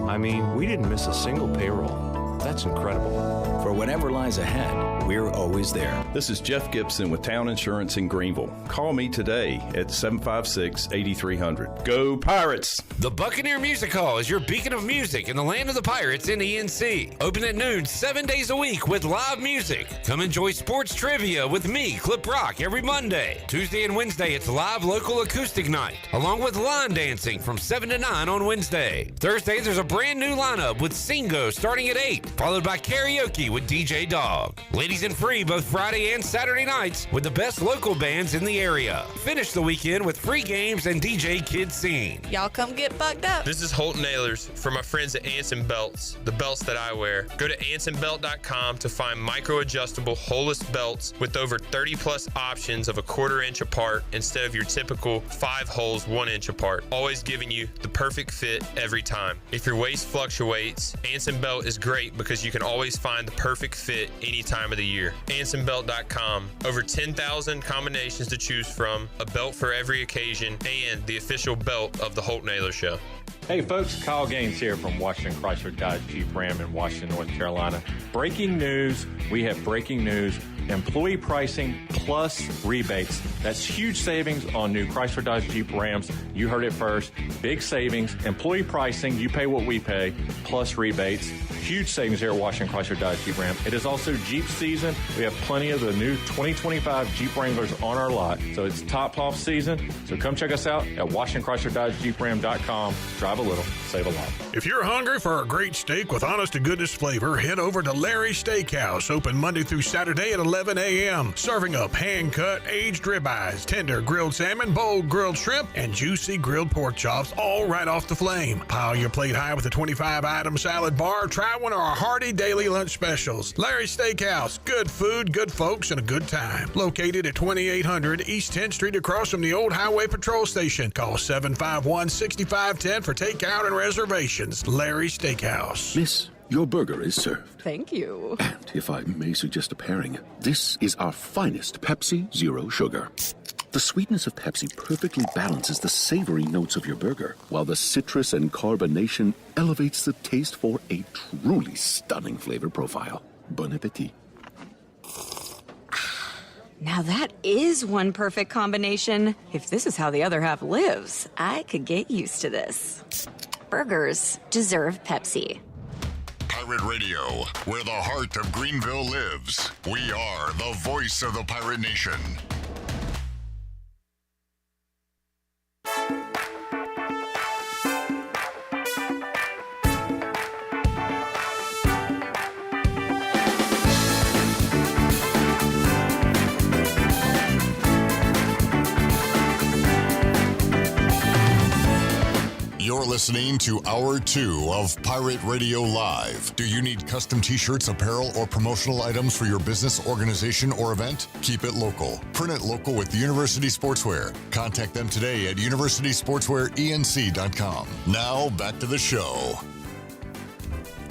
I mean, we didn't miss a single payroll. That's incredible. For whatever lies ahead, we're always there. This is Jeff Gibson with Town Insurance in Greenville. Call me today at 756-8300. Go Pirates! The Buccaneer Music Hall is your beacon of music in the land of the Pirates in ENC. Open at noon 7 days a week with live music. Come enjoy sports trivia with me, Clip Rock, every Monday. Tuesday and Wednesday, it's live local acoustic night, along with line dancing from 7 to 9 on Wednesday. Thursday, there's a brand new lineup with Singo starting at 8, followed by karaoke with DJ Dog. Ladies and free both Friday and Saturday nights with the best local bands in the area. Finish the weekend with free games and DJ Kid Scene. Y'all come get bucked up. This is Holton Ahlers for my friends at Anson Belts, the belts that I wear. Go to ansonbelt.com to find micro-adjustable holeless belts with over 30 plus options of a 1/4 inch apart instead of your typical 5 holes 1 inch apart. Always giving you the perfect fit every time. If your waist fluctuates, Anson Belt is great because you can always find the perfect fit any time of the year. AnsonBelt.com. Over 10,000 combinations to choose from, a belt for every occasion, and the official belt of the Holton Ahlers Show. Hey folks, Kyle Gaines here from Washington Chrysler Dodge Jeep Ram in Washington, North Carolina. Breaking news. We have breaking news. Employee pricing plus rebates. That's huge savings on new Chrysler Dodge Jeep Rams. You heard it first. Big savings. Employee pricing. You pay what we pay plus rebates. Huge savings here at Washington Chrysler Dodge Jeep Ram. It is also Jeep season. We have plenty of the new 2025 Jeep Wranglers on our lot. So it's top off season. So come check us out at WashingtonChryslerDodgeJeepRam.com. Drive a little, save a lot. If you're hungry for a great steak with honest-to-goodness flavor, head over to Larry's Steakhouse, open Monday through Saturday at 11 a.m. Serving up hand-cut, aged ribeyes, tender grilled salmon, bold grilled shrimp, and juicy grilled pork chops, all right off the flame. Pile your plate high with a 25-item salad bar. Try one of our hearty daily lunch specials. Larry's Steakhouse, good food, good folks, and a good time. Located at 2800 East 10th Street across from the old Highway Patrol Station. Call 751-6510 for takeout and reservations. Larry's Steakhouse. Miss, your burger is served. Thank you. And if I may suggest a pairing, this is our finest Pepsi Zero Sugar. The sweetness of Pepsi perfectly balances the savory notes of your burger, while the citrus and carbonation elevates the taste for a truly stunning flavor profile. Bon appetit. Now that is one perfect combination. If this is how the other half lives, I could get used to this. Burgers deserve Pepsi. Pirate Radio, where the heart of Greenville lives. We are the voice of the Pirate Nation. You're listening to Hour 2 of Pirate Radio Live. Do you need custom t-shirts, apparel, or promotional items for your business, organization, or event? Keep it local. Print it local with University Sportswear. Contact them today at universitysportswearenc.com. Now, back to the show.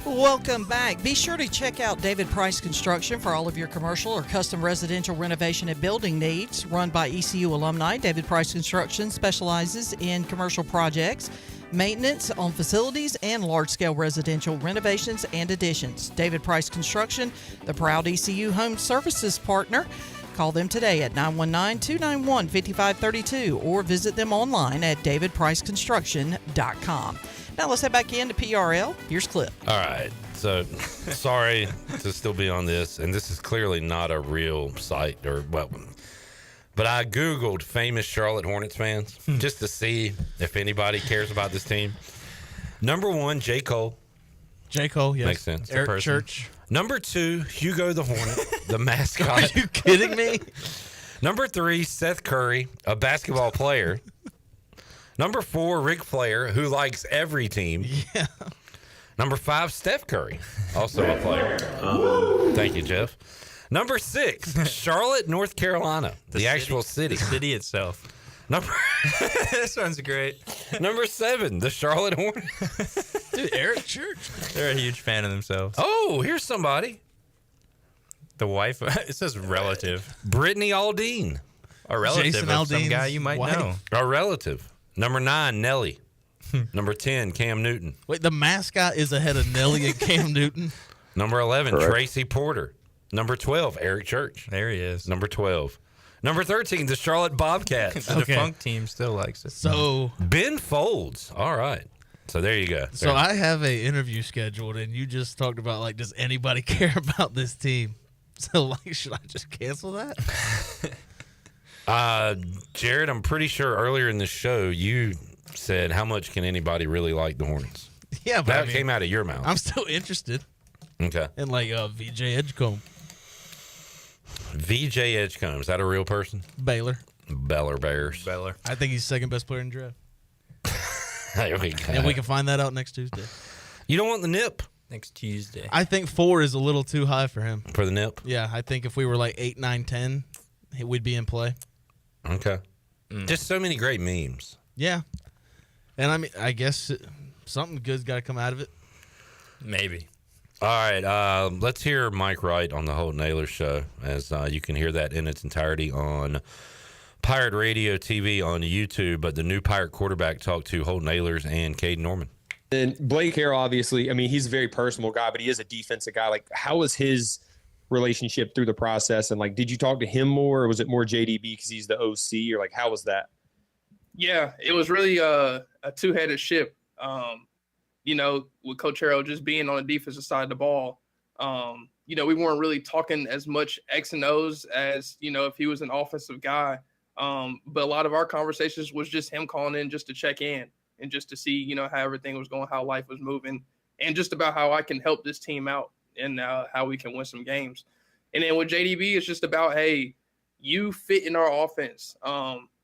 Welcome back. Be sure to check out David Price Construction for all of your commercial or custom residential renovation and building needs. Run by ECU alumni, David Price Construction specializes in commercial projects, maintenance on facilities, and large-scale residential renovations and additions. David Price Construction, the proud ECU home services partner. Call them today at 919-291-5532 or visit them online at davidpriceconstruction.com. Now let's head back into PRL. Here's Clip. All right. So sorry to still be on this, and this is clearly not a real site but I Googled famous Charlotte Hornets fans just to see if anybody cares about this team. Number 1, J. Cole. J. Cole, yes. Makes sense. Eric Church. Number 2, Hugo the Hornet, the mascot. Are you kidding me? Number 3, Seth Curry, a basketball player. Number 4, Ric Flair, who likes every team. Yeah. Number 5, Steph Curry, also a player. Thank you, Jeff. Number 6, Charlotte, North Carolina, the actual city. The city itself. This one's great. Number 7, the Charlotte Hornets. Dude, Eric Church. They're a huge fan of themselves. Oh, here's somebody. The wife. It says relative. Brittany Aldean. A relative Jason of some Aldean's guy you might wife. know. A relative. Number 9, Nelly. Number 10, Cam Newton. Wait, the mascot is ahead of Nelly and Cam Newton? Number 11, Correct. Tracy Porter. Number 12, Eric Church. There he is. Number 12. Number 13, the Charlotte Bobcats. The defunct team still likes it. So Ben Folds. All right. So there you go. So I have a interview scheduled, and you just talked about, like, does anybody care about this team? So, like, should I just cancel that? Jared, I'm pretty sure earlier in the show you said, how much can anybody really like the Hornets? Yeah, but that came out of your mouth. I'm still interested. Okay. In, like, VJ Edgecombe. VJ Edgecombe. Is that a real person? Baylor Bears. Baylor. I think he's second best player in the draft. There we go. And we can find that out next Tuesday. You don't want the nip? Next Tuesday. I think 4 is a little too high for him. For the nip? Yeah, I think if we were like 8, 9, 10, we'd be in play. Okay. Just so many great memes. Yeah. And I mean, I guess something good's got to come out of it. Maybe. All right, let's hear Mike Wright on the Holton Ahlers show, as you can hear that in its entirety on Pirate Radio TV on YouTube, but the new Pirate quarterback talked to Holton Ahlers and Cade Norman. And Blake Harrell, obviously, I mean, he's a very personal guy, but he is a defensive guy. Like, how was his relationship through the process? And, like, did you talk to him more, or was it more JDB because he's the OC, or, like, how was that? Yeah, it was really a two-headed ship. You know, with Coach Harrell just being on the defensive side of the ball, you know, we weren't really talking as much X and O's as, you know, if he was an offensive guy. But a lot of our conversations was just him calling in just to check in and just to see, you know, how everything was going, how life was moving, and just about how I can help this team out and how we can win some games. And then with JDB, it's just about, hey, you fit in our offense.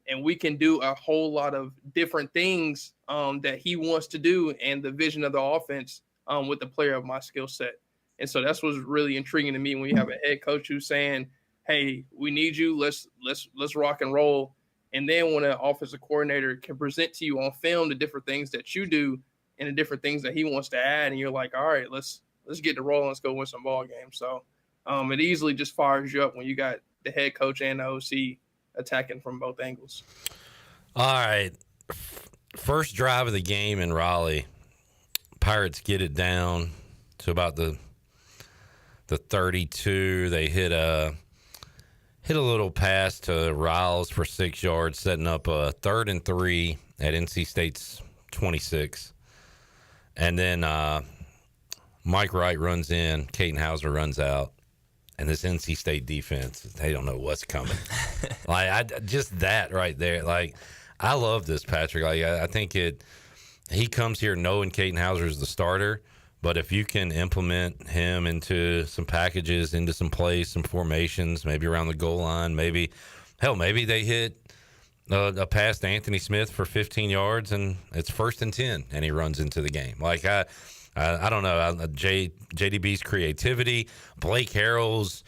And we can do a whole lot of different things that he wants to do and the vision of the offense with the player of my skill set. And so that's what's really intriguing to me when you have a head coach who's saying, hey, we need you. Let's rock and roll. And then when an offensive coordinator can present to you on film the different things that you do and the different things that he wants to add, and you're like, all right, let's get to rolling. Let's go win some ball games. So it easily just fires you up when you got the head coach and the OC attacking from both angles. All right. First drive of the game in Raleigh, Pirates get it down to about the 32. They hit a little pass to Riles for 6 yards, setting up a 3rd and 3 at NC State's 26. And then Mike Wright runs in, Caden Hauser runs out, and this NC State defense, they don't know what's coming. Just that right there. Like, I love this, Patrick. Like, I think he comes here knowing Caden Hauser is the starter, but if you can implement him into some packages, into some plays, some formations, maybe around the goal line, maybe they hit a pass to Anthony Smith for 15 yards and it's 1st and 10 and he runs into the game. Like, I don't know, JDB's creativity, Blake Harrell's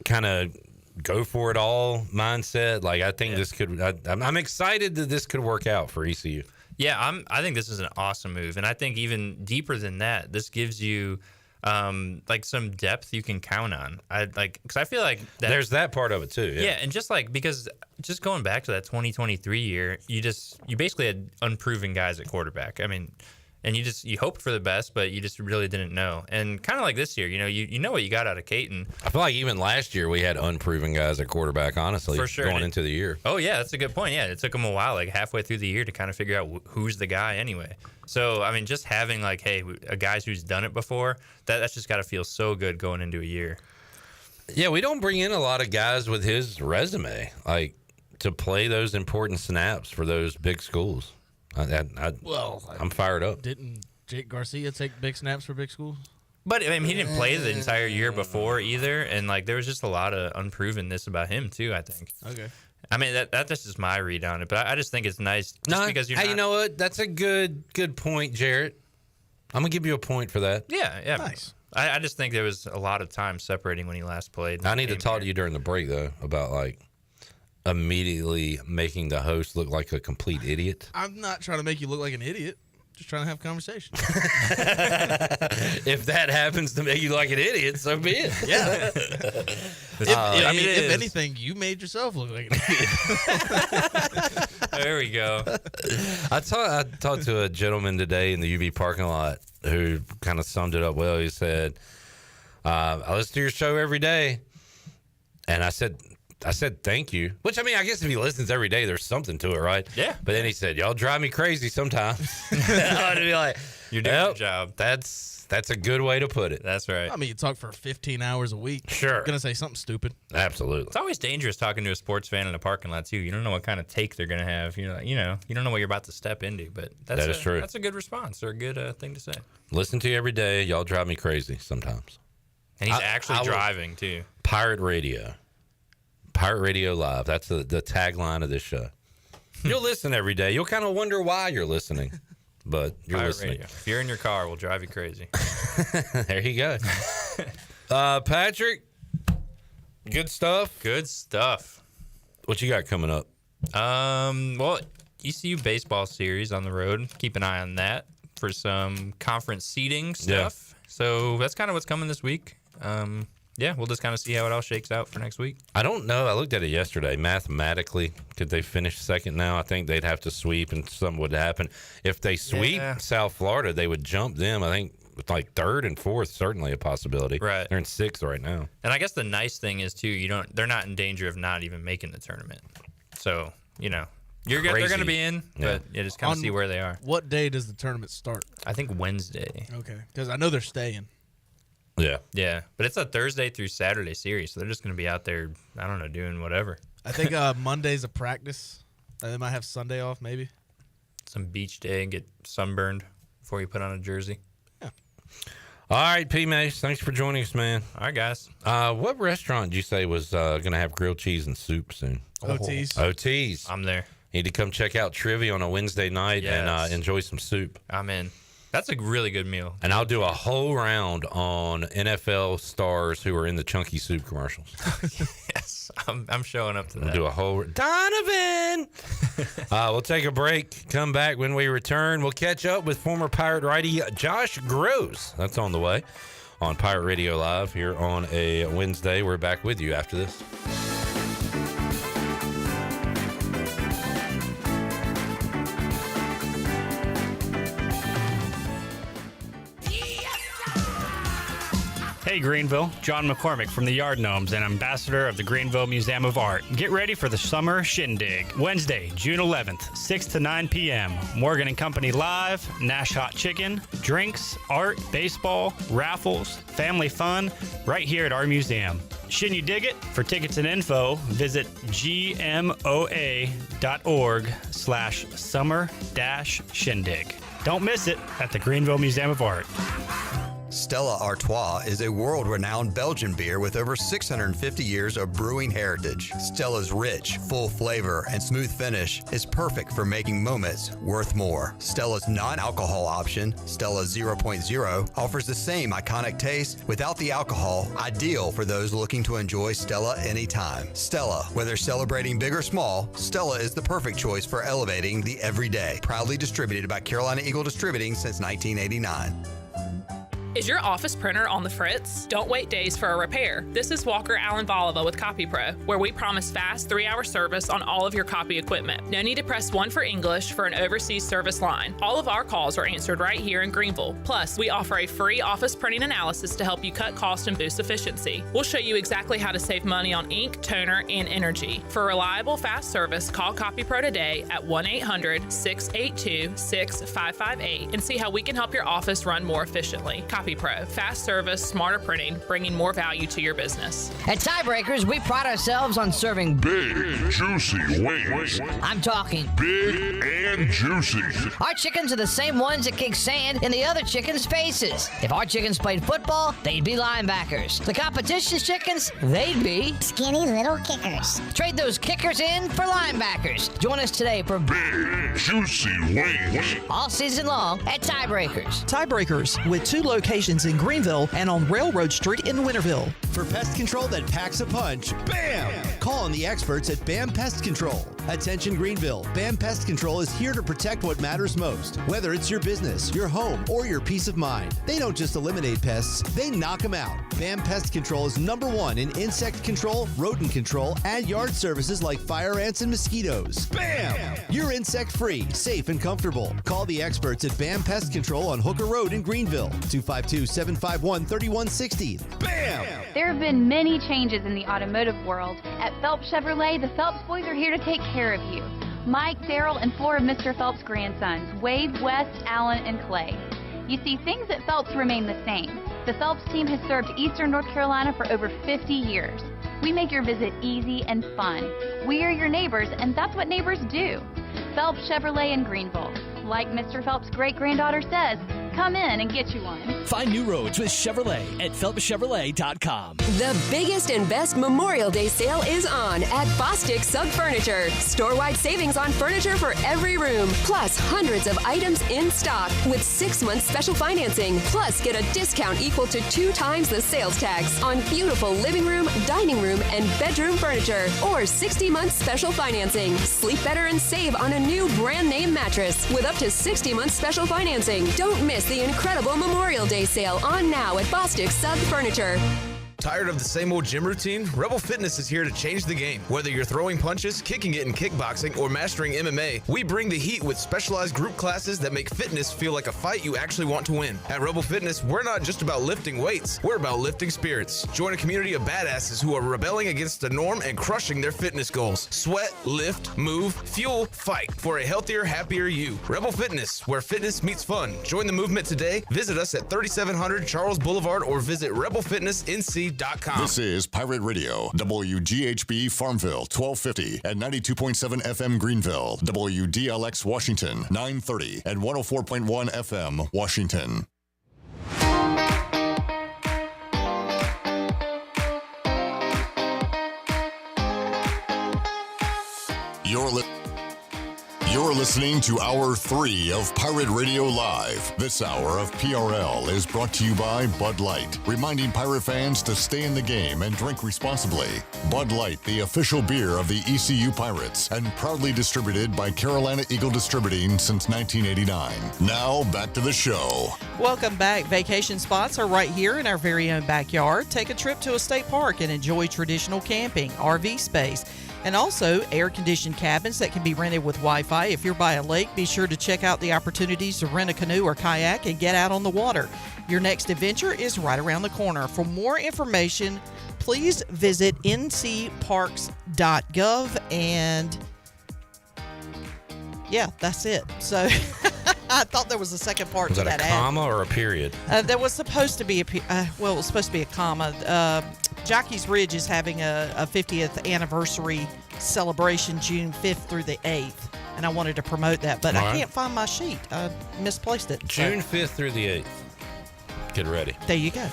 kind of go for it all mindset. Like, I think this could, I'm excited that this could work out for ECU. Yeah, I think this is an awesome move, and I think even deeper than that, this gives you like some depth you can count on. Because I feel like there's that part of it too. Yeah, and because going back to that 2023 year, you basically had unproven guys at quarterback. I mean, and you hoped for the best, but you just really didn't know. And kind of like this year, you know what you got out of Caden. I feel like even last year we had unproven guys at quarterback, honestly, for sure, going into the year. Oh, yeah, that's a good point. Yeah, it took them a while, like halfway through the year, to kind of figure out who's the guy anyway. So, I mean, just having, like, hey, a guy who's done it before, that's just got to feel so good going into a year. Yeah, we don't bring in a lot of guys with his resume, like, to play those important snaps for those big schools. I'm fired up. Didn't Jake Garcia take big snaps for big schools? But I mean, he didn't play the entire year before either, and like there was just a lot of unprovenness about him too, I think. Okay. I mean, that's just my read on it, but I just think it's nice because you're. Hey, you know what? That's a good point, Jarrett. I'm gonna give you a point for that. Yeah. Nice. I just think there was a lot of time separating when he last played. I need to talk to you during the break though about like immediately making the host look like a complete idiot. I'm not trying to make you look like an idiot. Just trying to have a conversation. If that happens to make you like an idiot, so be it. Yeah. If anything, you made yourself look like an idiot. There we go. I talked to a gentleman today in the UV parking lot who kind of summed it up well. He said, I listen to your show every day. And I said, thank you. Which, I mean, I guess if he listens every day, there's something to it, right? Yeah. But then he said, y'all drive me crazy sometimes. I'd be like, you're doing your job. That's a good way to put it. That's right. I mean, you talk for 15 hours a week. Sure. You're going to say something stupid. Absolutely. It's always dangerous talking to a sports fan in a parking lot, too. You don't know what kind of take they're going to have. You don't know what you're about to step into. But that is true. That's a good response or a good thing to say. Listen to you every day. Y'all drive me crazy sometimes. And he's actually driving, too. Pirate Radio Live. That's the tagline of this show. You'll listen every day. You'll kind of wonder why you're listening, but you're Pirate listening. Radio. If you're in your car, we'll drive you crazy. There you go. Patrick, good stuff? Good stuff. What you got coming up? Well, ECU baseball series on the road. Keep an eye on that for some conference seeding stuff. Yeah. So that's kind of what's coming this week. Yeah, we'll just kind of see how it all shakes out for next week. I don't know. I looked at it yesterday. Mathematically, could they finish second now? I think they'd have to sweep and something would happen. If they sweep South Florida, they would jump them. I think like third and fourth, certainly a possibility. Right. They're in sixth right now. And I guess the nice thing is, too, they're not in danger of not even making the tournament. So, they're going to be in, but you just kind of see where they are. What day does the tournament start? I think Wednesday. Okay, because I know they're staying. Yeah, but it's a Thursday through Saturday series, so they're just going to be out there, I don't know, doing whatever. I think Monday's a practice. They might have Sunday off, maybe. Some beach day and get sunburned before you put on a jersey. Yeah. All right, P. Mace, thanks for joining us, man. All right, guys. What restaurant did you say was going to have grilled cheese and soup soon? OT's. I'm there. Need to come check out Trivia on a Wednesday night and enjoy some soup. I'm in. That's a really good meal. And I'll do a whole round on NFL stars who are in the chunky soup commercials. Yes, I'm showing up to that. We'll do a whole Donovan. We'll take a break. Come back when we return. We'll catch up with former Pirate righty Josh Grosz. That's on the way on Pirate Radio Live here on a Wednesday. We're back with you after this. Hey Greenville, John McCormick from the Yard Gnomes and ambassador of the Greenville Museum of Art. Get ready for the Summer Shindig. Wednesday, June 11th, 6 to 9 p.m. Morgan and Company Live, Nash Hot Chicken, drinks, art, baseball, raffles, family fun, right here at our museum. Shouldn't you dig it? For tickets and info, visit gmoa.org/summer-shindig. Don't miss it at the Greenville Museum of Art. Stella Artois is a world-renowned Belgian beer with over 650 years of brewing heritage. Stella's rich, full flavor and smooth finish is perfect for making moments worth more. Stella's non-alcohol option, Stella 0.0, offers the same iconic taste without the alcohol, ideal for those looking to enjoy Stella anytime. Stella, whether celebrating big or small, Stella is the perfect choice for elevating the everyday. Proudly distributed by Carolina Eagle Distributing since 1989. Is your office printer on the fritz? Don't wait days for a repair. This is Walker Allen Voliva with CopyPro, where we promise fast 3-hour service on all of your copy equipment. No need to press 1 for English for an overseas service line. All of our calls are answered right here in Greenville. Plus, we offer a free office printing analysis to help you cut cost and boost efficiency. We'll show you exactly how to save money on ink, toner, and energy. For reliable, fast service, call CopyPro today at 1-800-682-6558 and see how we can help your office run more efficiently. CopyPro, fast service, smarter printing, bringing more value to your business. At Tiebreakers, we pride ourselves on serving big, juicy wings. I'm talking big and juicy. Our chickens are the same ones that kick sand in the other chickens' faces. If our chickens played football, they'd be linebackers. The competition's chickens, they'd be skinny little kickers. Trade those kickers in for linebackers. Join us today for big, juicy wings. All season long at Tiebreakers. Tiebreakers, with 2 locations in Greenville and on Railroad Street in Winterville. For pest control that packs a punch, BAM! Call on the experts at BAM Pest Control. Attention Greenville, BAM Pest Control is here to protect what matters most, whether it's your business, your home, or your peace of mind. They don't just eliminate pests, they knock them out. BAM Pest Control is #1 in insect control, rodent control, and yard services like fire ants and mosquitoes. BAM! You're insect-free, safe, and comfortable. Call the experts at BAM Pest Control on Hooker Road in Greenville, 252-751-3160. BAM! There have been many changes in the automotive world. At Phelps Chevrolet, the Phelps boys are here to take care of you. Mike, Daryl, and 4 of Mr. Phelps' grandsons, Wade, West, Allen, and Clay. You see, things at Phelps remain the same. The Phelps team has served Eastern North Carolina for over 50 years. We make your visit easy and fun. We are your neighbors, and that's what neighbors do. Phelps Chevrolet in Greenville. Like Mr. Phelps' great-granddaughter says, come in and get you one. Find new roads with Chevrolet at PhelpsChevrolet.com. The biggest and best Memorial Day sale is on at Bostic Sub Furniture. Store-wide savings on furniture for every room, plus hundreds of items in stock with 6 months special financing. Plus, get a discount equal to 2 times the sales tax on beautiful living room, dining room, and bedroom furniture, or 60 months special financing. Sleep better and save on a new brand-name mattress with up to 60 months special financing. Don't miss the incredible Memorial Day sale on now at Bostic Sub Furniture. Tired of the same old gym routine? Rebel Fitness is here to change the game. Whether you're throwing punches, kicking it in kickboxing, or mastering MMA, we bring the heat with specialized group classes that make fitness feel like a fight you actually want to win. At Rebel Fitness, we're not just about lifting weights, we're about lifting spirits. Join a community of badasses who are rebelling against the norm and crushing their fitness goals. Sweat, lift, move, fuel, fight for a healthier, happier you. Rebel Fitness, where fitness meets fun. Join the movement today. Visit us at 3700 Charles Boulevard or visit rebelfitnessnc.com. This is Pirate Radio, WGHB Farmville, 1250 at 92.7 FM Greenville, WDLX Washington, 930 and 104.1 FM Washington. You're listening to Hour 3 of Pirate Radio Live. This hour of PRL is brought to you by Bud Light, reminding Pirate fans to stay in the game and drink responsibly. Bud Light, the official beer of the ECU Pirates, and proudly distributed by Carolina Eagle Distributing since 1989. Now, back to the show. Welcome back. Vacation spots are right here in our very own backyard. Take a trip to a state park and enjoy traditional camping, RV space, And also air-conditioned cabins that can be rented with Wi-Fi. If you're by a lake, be sure to check out the opportunities to rent a canoe or kayak and get out on the water. Your next adventure is right around the corner. For more information, please visit ncparks.gov. And yeah, that's it. So I thought there was a second part Was to that that a comma or a period? There was supposed to be it was supposed to be a comma. Jockey's Ridge is having a 50th anniversary celebration June 5th through the 8th, and I wanted to promote that, but I can't find my sheet. I misplaced it. June 5th through the 8th. Get ready. There you go.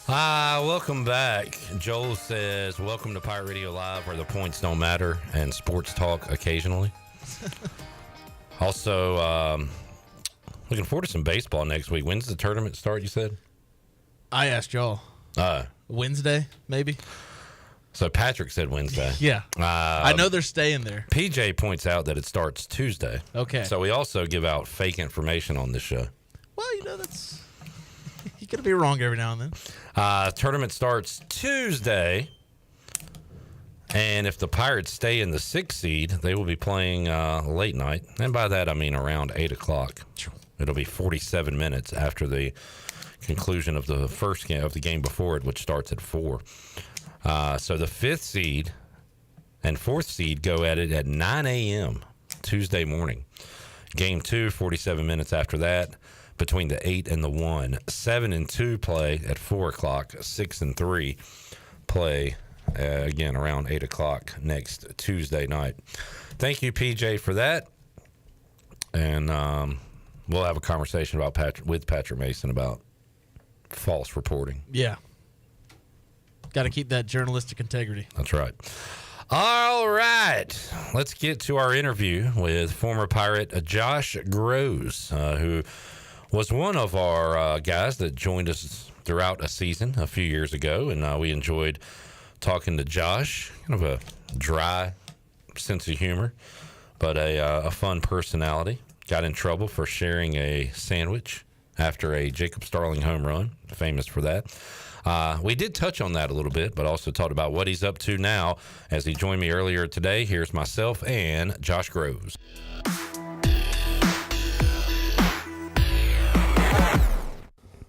Welcome back. Joel says, welcome to Pirate Radio Live, where the points don't matter and sports talk occasionally. Also, looking forward to some baseball next week. When's the tournament start, you said? I asked y'all. Wednesday, maybe? So Patrick said Wednesday. Yeah. I know they're staying there. PJ points out that it starts Tuesday. Okay. So we also give out fake information on this show. Well, that's... You gotta be wrong every now and then. Tournament starts Tuesday. And if the Pirates stay in the 6th seed, they will be playing late night. And by that, I mean around 8 o'clock. It'll be 47 minutes after the conclusion of the first game, of the game before it, which starts at 4. So the 5th seed and 4th seed go at it at 9 a.m. Tuesday morning. Game 2, 47 minutes after that, between the 8 and the 1. 7 and 2 play at 4 o'clock. 6 and 3 play again around 8 o'clock next Tuesday night. Thank you, PJ, for that. And we'll have a conversation with Patrick Mason about false reporting. Yeah. Got to keep that journalistic integrity. That's right. All right. Let's get to our interview with former Pirate Josh Grosz, who was one of our guys that joined us throughout a season a few years ago. And we enjoyed talking to Josh. Kind of a dry sense of humor, but a fun personality. Got in trouble for sharing a sandwich after a Jacob Starling home run, famous for that. We did touch on that a little bit, but also talked about what he's up to now. As he joined me earlier today, here's myself and Josh Grosz.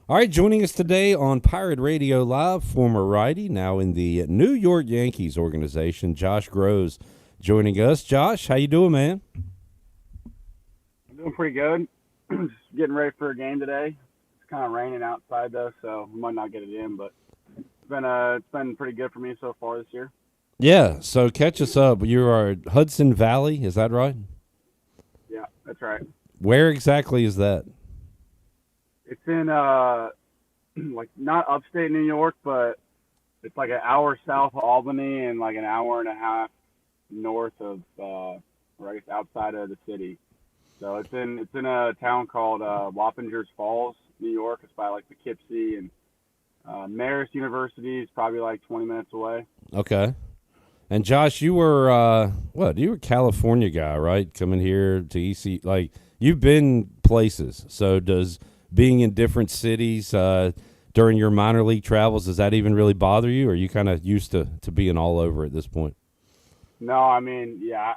All right, joining us today on Pirate Radio Live, former righty, now in the New York Yankees organization, Josh Grosz joining us. Josh, how you doing, man? I'm doing pretty good. Just getting ready for a game today. It's kind of raining outside though, so we might not get it in, but it's been pretty good for me so far this year. Yeah, so catch us up. You are at Hudson Valley, is that right? Yeah, that's right. Where exactly is that? It's in like not upstate New York, but it's like an hour south of Albany and like an hour and a half north of, or I guess outside of the city. So it's in a town called Wappingers Falls, New York. It's by like Poughkeepsie, and Marist University is probably like 20 minutes away. Okay. And Josh, you were you were a California guy, right? Coming here to EC, like you've been places. So does being in different cities during your minor league travels, does that even really bother you, or are you kind of used to being all over at this point? No, I mean, yeah,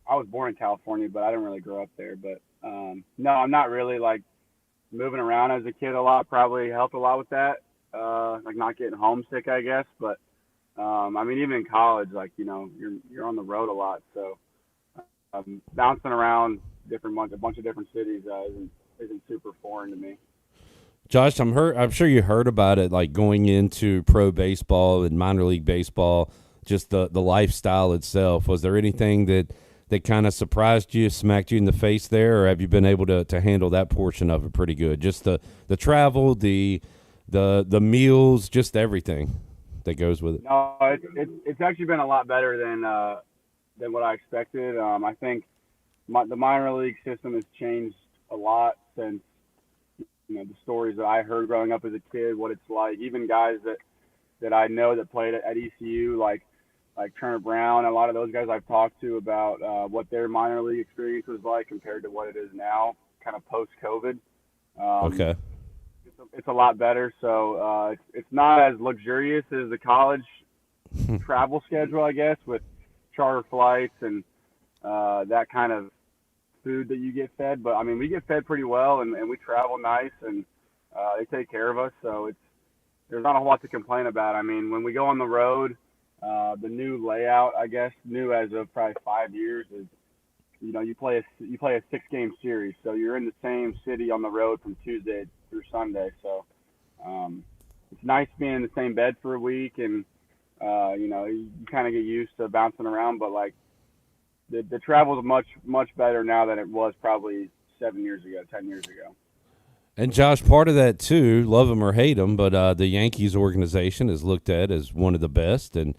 I was born in California, but I didn't really grow up there. But no, I'm not really like moving around as a kid a lot. Probably helped a lot with that, like not getting homesick, I guess. But I mean, even in college, like you're on the road a lot, so bouncing around a bunch of different cities isn't super foreign to me. Josh, I'm sure you heard about it, like going into pro baseball and minor league baseball, just the lifestyle itself. Was there anything that kind of surprised you, smacked you in the face there, or have you been able to handle that portion of it pretty good? Just the travel, the meals, just everything that goes with it. No, it's actually been a lot better than what I expected. I think the minor league system has changed a lot since the stories that I heard growing up as a kid, what it's like. Even guys that I know that played at ECU, like Turner Brown, a lot of those guys I've talked to about what their minor league experience was like compared to what it is now, kind of post-COVID. Okay. It's a lot better. So it's not as luxurious as the college travel schedule, I guess, with charter flights and that kind of food that you get fed. But I mean, we get fed pretty well, and we travel nice, and they take care of us. So there's not a whole lot to complain about. I mean, when we go on the road, the new layout, I guess, new as of probably 5 years, is you play a 6-game series, so you're in the same city on the road from Tuesday through Sunday. So it's nice being in the same bed for a week, and you kind of get used to bouncing around. But like the travel is much better now than it was probably 7 years ago, 10 years ago. And Josh, part of that too, love them or hate them, but the Yankees organization is looked at as one of the best, and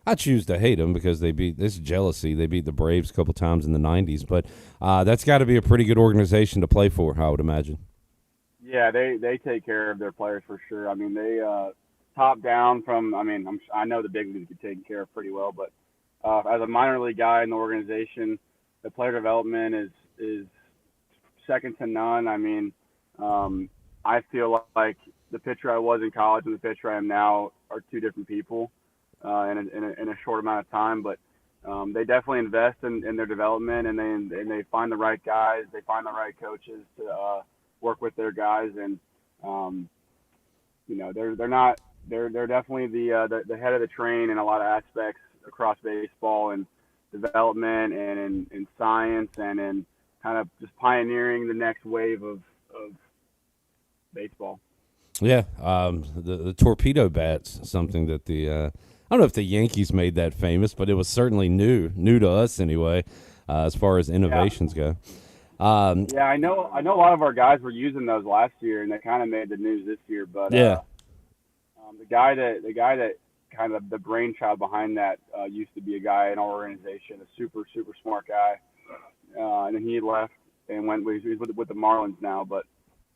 I choose to hate them because this jealousy. They beat the Braves a couple times in the 90s, but that's got to be a pretty good organization to play for, I would imagine. Yeah, they take care of their players for sure. I mean, they top down from. I mean, I know the big leagues get taken care of pretty well, but as a minor league guy in the organization, the player development is second to none. I mean, I feel like the pitcher I was in college and the pitcher I am now are two different people. In a short amount of time, but they definitely invest in their development, and they find the right guys, they find the right coaches to work with their guys, and they're definitely the head of the train in a lot of aspects across baseball and development and in science and in kind of just pioneering the next wave of baseball. Yeah, the torpedo bat's something that I don't know if the Yankees made that famous, but it was certainly new to us anyway, as far as innovations go. Yeah, I know a lot of our guys were using those last year, and they kind of made the news this year. But yeah, the guy that kind of the brainchild behind that used to be a guy in our organization, a super smart guy, and then he left and he's with the Marlins now. But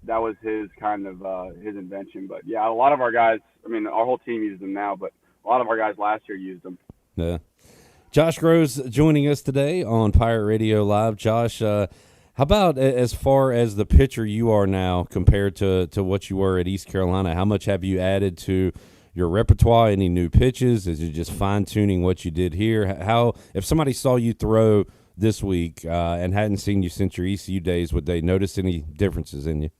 that was his kind of his invention. But yeah, a lot of our guys. I mean, our whole team uses them now, but a lot of our guys last year used them. Yeah. Josh Grosz joining us today on Pirate Radio Live. Josh, how about as far as the pitcher you are now compared to what you were at East Carolina? How much have you added to your repertoire? Any new pitches? Is it just fine-tuning what you did here? How, if somebody saw you throw this week and hadn't seen you since your ECU days, would they notice any differences in you?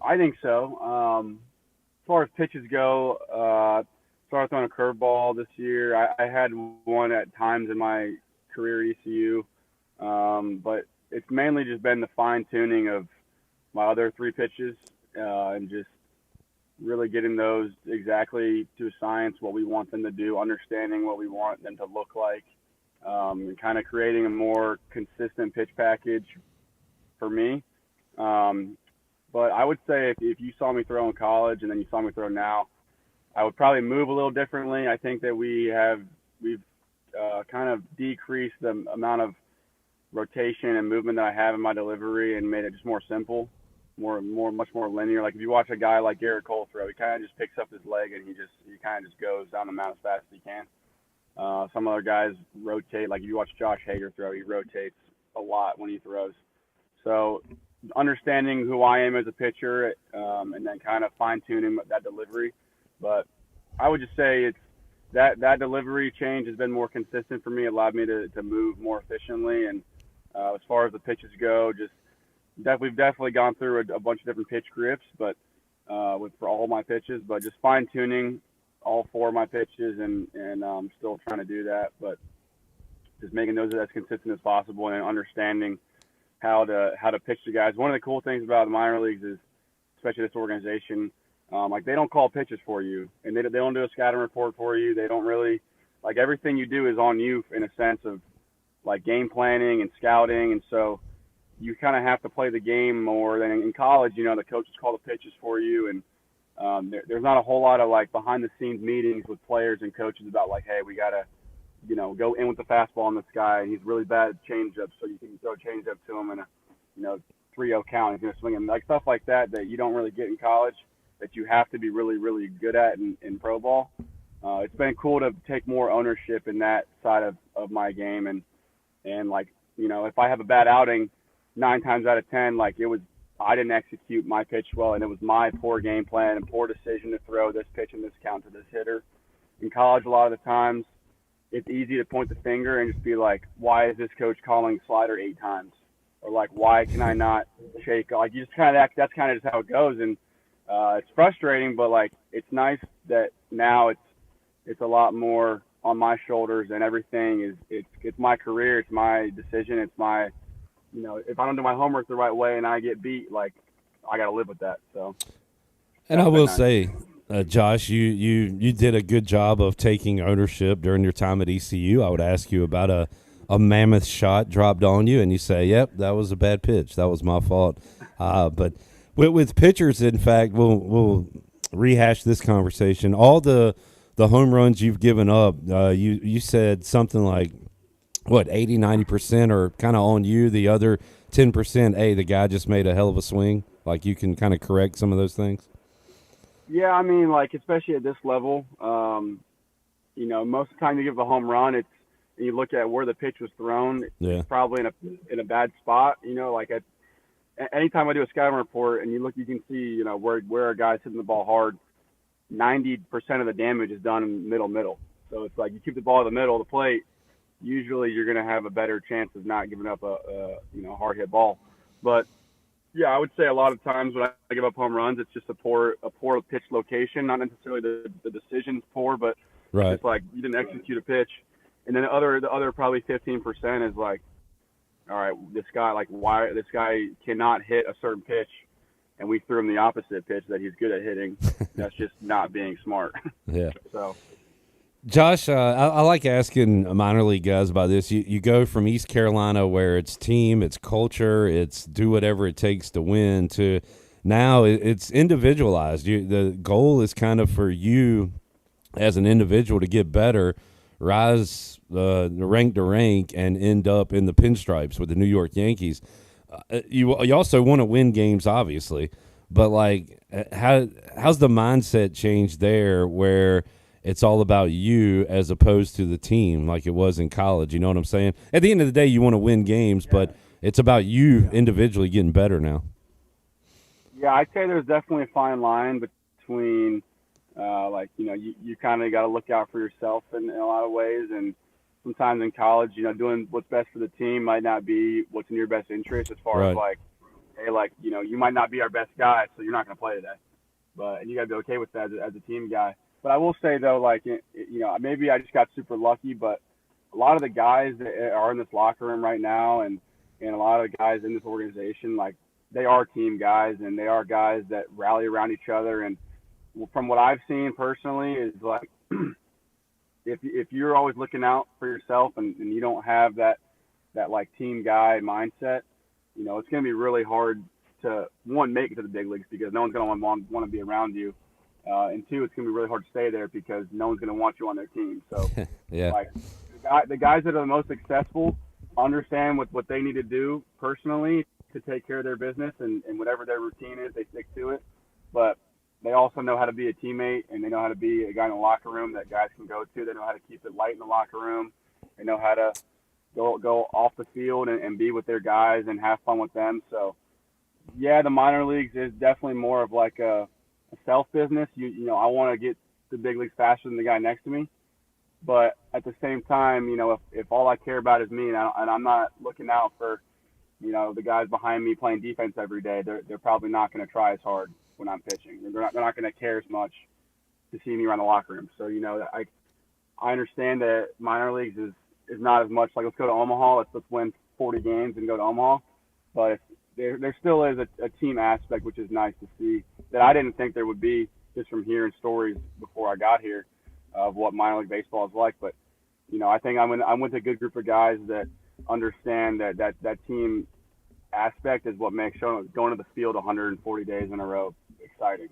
I think so. As far as pitches go, started throwing a curveball this year. I had one at times in my career at ECU, but it's mainly just been the fine tuning of my other three pitches and just really getting those exactly to science, what we want them to do, understanding what we want them to look like, and kind of creating a more consistent pitch package for me. But I would say if you saw me throw in college and then you saw me throw now, I would probably move a little differently. I think that we've kind of decreased the amount of rotation and movement that I have in my delivery and made it just more simple, much more linear. Like if you watch a guy like Garrett Cole throw, he kind of just picks up his leg and he kind of just goes down the mound as fast as he can. Some other guys rotate. Like if you watch Josh Hager throw, he rotates a lot when he throws. So understanding who I am as a pitcher and then kind of fine-tuning that delivery. But I would just say it's that delivery change has been more consistent for me. It allowed me to move more efficiently. And as far as the pitches go, we've definitely gone through a bunch of different pitch grips, but for all my pitches, but just fine-tuning all four of my pitches and I'm still trying to do that, but just making those as consistent as possible and understanding how to pitch to guys. One of the cool things about the minor leagues is, especially this organization, like they don't call pitches for you, and they don't do a scouting report for you. They don't really, like, everything you do is on you in a sense of like game planning and scouting, and so you kind of have to play the game more than in college. You know, the coaches call the pitches for you, and there's not a whole lot of like behind the scenes meetings with players and coaches about like, hey, we gotta, go in with the fastball on this guy, and he's really bad at changeup, so you can throw a changeup to him in a 3-0 count. He's gonna swing him, like stuff like that you don't really get in college, that you have to be really, really good at in pro ball. It's been cool to take more ownership in that side of my game, and like, if I have a bad outing, 9 times out of 10, like I didn't execute my pitch well, and it was my poor game plan and poor decision to throw this pitch in this count to this hitter. In college, a lot of the times, it's easy to point the finger and just be like, why is this coach calling slider 8 times? Or like, why can I not shake? Like, you just kind of that's kind of just how it goes, and it's frustrating. But like, it's nice that now it's a lot more on my shoulders, and everything is it's my career, it's my decision, it's my, you know, if I don't do my homework the right way and I get beat, like, I got to live with that. So, and I will say, Josh, you did a good job of taking ownership during your time at ECU. I would ask you about a mammoth shot dropped on you, and you say, yep, that was a bad pitch. That was my fault. But with pitchers, in fact, we'll rehash this conversation. All the home runs you've given up, you said something like, what, 80, 90% are kind of on you. The other 10%, hey, the guy just made a hell of a swing. Like, you can kind of correct some of those things? Yeah, I mean, like, especially at this level, you know, most of the time you give a home run, and you look at where the pitch was thrown, it's probably in a bad spot. You know, like anytime I do a scouting report and you look, you can see, you know, where a guy's hitting the ball hard. 90% of the damage is done in middle. So it's like, you keep the ball in the middle of the plate, usually you're going to have a better chance of not giving up a hard hit ball. But yeah, I would say a lot of times when I give up home runs, it's just a poor pitch location, not necessarily the decision's poor, but it's like you didn't execute a pitch. And then the other probably 15% is like, all right, this guy cannot hit a certain pitch, and we threw him the opposite pitch that he's good at hitting. That's just not being smart. Yeah. So, Josh, I like asking minor league guys about this. You go from East Carolina, where it's team, it's culture, it's do whatever it takes to win, to now it's individualized. The goal is kind of for you as an individual to get better, rise rank to rank, and end up in the pinstripes with the New York Yankees. You also want to win games, obviously, but like, how's the mindset change there, where it's all about you as opposed to the team, like it was in college? You know what I'm saying? At the end of the day, you want to win games, but it's about you individually getting better now. Yeah, I'd say there's definitely a fine line between, like, you know, you kind of got to look out for yourself in a lot of ways. And sometimes in college, you know, doing what's best for the team might not be what's in your best interest, as far as like, hey, like, you know, you might not be our best guy, so you're not going to play today. And you got to be okay with that as a team guy. But I will say, though, like, you know, maybe I just got super lucky, but a lot of the guys that are in this locker room right now, and a lot of the guys in this organization, like, they are team guys, and they are guys that rally around each other. And from what I've seen personally is, like, if you're always looking out for yourself and you don't have that like team guy mindset, you know, it's going to be really hard to, one, make it to the big leagues, because no one's going to want to be around you. And two, it's going to be really hard to stay there because no one's going to want you on their team. So, like, the guys that are the most successful understand what they need to do personally to take care of their business, and whatever their routine is, they stick to it. But they also know how to be a teammate, and they know how to be a guy in the locker room that guys can go to. They know how to keep it light in the locker room. They know how to go off the field and be with their guys and have fun with them. So, yeah, the minor leagues is definitely more of like a self business. You know, I want to get to the big leagues faster than the guy next to me, but at the same time, you know, if all I care about is me, and I'm not looking out for, you know, the guys behind me playing defense every day, they're probably not going to try as hard when I'm pitching. They're not going to care as much to see me around the locker room. So, you know, I understand that minor leagues is not as much like, let's go to Omaha, let's win 40 games and go to Omaha, but there still is a team aspect, which is nice to see, that I didn't think there would be, just from hearing stories before I got here of what minor league baseball is like. But, you know, I think I'm with a good group of guys that understand that team aspect is what makes going to the field 140 days in a row exciting.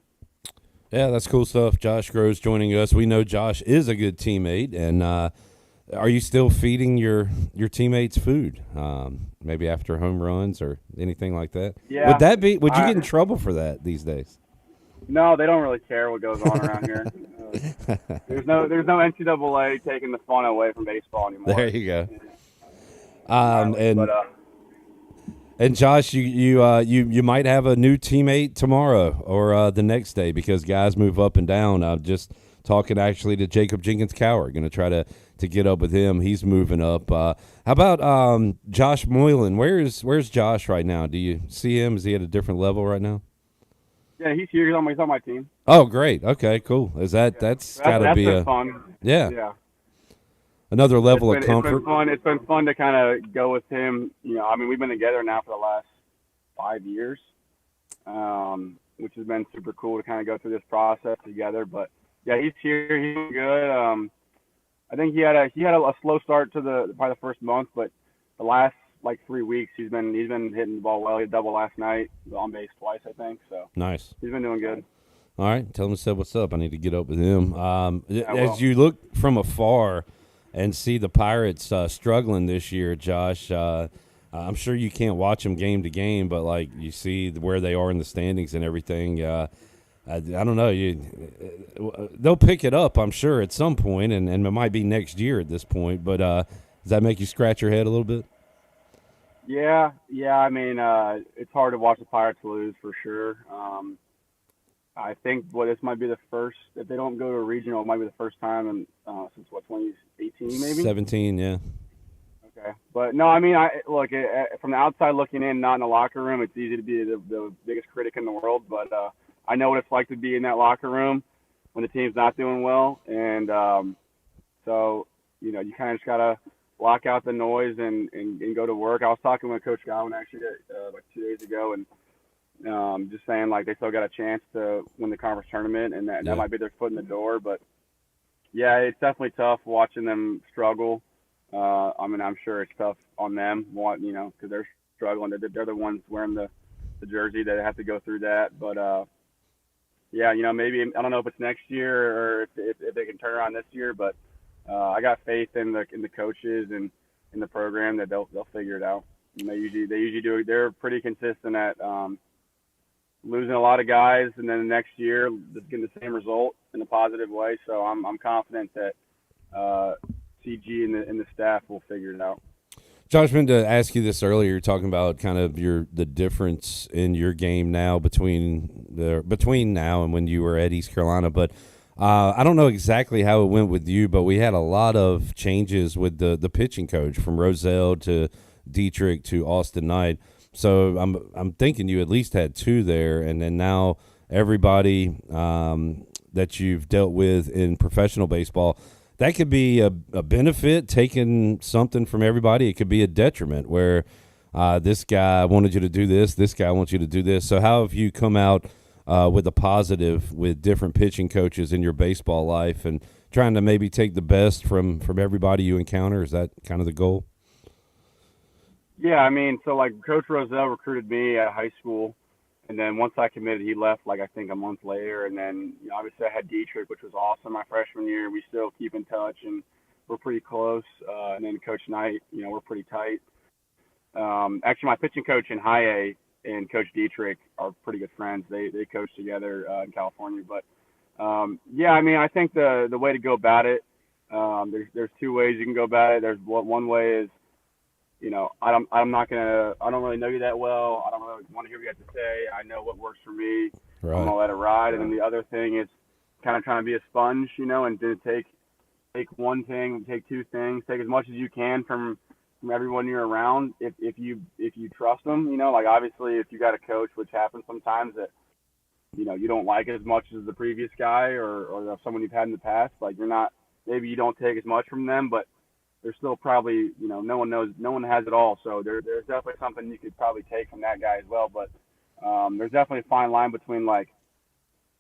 Yeah, that's cool stuff. Josh Grosz joining us. We know Josh is a good teammate, and are you still feeding your teammates food, maybe after home runs or anything like that? Yeah. Would you get in trouble for that these days? No, they don't really care what goes on around here. There's no NCAA taking the fun away from baseball anymore. There you go. And Josh, you might have a new teammate tomorrow or the next day, because guys move up and down. Just talking actually to Jacob Jenkins Cower. Going to try to get up with him. He's moving up. How about Josh Moylan? Where's Josh right now? Do you see him? Is he at a different level right now? Yeah, he's here. He's on my team. Oh, great. Okay, cool. Is that's got to be been fun. Yeah. Another level of comfort. It's been fun to kind of go with him. I mean, we've been together now for the last 5 years, which has been super cool to kind of go through this process together. But yeah, he's here. He's good. I think he had a slow start to probably the first month, but the last 3 weeks he's been hitting the ball well. He had a double last night, on base twice, I think. So nice. He's been doing good. All right, tell him I said what's up. I need to get up with him. As you look from afar and see the Pirates struggling this year, Josh, I'm sure you can't watch them game to game, but you see where they are in the standings and everything. I don't know. They'll pick it up, I'm sure, at some point, and it might be next year at this point. But does that make you scratch your head a little bit? Yeah. I mean, it's hard to watch the Pirates lose for sure. I think this might be the first. If they don't go to a regional, it might be the first time since 2018 maybe. 17, yeah. Okay, but no, I mean, look from the outside looking in, not in the locker room. It's easy to be the biggest critic in the world, but I know what it's like to be in that locker room when the team's not doing well, and so you kind of just gotta block out the noise and go to work. I was talking with Coach Gowan actually 2 days ago, and just saying they still got a chance to win the conference tournament, and that might be their foot in the door. But yeah, it's definitely tough watching them struggle. I mean, I'm sure it's tough on them, because they're struggling. They're the ones wearing the jersey that have to go through that. But yeah, maybe I don't know if it's next year or if they can turn around this year. But I got faith in the coaches and in the program that they'll figure it out. And they usually do. They're pretty consistent at losing a lot of guys, and then the next year just getting the same result in a positive way. So I'm confident that CG and the staff will figure it out. Josh, I meant to ask you this earlier. You're talking about kind of the difference in your game now between now and when you were at East Carolina. But I don't know exactly how it went with you, but we had a lot of changes with the pitching coach from Roselle to Dietrich to Austin Knight. So I'm thinking you at least had two there, and then now everybody that you've dealt with in professional baseball, that could be a benefit, taking something from everybody. It could be a detriment where this guy wanted you to do this guy wants you to do this. So how have you come out with a positive with different pitching coaches in your baseball life and trying to maybe take the best from everybody you encounter? Is that kind of the goal? Yeah, I mean, so Coach Roselle recruited me at high school, and then once I committed, he left I think a month later, and then obviously I had Dietrich, which was awesome my freshman year. We still keep in touch, and we're pretty close. And then Coach Knight, we're pretty tight. Actually, my pitching coach in high A and Coach Dietrich are pretty good friends. They coach together in California. But yeah, I mean, I think the way to go about it, there's two ways you can go about it. There's one way is, I don't really know you that well. I don't really want to hear what you have to say. I know what works for me. Right. I'm gonna let it ride. And then the other thing is kind of trying to be a sponge, and to take one thing, take two things, take as much as you can from everyone you're around. If you trust them, obviously if you got a coach, which happens sometimes that you don't like as much as the previous guy or someone you've had in the past, maybe you don't take as much from them, but there's still probably, no one has it all. So there's definitely something you could probably take from that guy as well. But there's definitely a fine line between I'm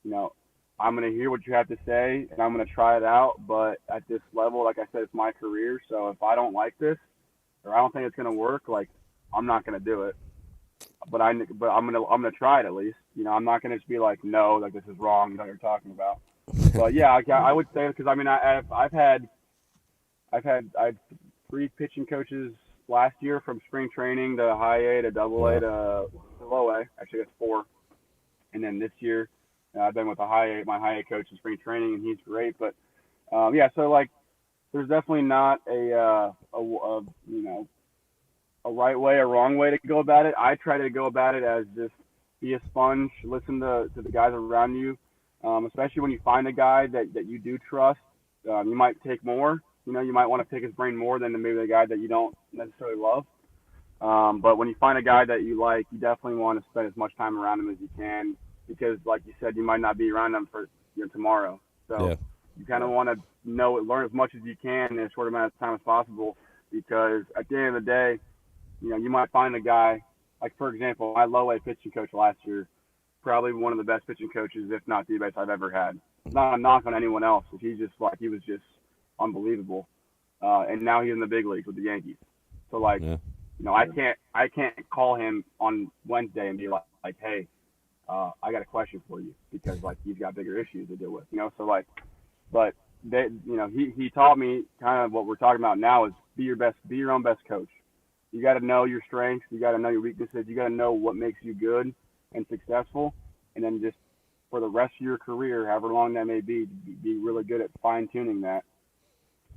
going to hear what you have to say and I'm going to try it out. But at this level, like I said, it's my career. So if I don't like this or I don't think it's going to work, I'm not going to do it. But I'm going to try it at least. I'm not going to just be no, this is wrong. You know what you're talking about. But yeah, I would say, because I mean, I've had 3 pitching coaches last year from spring training to high A to double A to low A. Actually, that's 4. And then this year, I've been with my high A coach in spring training, and he's great. But yeah, so there's definitely not a right way or wrong way to go about it. I try to go about it as just be a sponge, listen to the guys around you, especially when you find a guy that you do trust. You might take more. You might want to pick his brain more than maybe the guy that you don't necessarily love. But when you find a guy that you like, you definitely want to spend as much time around him as you can, because, like you said, you might not be around him for tomorrow. So you kind of want to learn as much as you can in a short amount of time as possible, because at the end of the day, you might find a guy, like, for example, my low-A pitching coach last year, probably one of the best pitching coaches, if not the best I've ever had. Not a knock on anyone else, but he was just unbelievable. And now he's in the big leagues with the Yankees. So, I can't call him on Wednesday and be like, hey, I got a question for you, because he's got bigger issues to deal with. But he taught me kind of what we're talking about now is be your own best coach. You got to know your strengths, you got to know your weaknesses, you got to know what makes you good and successful, and then just for the rest of your career, however long that may be really good at fine tuning that.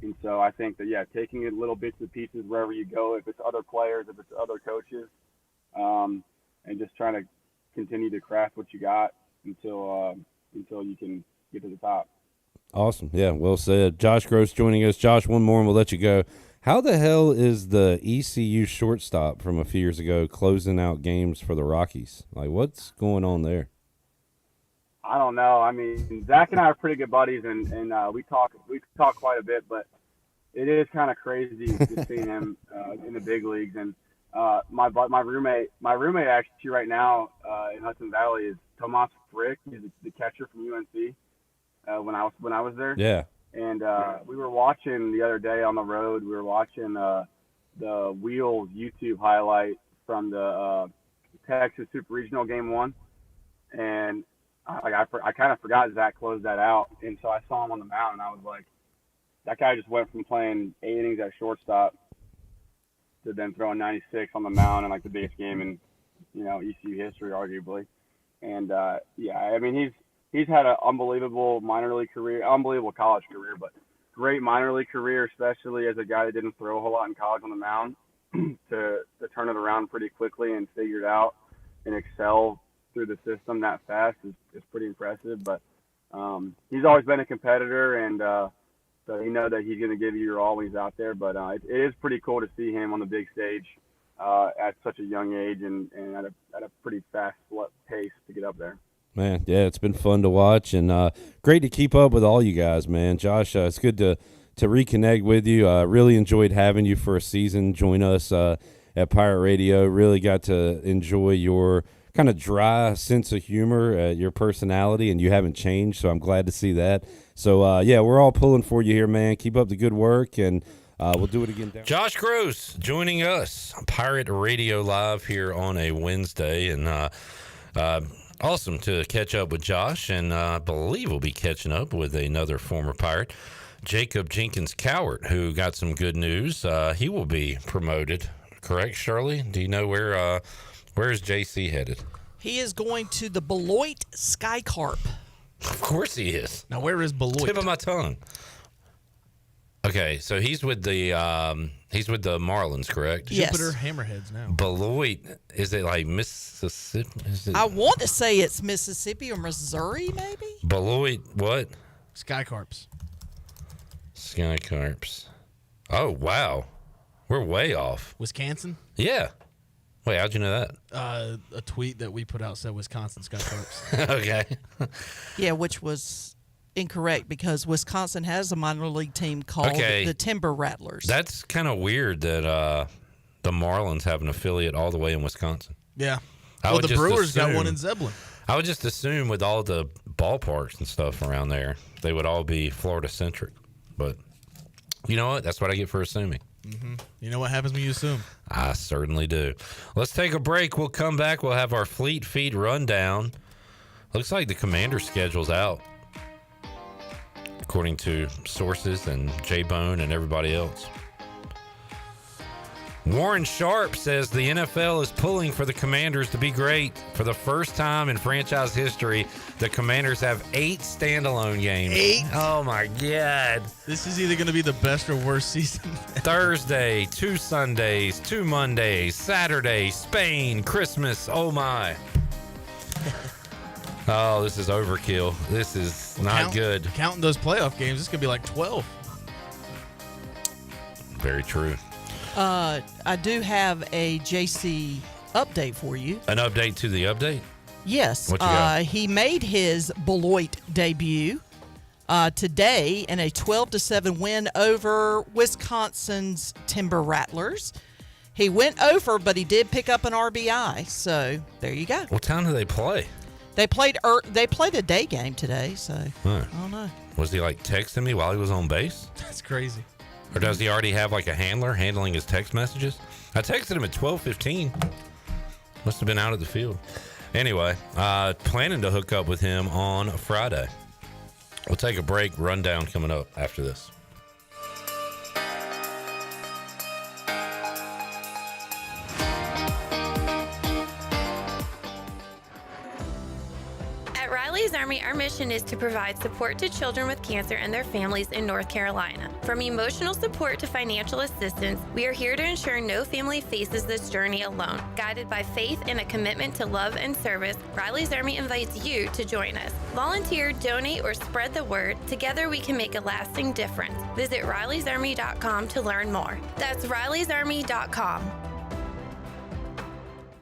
And so I think that, taking it little bits and pieces wherever you go, if it's other players, if it's other coaches, and just trying to continue to craft what you got until you can get to the top. Awesome. Yeah, well said. Josh Grosz joining us. Josh, one more and we'll let you go. How the hell is the ECU shortstop from a few years ago closing out games for the Rockies? What's going on there? I don't know. I mean, Zach and I are pretty good buddies, and we talk quite a bit, but it is kind of crazy to see him in the big leagues. And my roommate actually right now in Hudson Valley is Tomas Frick. He's the catcher from UNC when I was there. Yeah. And we were watching the other day on the road. We were watching the Wheels YouTube highlight from the Texas Super Regional Game 1, and I kind of forgot Zach closed that out, and so I saw him on the mound, and I was like, that guy just went from playing 8 innings at shortstop to then throwing 96 on the mound in the biggest game in ECU history, arguably. And I mean he's had an unbelievable minor league career, unbelievable college career, but great minor league career, especially as a guy that didn't throw a whole lot in college on the mound, to turn it around pretty quickly and figure it out and excel through the system that fast is pretty impressive. But he's always been a competitor, and so you know that he's going to give you your all when he's out there. But it is pretty cool to see him on the big stage at such a young age and at a pretty fast pace to get up there. Man, yeah, it's been fun to watch, and great to keep up with all you guys, man. Josh, it's good to reconnect with you. Really enjoyed having you for a season. Join us at Pirate Radio. Really got to enjoy your kind of dry sense of humor, your personality, and you haven't changed, so I'm glad to see that. So, we're all pulling for you here, man. Keep up the good work, and we'll do it again. Josh Grosz joining us on Pirate Radio Live here on a Wednesday, and awesome to catch up with Josh, and I believe we'll be catching up with another former Pirate, Jacob Jenkins Cowart, who got some good news. He will be promoted, correct, Shirley? Do you know where is JC headed? He is going to the Beloit Skycarp. Of course he is. Now, where is Beloit? Tip of my tongue. Okay, so he's with the Marlins, correct? Yes. Jupiter Hammerheads now. Beloit, is it like Mississippi? I want to say it's Mississippi or Missouri, maybe? Beloit, what? Skycarps. Skycarps. Oh, wow. We're way off. Wisconsin? Yeah. Wait, how'd you know that? A tweet that we put out said Wisconsin Skycarps. Okay. Yeah, which was incorrect because Wisconsin has a minor league team called the Timber Rattlers. That's kind of weird that the Marlins have an affiliate all the way in Wisconsin. Yeah. Well, the Brewers got one in Zeblin. I would just assume with all the ballparks and stuff around there, they would all be Florida-centric. But you know what? That's what I get for assuming. Mm-hmm. You know what happens when you assume? I certainly do. Let's take a break. We'll come back. We'll have our Fleet Feet rundown. Looks like the Commander's schedule's out, according to sources and J-Bone and everybody else. Warren Sharp says the NFL is pulling for the Commanders to be great. For the first time in franchise history, the Commanders have 8 standalone games. 8? Oh, my God. This is either going to be the best or worst season. Thursday, 2 Sundays, 2 Mondays, Saturday, Spain, Christmas. Oh, my. Oh, this is overkill. This is not good. Counting those playoff games, this could be like 12. Very true. I do have a JC update for you. An update to the update? Yes. What you got? He made his Beloit debut today in a 12-7 win over Wisconsin's Timber Rattlers. He went over, but he did pick up an RBI. So there you go. What time do they play? They played a day game today. So I don't know. Was he like texting me while he was on base? That's crazy. Or does he already have like a handler handling his text messages? I texted him at 12:15. Must have been out at the field. Anyway, planning to hook up with him on Friday. We'll take a break. Rundown coming up after this. Riley's Army, our mission is to provide support to children with cancer and their families in North Carolina. From emotional support to financial assistance, we are here to ensure no family faces this journey alone. Guided by faith and a commitment to love and service, Riley's Army invites you to join us. Volunteer, donate, or spread the word. Together we can make a lasting difference. Visit RileysArmy.com to learn more. That's RileysArmy.com.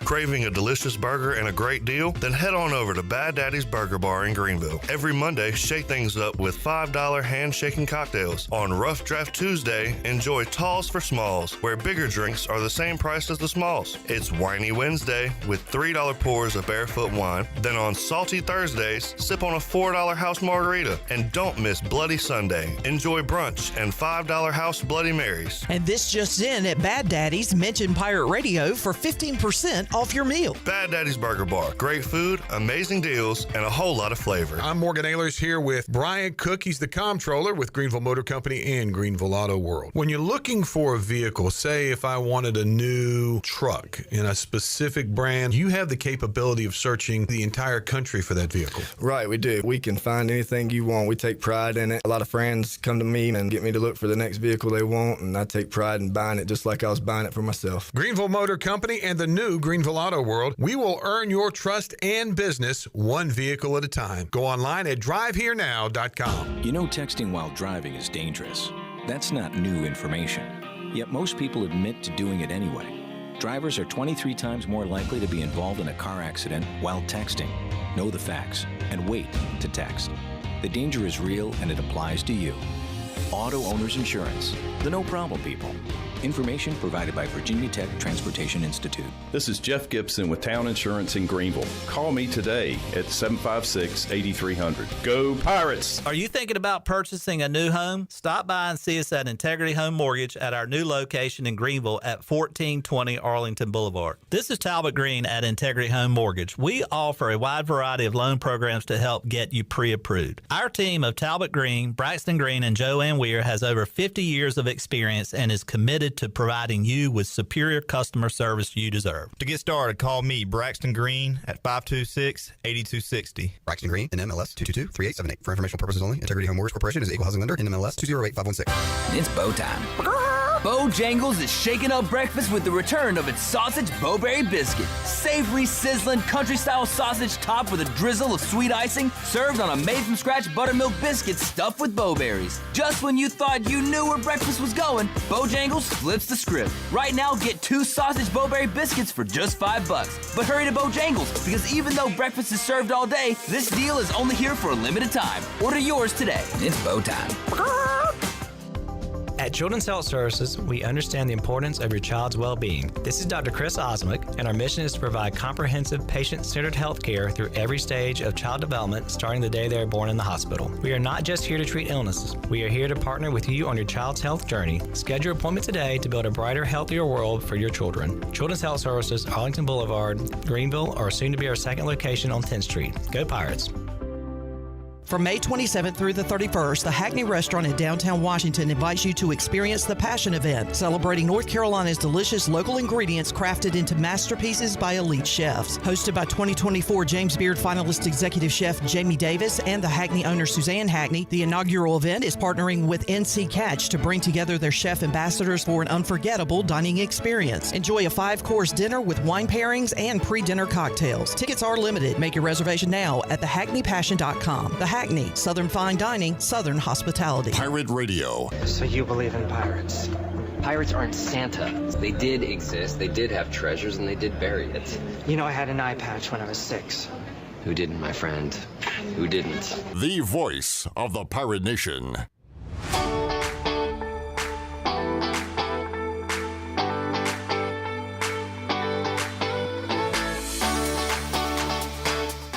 Craving a delicious burger and a great deal? Then head on over to Bad Daddy's Burger Bar in Greenville. Every Monday, shake things up with $5 hand-shaking cocktails. On Rough Draft Tuesday, enjoy Talls for Smalls, where bigger drinks are the same price as the smalls. It's Whiny Wednesday with $3 pours of barefoot wine. Then on Salty Thursdays, sip on a $4 house margarita. And don't miss Bloody Sunday. Enjoy brunch and $5 house Bloody Marys. And this just in at Bad Daddy's, mention Pirate Radio for 15% off your meal. Bad Daddy's Burger Bar. Great food, amazing deals, and a whole lot of flavor. I'm Morgan Ahlers here with Brian Cook. He's the comptroller with Greenville Motor Company and Greenville Auto World. When you're looking for a vehicle, say if I wanted a new truck in a specific brand, you have the capability of searching the entire country for that vehicle. Right, we do. We can find anything you want. We take pride in it. A lot of friends come to me and get me to look for the next vehicle they want, and I take pride in buying it just like I was buying it for myself. Greenville Motor Company and the new Greenville Auto World, we will earn your trust and business one vehicle at a time. Go online at driveherenow.com. You know, texting while driving is dangerous. That's not new information. Yet most people admit to doing it anyway. Drivers are 23 times more likely to be involved in a car accident while texting. Know the facts and wait to text. The danger is real and it applies to you. Auto Owners Insurance, the no problem people. Information provided by Virginia Tech Transportation Institute. This is Jeff Gibson with Town Insurance in Greenville. Call me today at 756-8300. Go Pirates! Are you thinking about purchasing a new home? Stop by and see us at Integrity Home Mortgage at our new location in Greenville at 1420 Arlington Boulevard. This is Talbot Green at Integrity Home Mortgage. We offer a wide variety of loan programs to help get you pre-approved. Our team of Talbot Green, Braxton Green, and Joanne Weir has over 50 years of experience and is committed to providing you with superior customer service you deserve. To get started, call me, Braxton Green, at 526-8260. Braxton Green, NMLS 222-3878. For informational purposes only, Integrity Home Mortgage Corporation is an equal housing lender, NMLS 208-516. It's bow time. Bojangles is shaking up breakfast with the return of its sausage Bowberry biscuit. Savory, sizzling, country-style sausage topped with a drizzle of sweet icing, served on a made-from-scratch buttermilk biscuit stuffed with bowberries. Just when you thought you knew where breakfast was going, Bojangles flips the script. Right now, get 2 sausage Bowberry biscuits for just $5. But hurry to Bojangles, because even though breakfast is served all day, this deal is only here for a limited time. Order yours today. It's bow time. At Children's Health Services, we understand the importance of your child's well-being. This is Dr. Chris Osmick, and our mission is to provide comprehensive, patient-centered health care through every stage of child development, starting the day they are born in the hospital. We are not just here to treat illnesses. We are here to partner with you on your child's health journey. Schedule your appointment today to build a brighter, healthier world for your children. Children's Health Services, Arlington Boulevard, Greenville, or soon to be our second location on 10th Street. Go Pirates! From May 27th through the 31st, the Hackney Restaurant in downtown Washington invites you to experience the Passion Event, celebrating North Carolina's delicious local ingredients crafted into masterpieces by elite chefs. Hosted by 2024 James Beard finalist executive chef Jamie Davis and the Hackney owner Suzanne Hackney, the inaugural event is partnering with NC Catch to bring together their chef ambassadors for an unforgettable dining experience. Enjoy a 5-course dinner with wine pairings and pre-dinner cocktails. Tickets are limited. Make your reservation now at thehackneypassion.com. The Hackney, Southern Fine Dining, Southern Hospitality. Pirate Radio. So you believe in pirates? Pirates aren't Santa. They did exist, they did have treasures, and they did bury it. You know, I had an eye patch when I was 6. Who didn't, my friend? Who didn't? The voice of the Pirate Nation.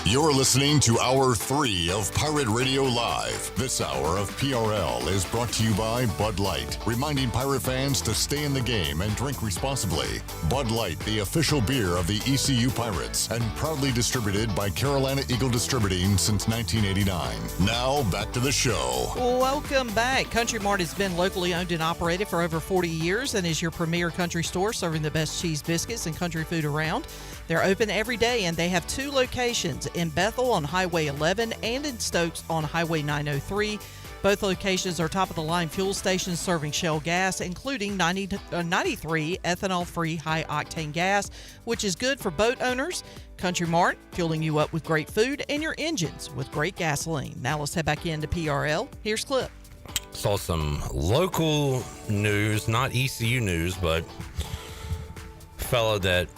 You're listening to Hour 3 of Pirate Radio Live. This hour of PRL is brought to you by Bud Light, reminding Pirate fans to stay in the game and drink responsibly. Bud Light, the official beer of the ECU Pirates, and proudly distributed by Carolina Eagle Distributing since 1989. Now, back to the show. Welcome back. Country Mart has been locally owned and operated for over 40 years and is your premier country store serving the best cheese biscuits and country food around. They're open every day, and they have 2 locations, in Bethel on Highway 11 and in Stokes on Highway 903. Both locations are top-of-the-line fuel stations serving Shell gas, including 93 ethanol-free high-octane gas, which is good for boat owners. Country Mart, fueling you up with great food and your engines with great gasoline. Now let's head back into PRL. Here's Clip. Saw some local news, not ECU news, but a fellow that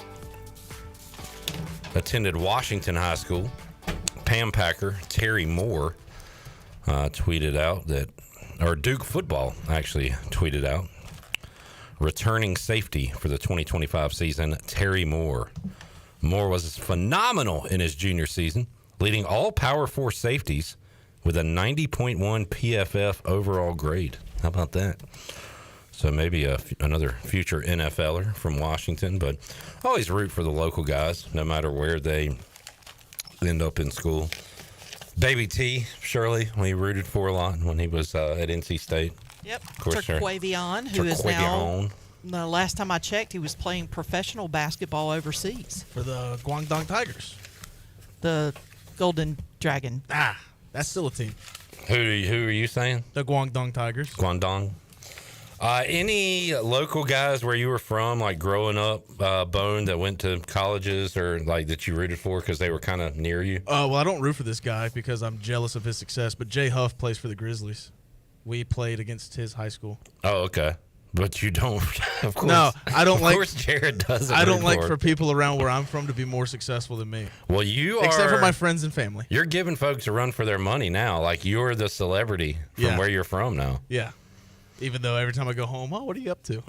attended Washington High School, Pam Packer, Terry Moore, tweeted out that, or Duke football actually tweeted out, returning safety for the 2025 season, Terry Moore. Moore was phenomenal in his junior season, leading all Power 4 safeties with a 90.1 PFF overall grade. How about that? So maybe another future NFLer from Washington, but I always root for the local guys, no matter where they end up in school. Baby T, Shirley, we rooted for a lot when he was at NC State. Yep, of course, Turquavion, who is now, the last time I checked, he was playing professional basketball overseas. For the Guangdong Tigers. The Golden Dragon. Ah, that's still a team. Who are you saying? The Guangdong Tigers. Guangdong. Any local guys where you were from, like growing up, Bone, that went to colleges or like that you rooted for because they were kind of near you? Well, I don't root for this guy because I'm jealous of his success, but Jay Huff plays for the Grizzlies. We played against his high school. Oh, okay. But you don't, of course. No, I don't like. Of course, Jared doesn't. I don't like for people around where I'm from to be more successful than me. Well, you are. Except for my friends and family. You're giving folks a run for their money now. Like you're the celebrity from where you're from now. Yeah. Even though every time I go home, oh, what are you up to?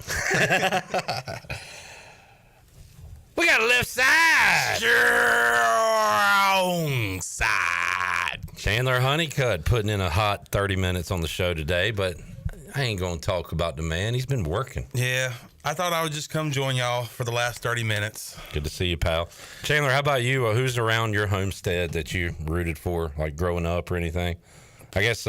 We got a left side. Strong side. Chandler Honeycutt putting in a hot 30 minutes on the show today, but I ain't going to talk about the man. He's been working. Yeah, I thought I would just come join y'all for the last 30 minutes. Good to see you, pal. Chandler, how about you? Who's around your homestead that you rooted for, like growing up or anything? I guess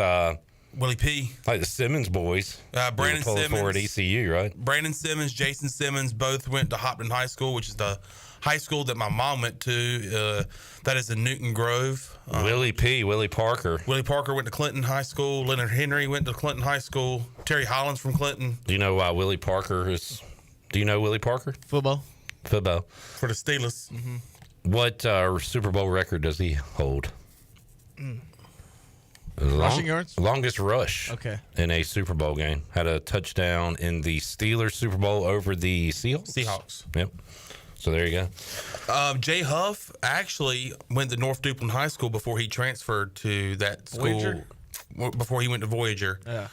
Willie P. Like the Simmons boys. Brandon Simmons. For at ECU, right? Brandon Simmons, Jason Simmons both went to Hopton High School, which is the high school that my mom went to. That is in Newton Grove. Willie P. Willie Parker. Willie Parker went to Clinton High School. Leonard Henry went to Clinton High School. Terry Hollins from Clinton. Do you know why Willie Parker is... Do you know Willie Parker? Football. For the Steelers. Mm-hmm. What Super Bowl record does he hold? Rushing yards? Longest rush. Okay. In a Super Bowl game. Had a touchdown in the Steelers Super Bowl over the Seahawks. Yep. So there you go. Jay Huff actually went to North Duplin High School before he transferred to that school. Voyager? Before he went to Voyager. Yeah.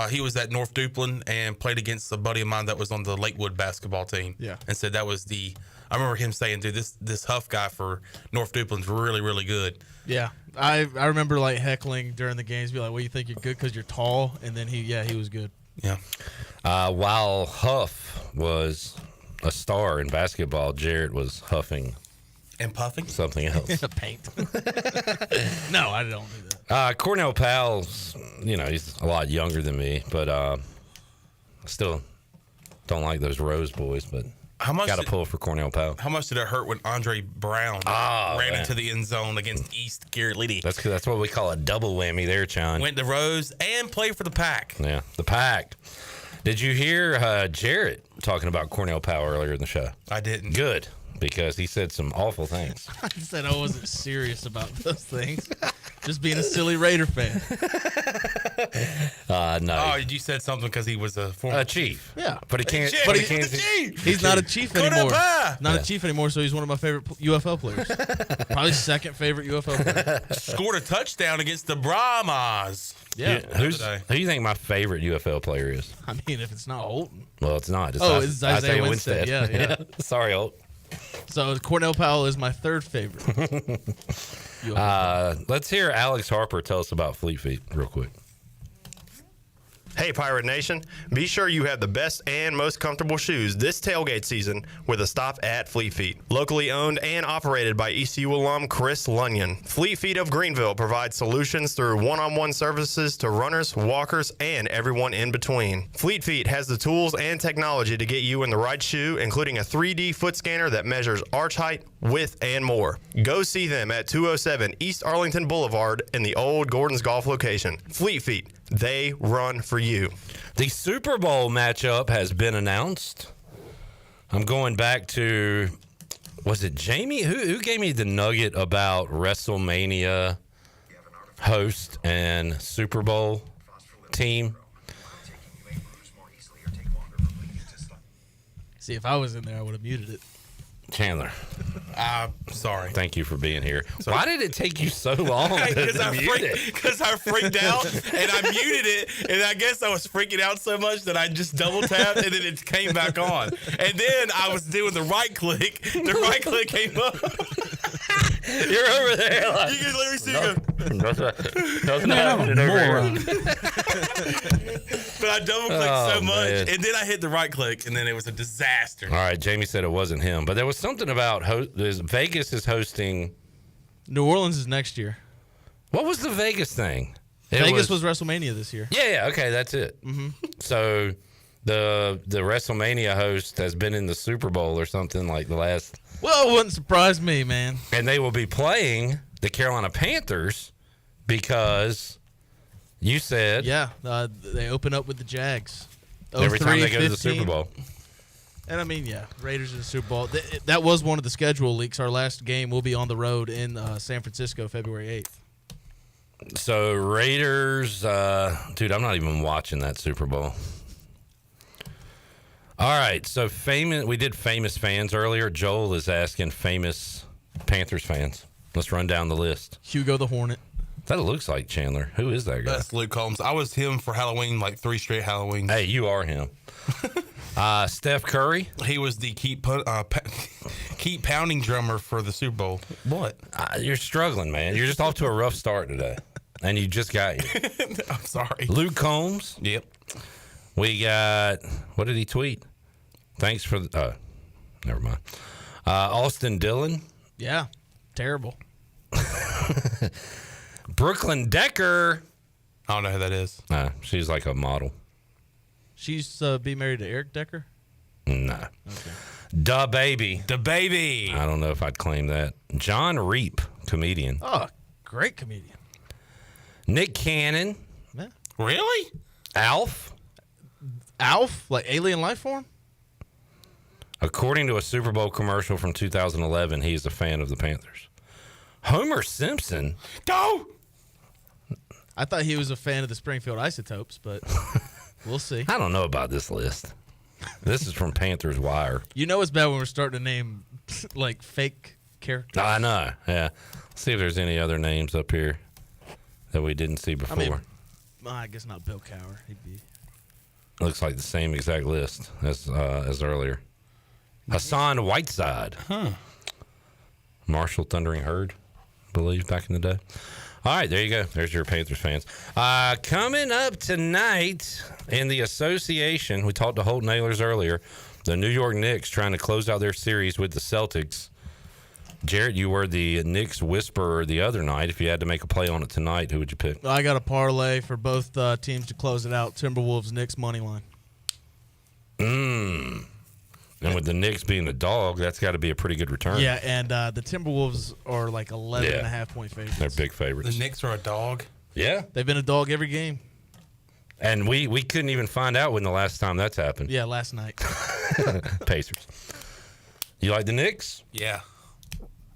He was at North Duplin and played against a buddy of mine that was on the Lakewood basketball team. Yeah. And said that was I remember him saying, dude, this Huff guy for North Duplin's really, really good. Yeah. I remember like heckling during the games, be like, well, you think you're good because you're tall? And then he was good. Yeah. While Huff was a star in basketball, Jarrett was huffing and puffing something else. Paint. No, I don't do that. Cornell Powell's, he's a lot younger than me, but still don't like those Rose boys, but got to pull for Cornell Powell. How much did it hurt when Andre Brown ran into the end zone against East Garrett Liddy? That's what we call a double whammy there, John. Went to Rose and played for the Pack. Yeah, the Pack. Did you hear Jarrett talking about Cornell Powell earlier in the show? I didn't. Good, because he said some awful things. I said I wasn't serious about those things. Just being a silly Raider fan. No. Oh, you said something because he was a former chief. Yeah. But he can't. But He's not a chief anymore. Not a chief anymore, so he's one of my favorite UFL players. Probably second favorite UFL player. Scored a touchdown against the Brahmas. Yeah. Who do you think my favorite UFL player is? I mean, if it's not Holton. Well, it's not. It's Isaiah Winstead. Yeah. Sorry, Holt. So Cornell Powell is my third favorite. Let's hear Alex Harper tell us about Fleet Feet real quick. Hey, Pirate Nation. Be sure you have the best and most comfortable shoes this tailgate season with a stop at Fleet Feet. Locally owned and operated by ECU alum Chris Lunyon. Fleet Feet of Greenville provides solutions through one-on-one services to runners, walkers, and everyone in between. Fleet Feet has the tools and technology to get you in the right shoe, including a 3D foot scanner that measures arch height, width, and more. Go see them at 207 East Arlington Boulevard in the old Gordon's Golf location. Fleet Feet. They run for you. The Super Bowl matchup has been announced. I'm going back to, was it Jamie? Who gave me the nugget about WrestleMania host and Super Bowl team? See, if I was in there, I would have muted it. Chandler. Sorry. Thank you for being here. Why did it take you so long to mute it? Because I freaked out and I muted it, and I guess I was freaking out so much that I just double tapped and then it came back on. And then I was doing the right click. The right click came up. You're over there. Like, you can literally see it. Nothing happening over here. But I double clicked so much, and then I hit the right click, and then it was a disaster. All right, Jamie said it wasn't him, but there was something about Vegas is hosting. New Orleans is next year. What was the Vegas thing? Vegas was WrestleMania this year. Yeah, okay, that's it. Mm-hmm. So the WrestleMania host has been in the Super Bowl or something like the last. Well, it wouldn't surprise me, man. And they will be playing the Carolina Panthers because you said they open up with the Jags every time they go to the Super Bowl. And I mean, Raiders in the Super Bowl. That was one of the schedule leaks. Our last game will be on the road in San Francisco, February 8th. So Raiders, dude, I'm not even watching that Super Bowl. All right, so we did famous fans earlier. Joel is asking famous Panthers fans. Let's run down the list. Hugo the Hornet. That looks like Chandler. Who is that guy? That's Luke Holmes. I was him for Halloween, like 3 straight Halloweens. Hey, you are him. Steph Curry. He was the keep pounding drummer for the Super Bowl. What? You're struggling, man. You're just off to a rough start today, and you just got here. I'm sorry. Luke Combs. Yep. We got, what did he tweet? Thanks for never mind. Austin Dillon. Yeah, terrible. Brooklyn Decker. I don't know who that is. She's like a model. She's be married to Eric Decker? No. Okay. Da Baby. Da Baby. I don't know if I'd claim that. John Reap, comedian. Oh, great comedian. Nick Cannon. Yeah. Really? Alf. Alf? Like alien life form? According to a Super Bowl commercial from 2011, he is a fan of the Panthers. Homer Simpson. Go! I thought he was a fan of the Springfield Isotopes, but we'll see. I don't know about this list. This is from Panthers Wire. You know it's bad when we're starting to name, like, fake characters. I know, yeah. Let's see if there's any other names up here that we didn't see before. I mean, I guess not Bill Cowher. He'd be... Looks like the same exact list as earlier. Hassan Whiteside. Huh. Marshall Thundering Herd, I believe, back in the day. All right, there you go. There's your Panthers fans. Coming up tonight in the association, we talked to Holton Ahlers earlier, the New York Knicks trying to close out their series with the Celtics. Jarrett, you were the Knicks whisperer the other night. If you had to make a play on it tonight, who would you pick? I got a parlay for both teams to close it out. Timberwolves, Knicks, money line. And with the Knicks being a dog, that's got to be a pretty good return. Yeah, and the Timberwolves are like 11.5-point favorites. They're big favorites. The Knicks are a dog? Yeah. They've been a dog every game. And we couldn't even find out when the last time that's happened. Yeah, last night. Pacers. You like the Knicks? Yeah.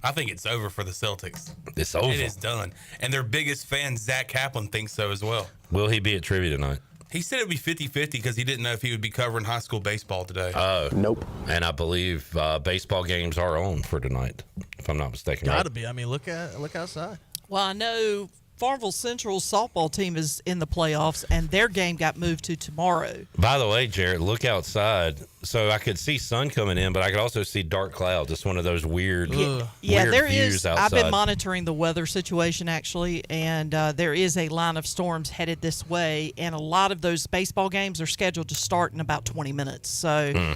I think it's over for the Celtics. It's over. It is done. And their biggest fan, Zach Kaplan, thinks so as well. Will he be at trivia tonight? He said it would be 50-50 because he didn't know if he would be covering high school baseball today. Nope. And I believe baseball games are on for tonight, if I'm not mistaken. Got to right? be. I mean, look outside. Well, I know Farmville Central's softball team is in the playoffs, and their game got moved to tomorrow. By the way, Jarrett, look outside. So I could see sun coming in, but I could also see dark clouds. It's one of those weird, Yeah, weird there views is. outside. I've been monitoring the weather situation, actually, and there is a line of storms headed this way, and a lot of those baseball games are scheduled to start in about 20 minutes. So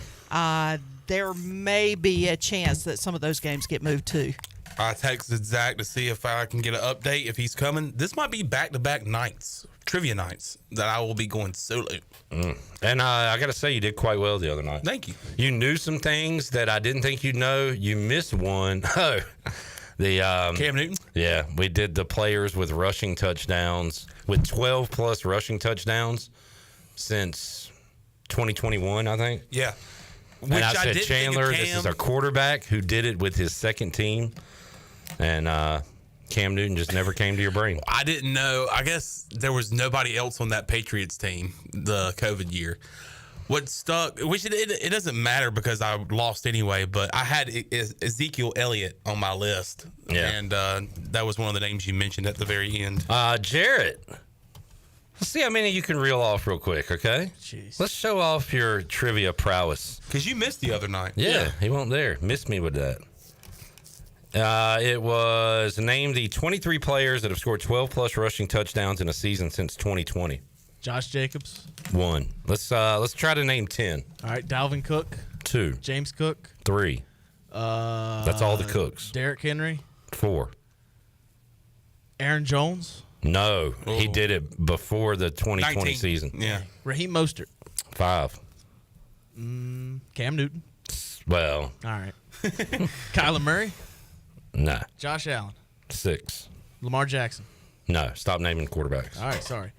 there may be a chance that some of those games get moved too. I texted Zach to see if I can get an update if he's coming. This might be back-to-back nights, trivia nights, that I will be going solo. And I got to say, you did quite well the other night. Thank you. You knew some things that I didn't think you'd know. You missed one. Oh, the Cam Newton? Yeah, we did the players with rushing touchdowns, with 12-plus rushing touchdowns since 2021, I think. Yeah. And I said, Chandler, this is a quarterback who did it with his second team. And Cam Newton just never came to your brain. I didn't know. I guess there was nobody else on that Patriots team the COVID year. What stuck, which it doesn't matter because I lost anyway, but I had Ezekiel Elliott on my list. Yeah. And that was one of the names you mentioned at the very end. Jarrett, let's see how many you can reel off real quick, okay? Jeez. Let's show off your trivia prowess. Because you missed the other night. Yeah, he won't there. Missed me with that. It was named the 23 players that have scored 12-plus rushing touchdowns in a season since 2020. Josh Jacobs. 1. Let's try to name 10. All right, Dalvin Cook. 2. James Cook. 3. That's all the Cooks. Derrick Henry. 4. Aaron Jones. No, he did it before the 2020 19. season. Yeah. Raheem Mostert. 5. Cam Newton. Well. All right. Kyler Murray. Nah. Josh Allen. 6. Lamar Jackson. No, stop naming quarterbacks. All right, sorry.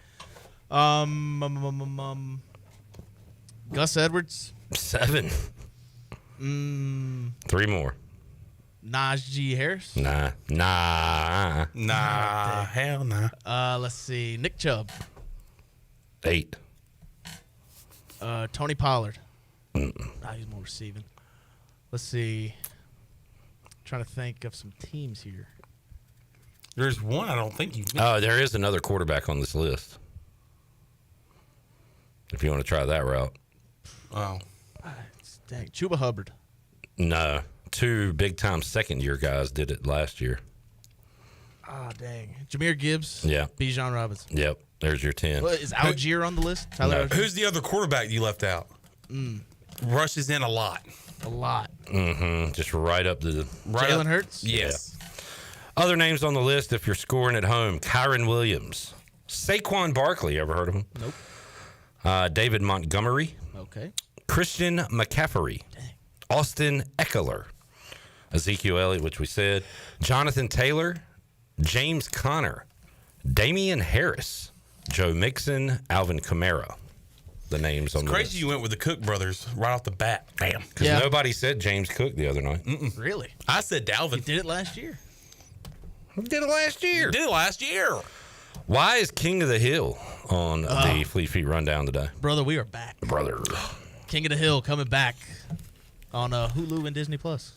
Gus Edwards. 7. 3 more. Najee Harris. Nah. Hell nah. Let's see. Nick Chubb. 8. Tony Pollard. He's more receiving. Let's see. Trying to think of some teams here. There's one I don't think you. Oh, there is another quarterback on this list. If you want to try that route. Oh. Dang. Chuba Hubbard. No. 2 big-time second-year guys did it last year. Ah, dang. Jahmyr Gibbs. Yeah. Bijan Robinson. Yep. There's your 10. What, is Algier on the list? Tyler Algier? Who's the other quarterback you left out? Rushes in a lot. A lot. Mm-hmm. Just right up the... Jalen Hurts? Yes. Yeah. Other names on the list if you're scoring at home. Kyron Williams. Saquon Barkley. Ever heard of him? Nope. David Montgomery. Okay. Christian McCaffrey. Austin Eckler. Ezekiel Elliott, which we said. Jonathan Taylor. James Conner. Damian Harris. Joe Mixon. Alvin Kamara. The names on the list. Crazy you went with the Cook brothers right off the bat. Damn. Because nobody said James Cook the other night. Really? I said Dalvin. You did it last year. Did it last year. Did it last year. Why is King of the Hill on the Fleet Feet Rundown today? Brother, we are back. Brother. King of the Hill coming back on Hulu and Disney Plus.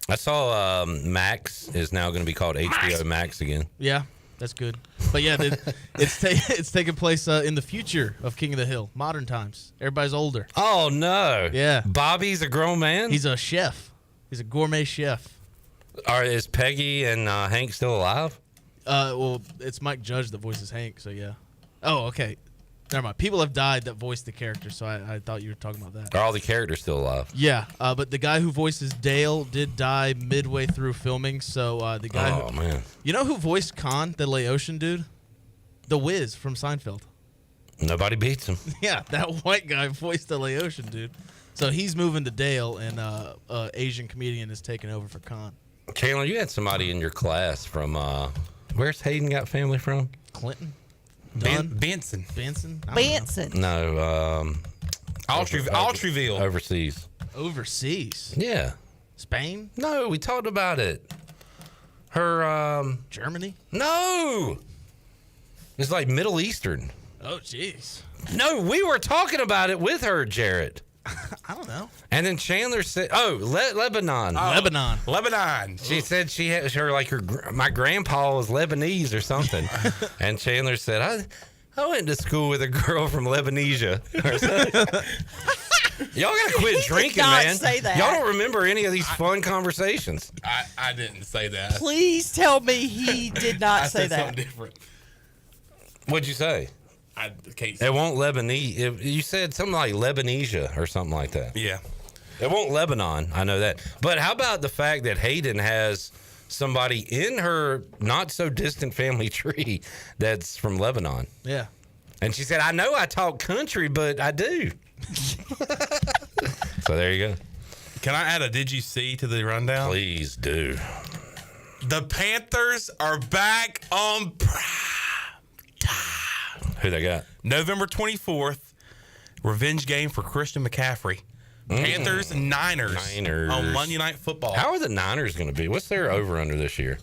I saw Max is now going to be called HBO Max again. Yeah, that's good. But yeah, it's taking place in the future of King of the Hill, modern times. Everybody's older. Oh, no. Yeah. Bobby's a grown man? He's a chef. He's a gourmet chef. Is Peggy and Hank still alive? Well, it's Mike Judge that voices Hank, so yeah. Oh, okay. Never mind. People have died that voiced the character, so I thought you were talking about that. Are all the characters still alive? Yeah, but the guy who voices Dale did die midway through filming, so the guy Oh, man. You know who voiced Khan, the Laotian dude? The Wiz from Seinfeld. Nobody beats him. Yeah, that white guy voiced the Laotian dude. So he's moving to Dale, and Asian comedian is taking over for Khan. Chandler, you had somebody in your class from, where's Hayden got family from? Clinton? Benson. Benson? No, Altreville. Overseas. Overseas? Yeah. Spain? No, we talked about it. Her, Germany? No! It's like Middle Eastern. Oh, jeez. No, we were talking about it with her, Jarrett. I don't know. And then Chandler said, Lebanon. Lebanon. She said she had my grandpa was Lebanese or something. And Chandler said, I went to school with a girl from Lebanesia. Y'all gotta quit drinking, man. Say that. Y'all don't remember any of these fun conversations. I didn't say that. Please tell me he did not I say said that. something different. What'd you say? I can't. It won't Lebanese. You said something like Lebanesia or something like that. Yeah. It won't Lebanon. I know that. But how about the fact that Hayden has somebody in her not so distant family tree that's from Lebanon? Yeah. And she said, I know I talk country, but I do. So there you go. Can I add a did you see to the rundown? Please do. The Panthers are back on Who they got? November 24th. Revenge game for Christian McCaffrey. Panthers and Niners on Monday Night Football. How are the Niners going to be? What's their over-under this year?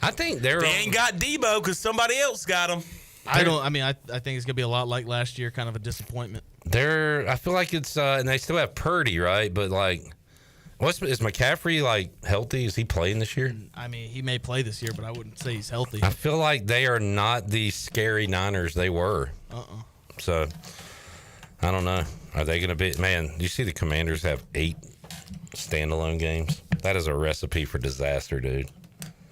I think they ain't got Debo because somebody else got him. I think it's gonna be a lot like last year, kind of a disappointment. I feel like it's and they still have Purdy, right? But like, is McCaffrey like healthy? Is he playing this year? I mean, he may play this year, but I wouldn't say he's healthy. I feel like they are not the scary Niners they were. So I don't know. Are they gonna be? Man, you see the Commanders have 8 standalone games. That is a recipe for disaster, dude.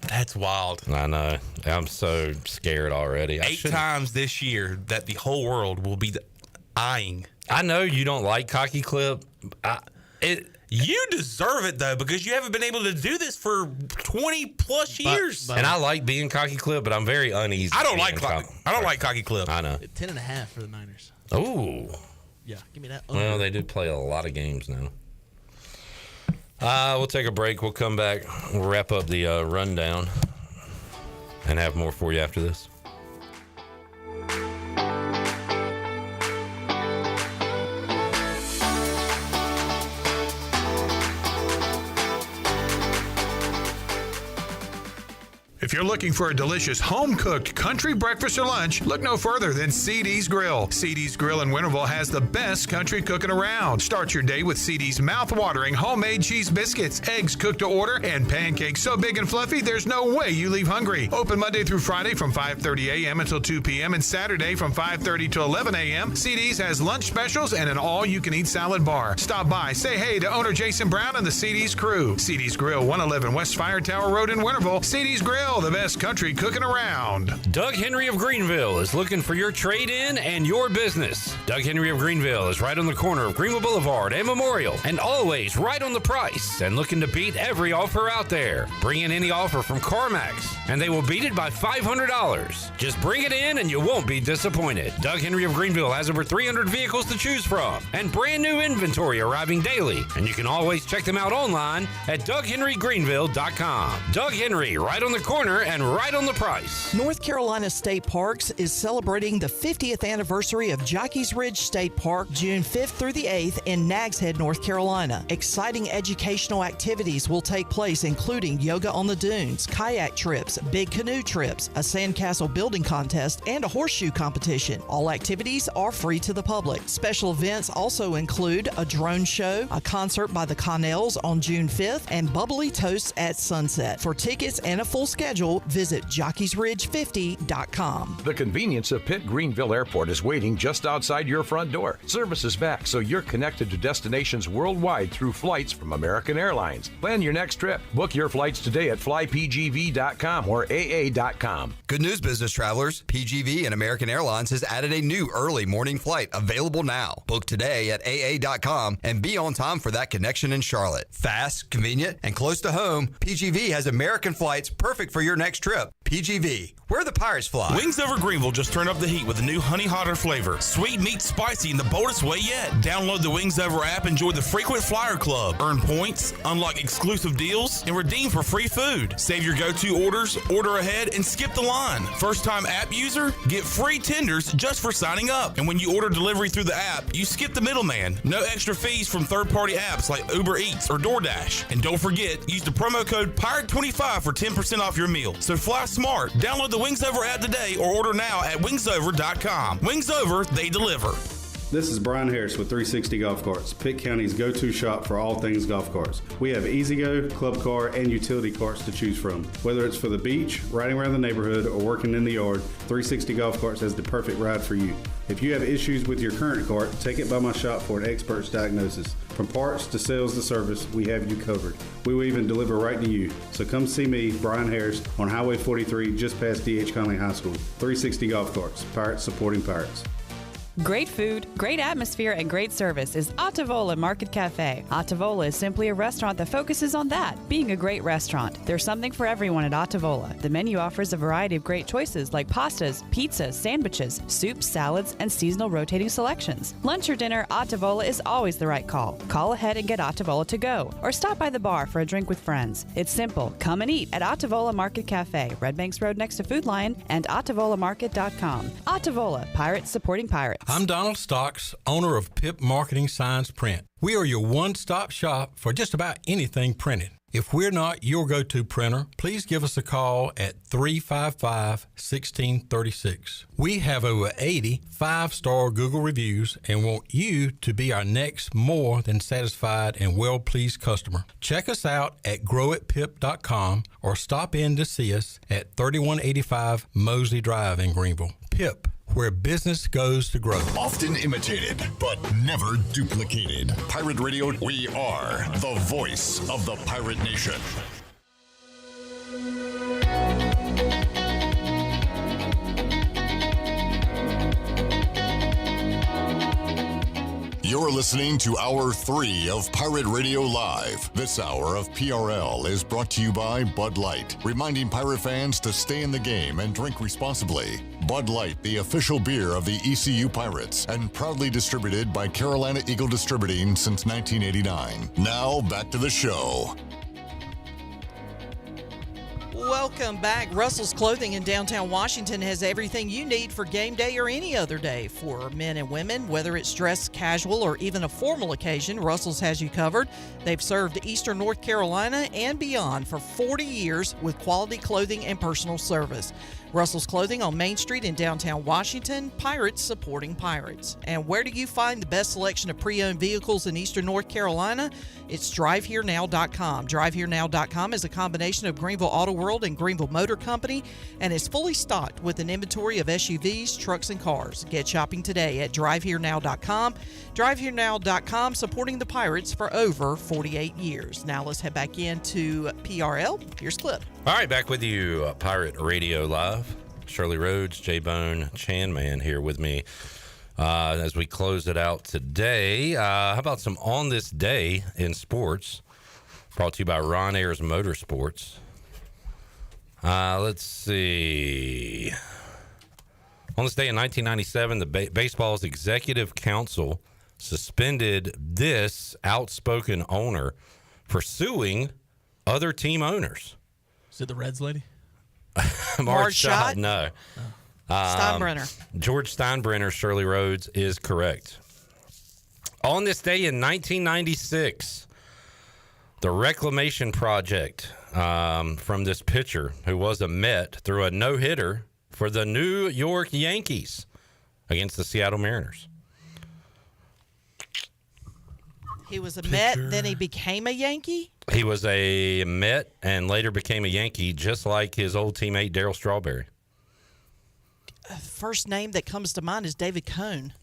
That's wild. I know. I'm so scared already. 8 times this year that the whole world will be eyeing. I know you don't like Cocky Clip. You deserve it, though, because you haven't been able to do this for 20-plus years. And I like being Cocky Clip, but I'm very uneasy. I don't like Cocky Clip. I know. 10.5 for the Niners. Ooh. Yeah, give me that. Well, they do play a lot of games now. We'll take a break. We'll come back. We'll wrap up the rundown and have more for you after this. If you're looking for a delicious home-cooked country breakfast or lunch, look no further than CD's Grill. CD's Grill in Winterville has the best country cooking around. Start your day with CD's mouth-watering homemade cheese biscuits, eggs cooked to order, and pancakes so big and fluffy there's no way you leave hungry. Open Monday through Friday from 5:30 a.m. until 2 p.m. and Saturday from 5:30 to 11 a.m. CD's has lunch specials and an all-you-can-eat salad bar. Stop by, say hey to owner Jason Brown and the CD's crew. CD's Grill, 111 West Fire Tower Road in Winterville. CD's Grill, the best country cooking around. Doug Henry of Greenville is looking for your trade-in and your business. Doug Henry of Greenville is right on the corner of Greenville Boulevard and Memorial, and always right on the price and looking to beat every offer out there. Bring in any offer from CarMax, and they will beat it by $500. Just bring it in and you won't be disappointed. Doug Henry of Greenville has over 300 vehicles to choose from and brand new inventory arriving daily, and you can always check them out online at DougHenryGreenville.com. Doug Henry, right on the corner and right on the price. North Carolina State Parks is celebrating the 50th anniversary of Jockeys Ridge State Park, June 5th through the 8th in Nags Head, North Carolina. Exciting educational activities will take place, including yoga on the dunes, kayak trips, big canoe trips, a sandcastle building contest, and a horseshoe competition. All activities are free to the public. Special events also include a drone show, a concert by the Connells on June 5th, and bubbly toasts at sunset. For tickets and a full schedule, schedule, visit jockeysridge50.com. The convenience of Pitt Greenville Airport is waiting just outside your front door. Service is back, so you're connected to destinations worldwide through flights from American Airlines. Plan your next trip. Book your flights today at flypgv.com or aa.com. Good news, business travelers. PGV and American Airlines has added a new early morning flight available now. Book today at aa.com and be on time for that connection in Charlotte. Fast, convenient, and close to home, PGV has American flights perfect for your next trip. PGV, where the Pirates fly. Wings Over Greenville just turned up the heat with a new Honey Hotter flavor. Sweet meets spicy in the boldest way yet. Download the Wings Over app, enjoy the Frequent Flyer Club. Earn points, unlock exclusive deals, and redeem for free food. Save your go-to orders, order ahead, and skip the line. First-time app user? Get free tenders just for signing up. And when you order delivery through the app, you skip the middleman. No extra fees from third-party apps like Uber Eats or DoorDash. And don't forget, use the promo code PIRATE25 for 10% off your meal. So fly smart. Download the Wings Over app today or order now at wingsover.com. Wings Over, they deliver. This is Brian Harris with 360 Golf Carts, Pitt County's go-to shop for all things golf carts. We have E-Z-Go, club car, and utility carts to choose from. Whether it's for the beach, riding around the neighborhood, or working in the yard, 360 Golf Carts has the perfect ride for you. If you have issues with your current cart, take it by my shop for an expert's diagnosis. From parts to sales to service, we have you covered. We will even deliver right to you. So come see me, Brian Harris, on Highway 43, just past D.H. Conley High School. 360 Golf Carts, Pirates supporting Pirates. Great food, great atmosphere, and great service is Ottavola Market Cafe. Ottavola is simply a restaurant that focuses on that, being a great restaurant. There's something for everyone at Ottavola. The menu offers a variety of great choices like pastas, pizzas, sandwiches, soups, salads, and seasonal rotating selections. Lunch or dinner, Ottavola is always the right call. Call ahead and get Ottavola to go, or stop by the bar for a drink with friends. It's simple. Come and eat at Ottavola Market Cafe, Red Banks Road next to Food Lion, and OttavolaMarket.com. Ottavola, Pirates supporting Pirates. I'm Donald Stocks, owner of Pip Marketing Signs Print. We are your one-stop shop for just about anything printed. If we're not your go-to printer, please give us a call at 355-1636. We have over 80 five-star Google reviews and want you to be our next more than satisfied and well-pleased customer. Check us out at growatpip.com or stop in to see us at 3185 Mosley Drive in Greenville. Pip, where business goes to grow. Often imitated, but never duplicated. Pirate Radio, we are the voice of the Pirate Nation. You're listening to Hour 3 of Pirate Radio Live. This hour of PRL is brought to you by Bud Light, reminding Pirate fans to stay in the game and drink responsibly. Bud Light, the official beer of the ECU Pirates, and proudly distributed by Carolina Eagle Distributing since 1989. Now, back to the show. Welcome back. Russell's Clothing in downtown Washington has everything you need for game day or any other day. For men and women, whether it's dress casual or even a formal occasion, Russell's has you covered. They've served Eastern North Carolina and beyond for 40 years with quality clothing and personal service. Russell's Clothing on Main Street in downtown Washington, Pirates supporting Pirates. And where do you find the best selection of pre-owned vehicles in Eastern North Carolina? It's DriveHereNow.com. DriveHereNow.com is a combination of Greenville Auto World and Greenville Motor Company and is fully stocked with an inventory of SUVs, trucks, and cars. Get shopping today at DriveHereNow.com. DriveHereNow.com supporting the Pirates for over 48 years. Now let's head back into PRL. Here's Clip. All right, back with you, Pirate Radio Live. Shirley Rhodes, J-Bone, Chan Man here with me as we close it out today. How about some On This Day in Sports? Brought to you by Ron Ayers Motorsports. Let's see. On this day in 1997, the baseball's executive council suspended this outspoken owner for suing other team owners. Is it the Reds lady? Marge Schott? No. Steinbrenner. George Steinbrenner, Shirley Rhodes is correct. On this day in 1996, the Reclamation Project from this pitcher who was a Met threw a no-hitter for the New York Yankees against the Seattle Mariners. He was a Met, then he became a Yankee? He was a Met and later became a Yankee, just like his old teammate Darryl Strawberry. First name that comes to mind is David Cone.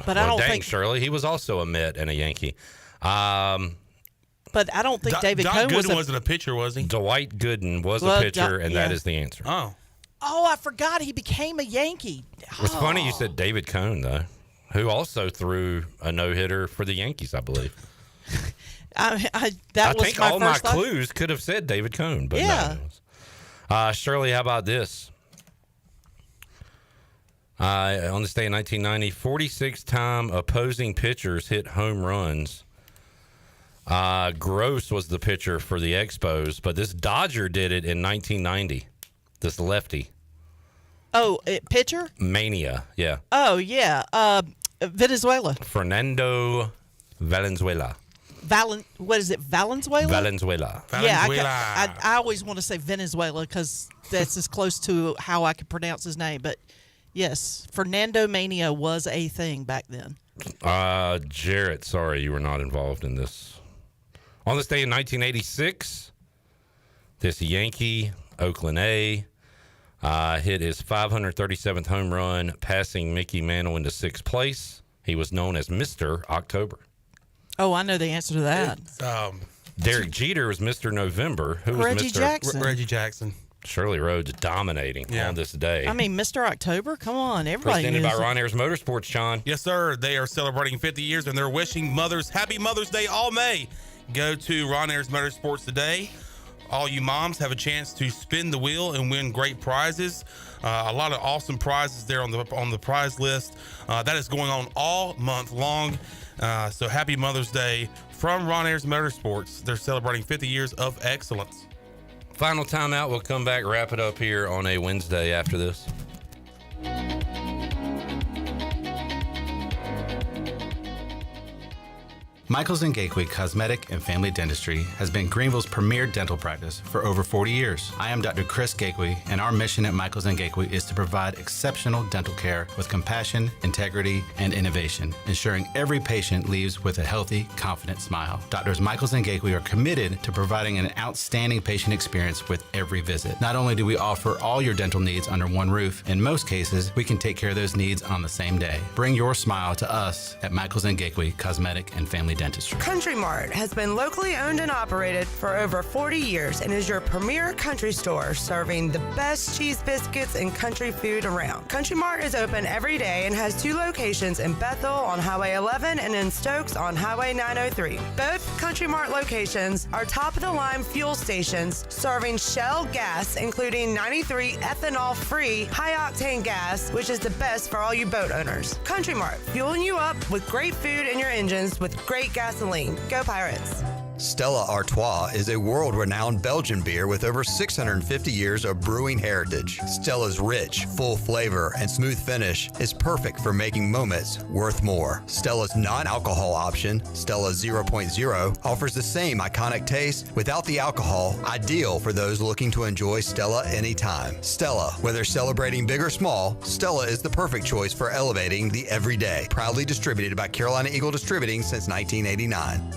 But well, I don't dang, think Shirley, he was also a Met and a Yankee. But I don't think David Doc Cone Gooden wasn't a pitcher, was he? Dwight Gooden was a pitcher, and that is the answer. Oh. Oh, I forgot he became a Yankee. It's funny you said David Cone, though, who also threw a no-hitter for the Yankees, I believe. I think all my clues could have said David Cone, but no. Shirley, how about this? On this day in 1990, 46-time opposing pitchers hit home runs. Grosz was the pitcher for the Expos, but this Dodger did it in 1990. This lefty. Oh, pitcher? Mania, yeah. Oh, yeah. Venezuela. Fernando Valenzuela. What is it, Valenzuela? Valenzuela. Yeah, I always want to say Venezuela because that's as close to how I can pronounce his name. But, yes, Fernando Mania was a thing back then. Jarrett, sorry you were not involved in this. On this day in 1986, this Yankee, Oakland A, hit his 537th home run, passing Mickey Mantle into 6th place. He was known as Mr. October. Oh, I know the answer to that. Derek Jeter was Mr. November. Who was Reggie Mr. Jackson. Reggie Jackson. Shirley Rhodes dominating on this day. I mean, Mr. October? Come on, everybody Presented knows by Ron Ayers Motorsports, John. Yes, sir. They are celebrating 50 years, and they're wishing mothers happy Mother's Day all May. Go to Ron Ayers Motorsports today. All you moms have a chance to spin the wheel and win great prizes. A lot of awesome prizes there on the prize list. That is going on all month long. So happy Mother's Day from Ron Ayers Motorsports. They're celebrating 50 years of excellence. Final timeout. We'll come back, wrap it up here on a Wednesday after this. Michaels & Gateway Cosmetic and Family Dentistry has been Greenville's premier dental practice for over 40 years. I am Dr. Chris Gateway, and our mission at Michaels & Gateway is to provide exceptional dental care with compassion, integrity, and innovation, ensuring every patient leaves with a healthy, confident smile. Doctors Michaels & Gateway are committed to providing an outstanding patient experience with every visit. Not only do we offer all your dental needs under one roof, in most cases, we can take care of those needs on the same day. Bring your smile to us at Michaels & Gateway Cosmetic and Family Dentistry. Country Mart has been locally owned and operated for over 40 years and is your premier country store serving the best cheese biscuits and country food around. Country Mart is open every day and has 2 locations in Bethel on Highway 11 and in Stokes on Highway 903. Both Country Mart locations are top-of-the-line fuel stations serving Shell gas, including 93 ethanol-free high-octane gas, which is the best for all you boat owners. Country Mart, fueling you up with great food in your engines with great gasoline. Go Pirates. Stella Artois is a world-renowned Belgian beer with over 650 years of brewing heritage. Stella's rich, full flavor and smooth finish is perfect for making moments worth more. Stella's non-alcohol option, Stella 0.0, offers the same iconic taste without the alcohol, ideal for those looking to enjoy Stella anytime. Stella, whether celebrating big or small, Stella is the perfect choice for elevating the everyday. Proudly distributed by Carolina Eagle Distributing since 1989.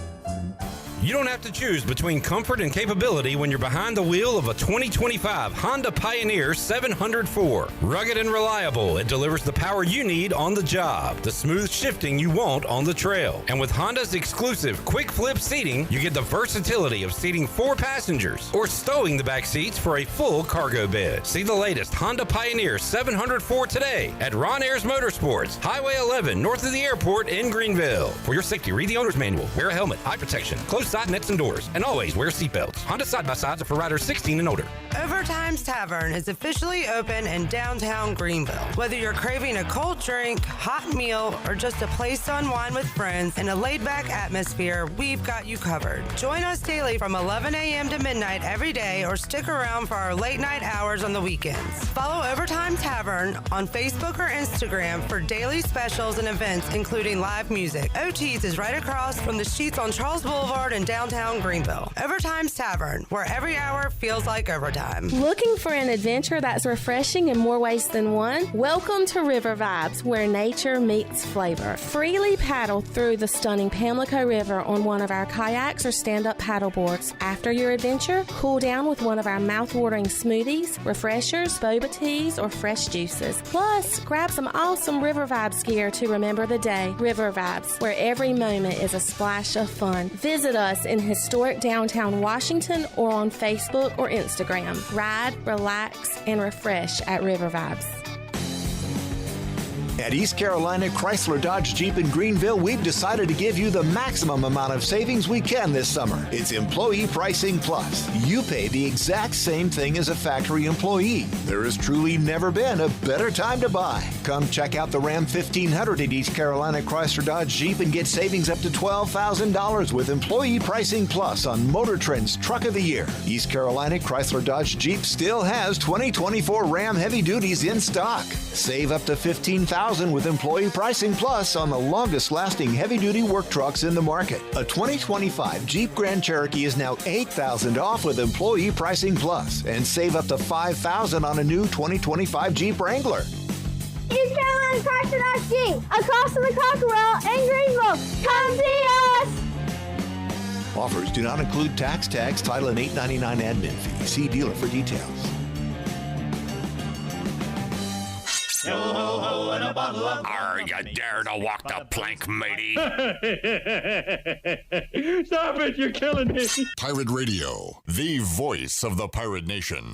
You don't have to choose between comfort and capability when you're behind the wheel of a 2025 Honda Pioneer 704. Rugged and reliable, it delivers the power you need on the job, the smooth shifting you want on the trail. And with Honda's exclusive quick flip seating, you get the versatility of seating 4 passengers or stowing the back seats for a full cargo bed. See the latest Honda Pioneer 704 today at Ron Ayers Motorsports, Highway 11, north of the airport in Greenville. For your safety, read the owner's manual, wear a helmet, eye protection, close side nets and doors, and always wear seatbelts. Honda side-by-sides are for riders 16 and older. Overtime's Tavern is officially open in downtown Greenville. Whether you're craving a cold drink, hot meal, or just a place to unwind with friends in a laid-back atmosphere, we've got you covered. Join us daily from 11 a.m. to midnight every day, or stick around for our late-night hours on the weekends. Follow Overtime Tavern on Facebook or Instagram for daily specials and events, including live music. OT's is right across from the Sheets on Charles Boulevard in in downtown Greenville. Overtime's Tavern, where every hour feels like overtime. Looking for an adventure that's refreshing in more ways than one? Welcome to River Vibes, where nature meets flavor. Freely paddle through the stunning Pamlico River on one of our kayaks or stand-up paddle boards. After your adventure, cool down with one of our mouth-watering smoothies, refreshers, boba teas, or fresh juices. Plus, grab some awesome River Vibes gear to remember the day. River Vibes, where every moment is a splash of fun. Visit us in historic downtown Washington or on Facebook or Instagram. Ride, relax, and refresh at River Vibes. At East Carolina Chrysler Dodge Jeep in Greenville, we've decided to give you the maximum amount of savings we can this summer. It's Employee Pricing Plus. You pay the exact same thing as a factory employee. There has truly never been a better time to buy. Come check out the Ram 1500 at East Carolina Chrysler Dodge Jeep and get savings up to $12,000 with Employee Pricing Plus on Motor Trend's Truck of the Year. East Carolina Chrysler Dodge Jeep still has 2024 Ram Heavy Duties in stock. Save up to $15,000 with Employee Pricing Plus on the longest-lasting heavy-duty work trucks in the market. A 2025 Jeep Grand Cherokee is now $8,000 off with Employee Pricing Plus, and save up to $5,000 on a new 2025 Jeep Wrangler. East Carolina Chrysler Dodge Jeep, across from the Cockerell in Greenville. Come see us! Offers do not include tax, title, and $8.99 admin fee. See dealer for details. Yo ho ho and a bottle of. Are you dare to walk the plank, matey? Stop it, you're killing me. Pirate Radio, the voice of the pirate nation.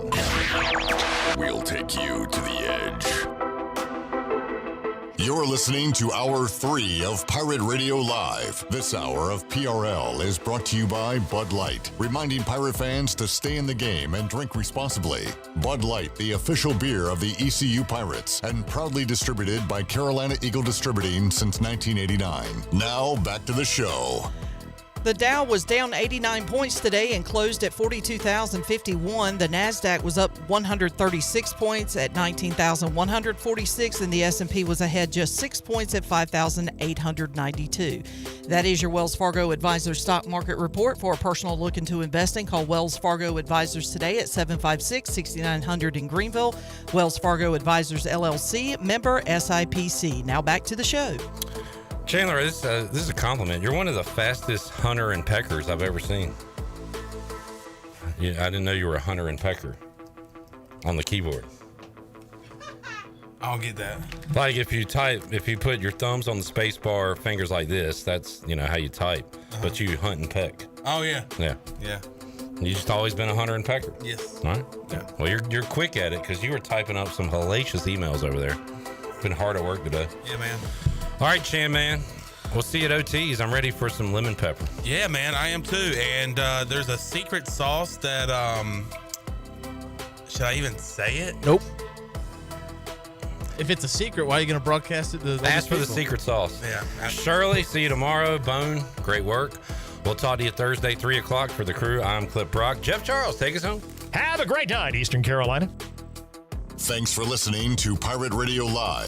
We'll take you to the edge. You're listening to Hour 3 of Pirate Radio Live. This hour of PRL is brought to you by Bud Light, reminding pirate fans to stay in the game and drink responsibly. Bud Light, the official beer of the ECU Pirates, and proudly distributed by Carolina Eagle Distributing since 1989. Now, back to the show. The Dow was down 89 points today and closed at 42,051. The NASDAQ was up 136 points at 19,146, and the S&P was ahead just 6 points at 5,892. That is your Wells Fargo Advisors Stock Market Report. For a personal look into investing, call Wells Fargo Advisors today at 756-6900 in Greenville. Wells Fargo Advisors, LLC, member SIPC. Now back to the show. Chandler, this is a compliment. You're one of the fastest hunter and peckers I've ever seen. I didn't know you were a hunter and pecker on the keyboard. I don't get that. Like if you put your thumbs on the space bar, fingers like this, that's how you type. But you hunt and peck. Oh yeah. Yeah. Yeah. You just always been a hunter and pecker. Yes. All right. Yeah. Well, you're quick at it because you were typing up some hellacious emails over there. Been hard at work today. Yeah, man. All right, Chan, man. We'll see you at OT's. I'm ready for some lemon pepper. Yeah, man, I am too. And there's a secret sauce that, should I even say it? Nope. If it's a secret, why are you going to broadcast it to the Ask for the secret sauce. Yeah. Shirley, see you tomorrow. Bone, great work. We'll talk to you Thursday, 3 o'clock for the crew. I'm Clip Brock. Jeff Charles, take us home. Have a great night, Eastern Carolina. Thanks for listening to Pirate Radio Live.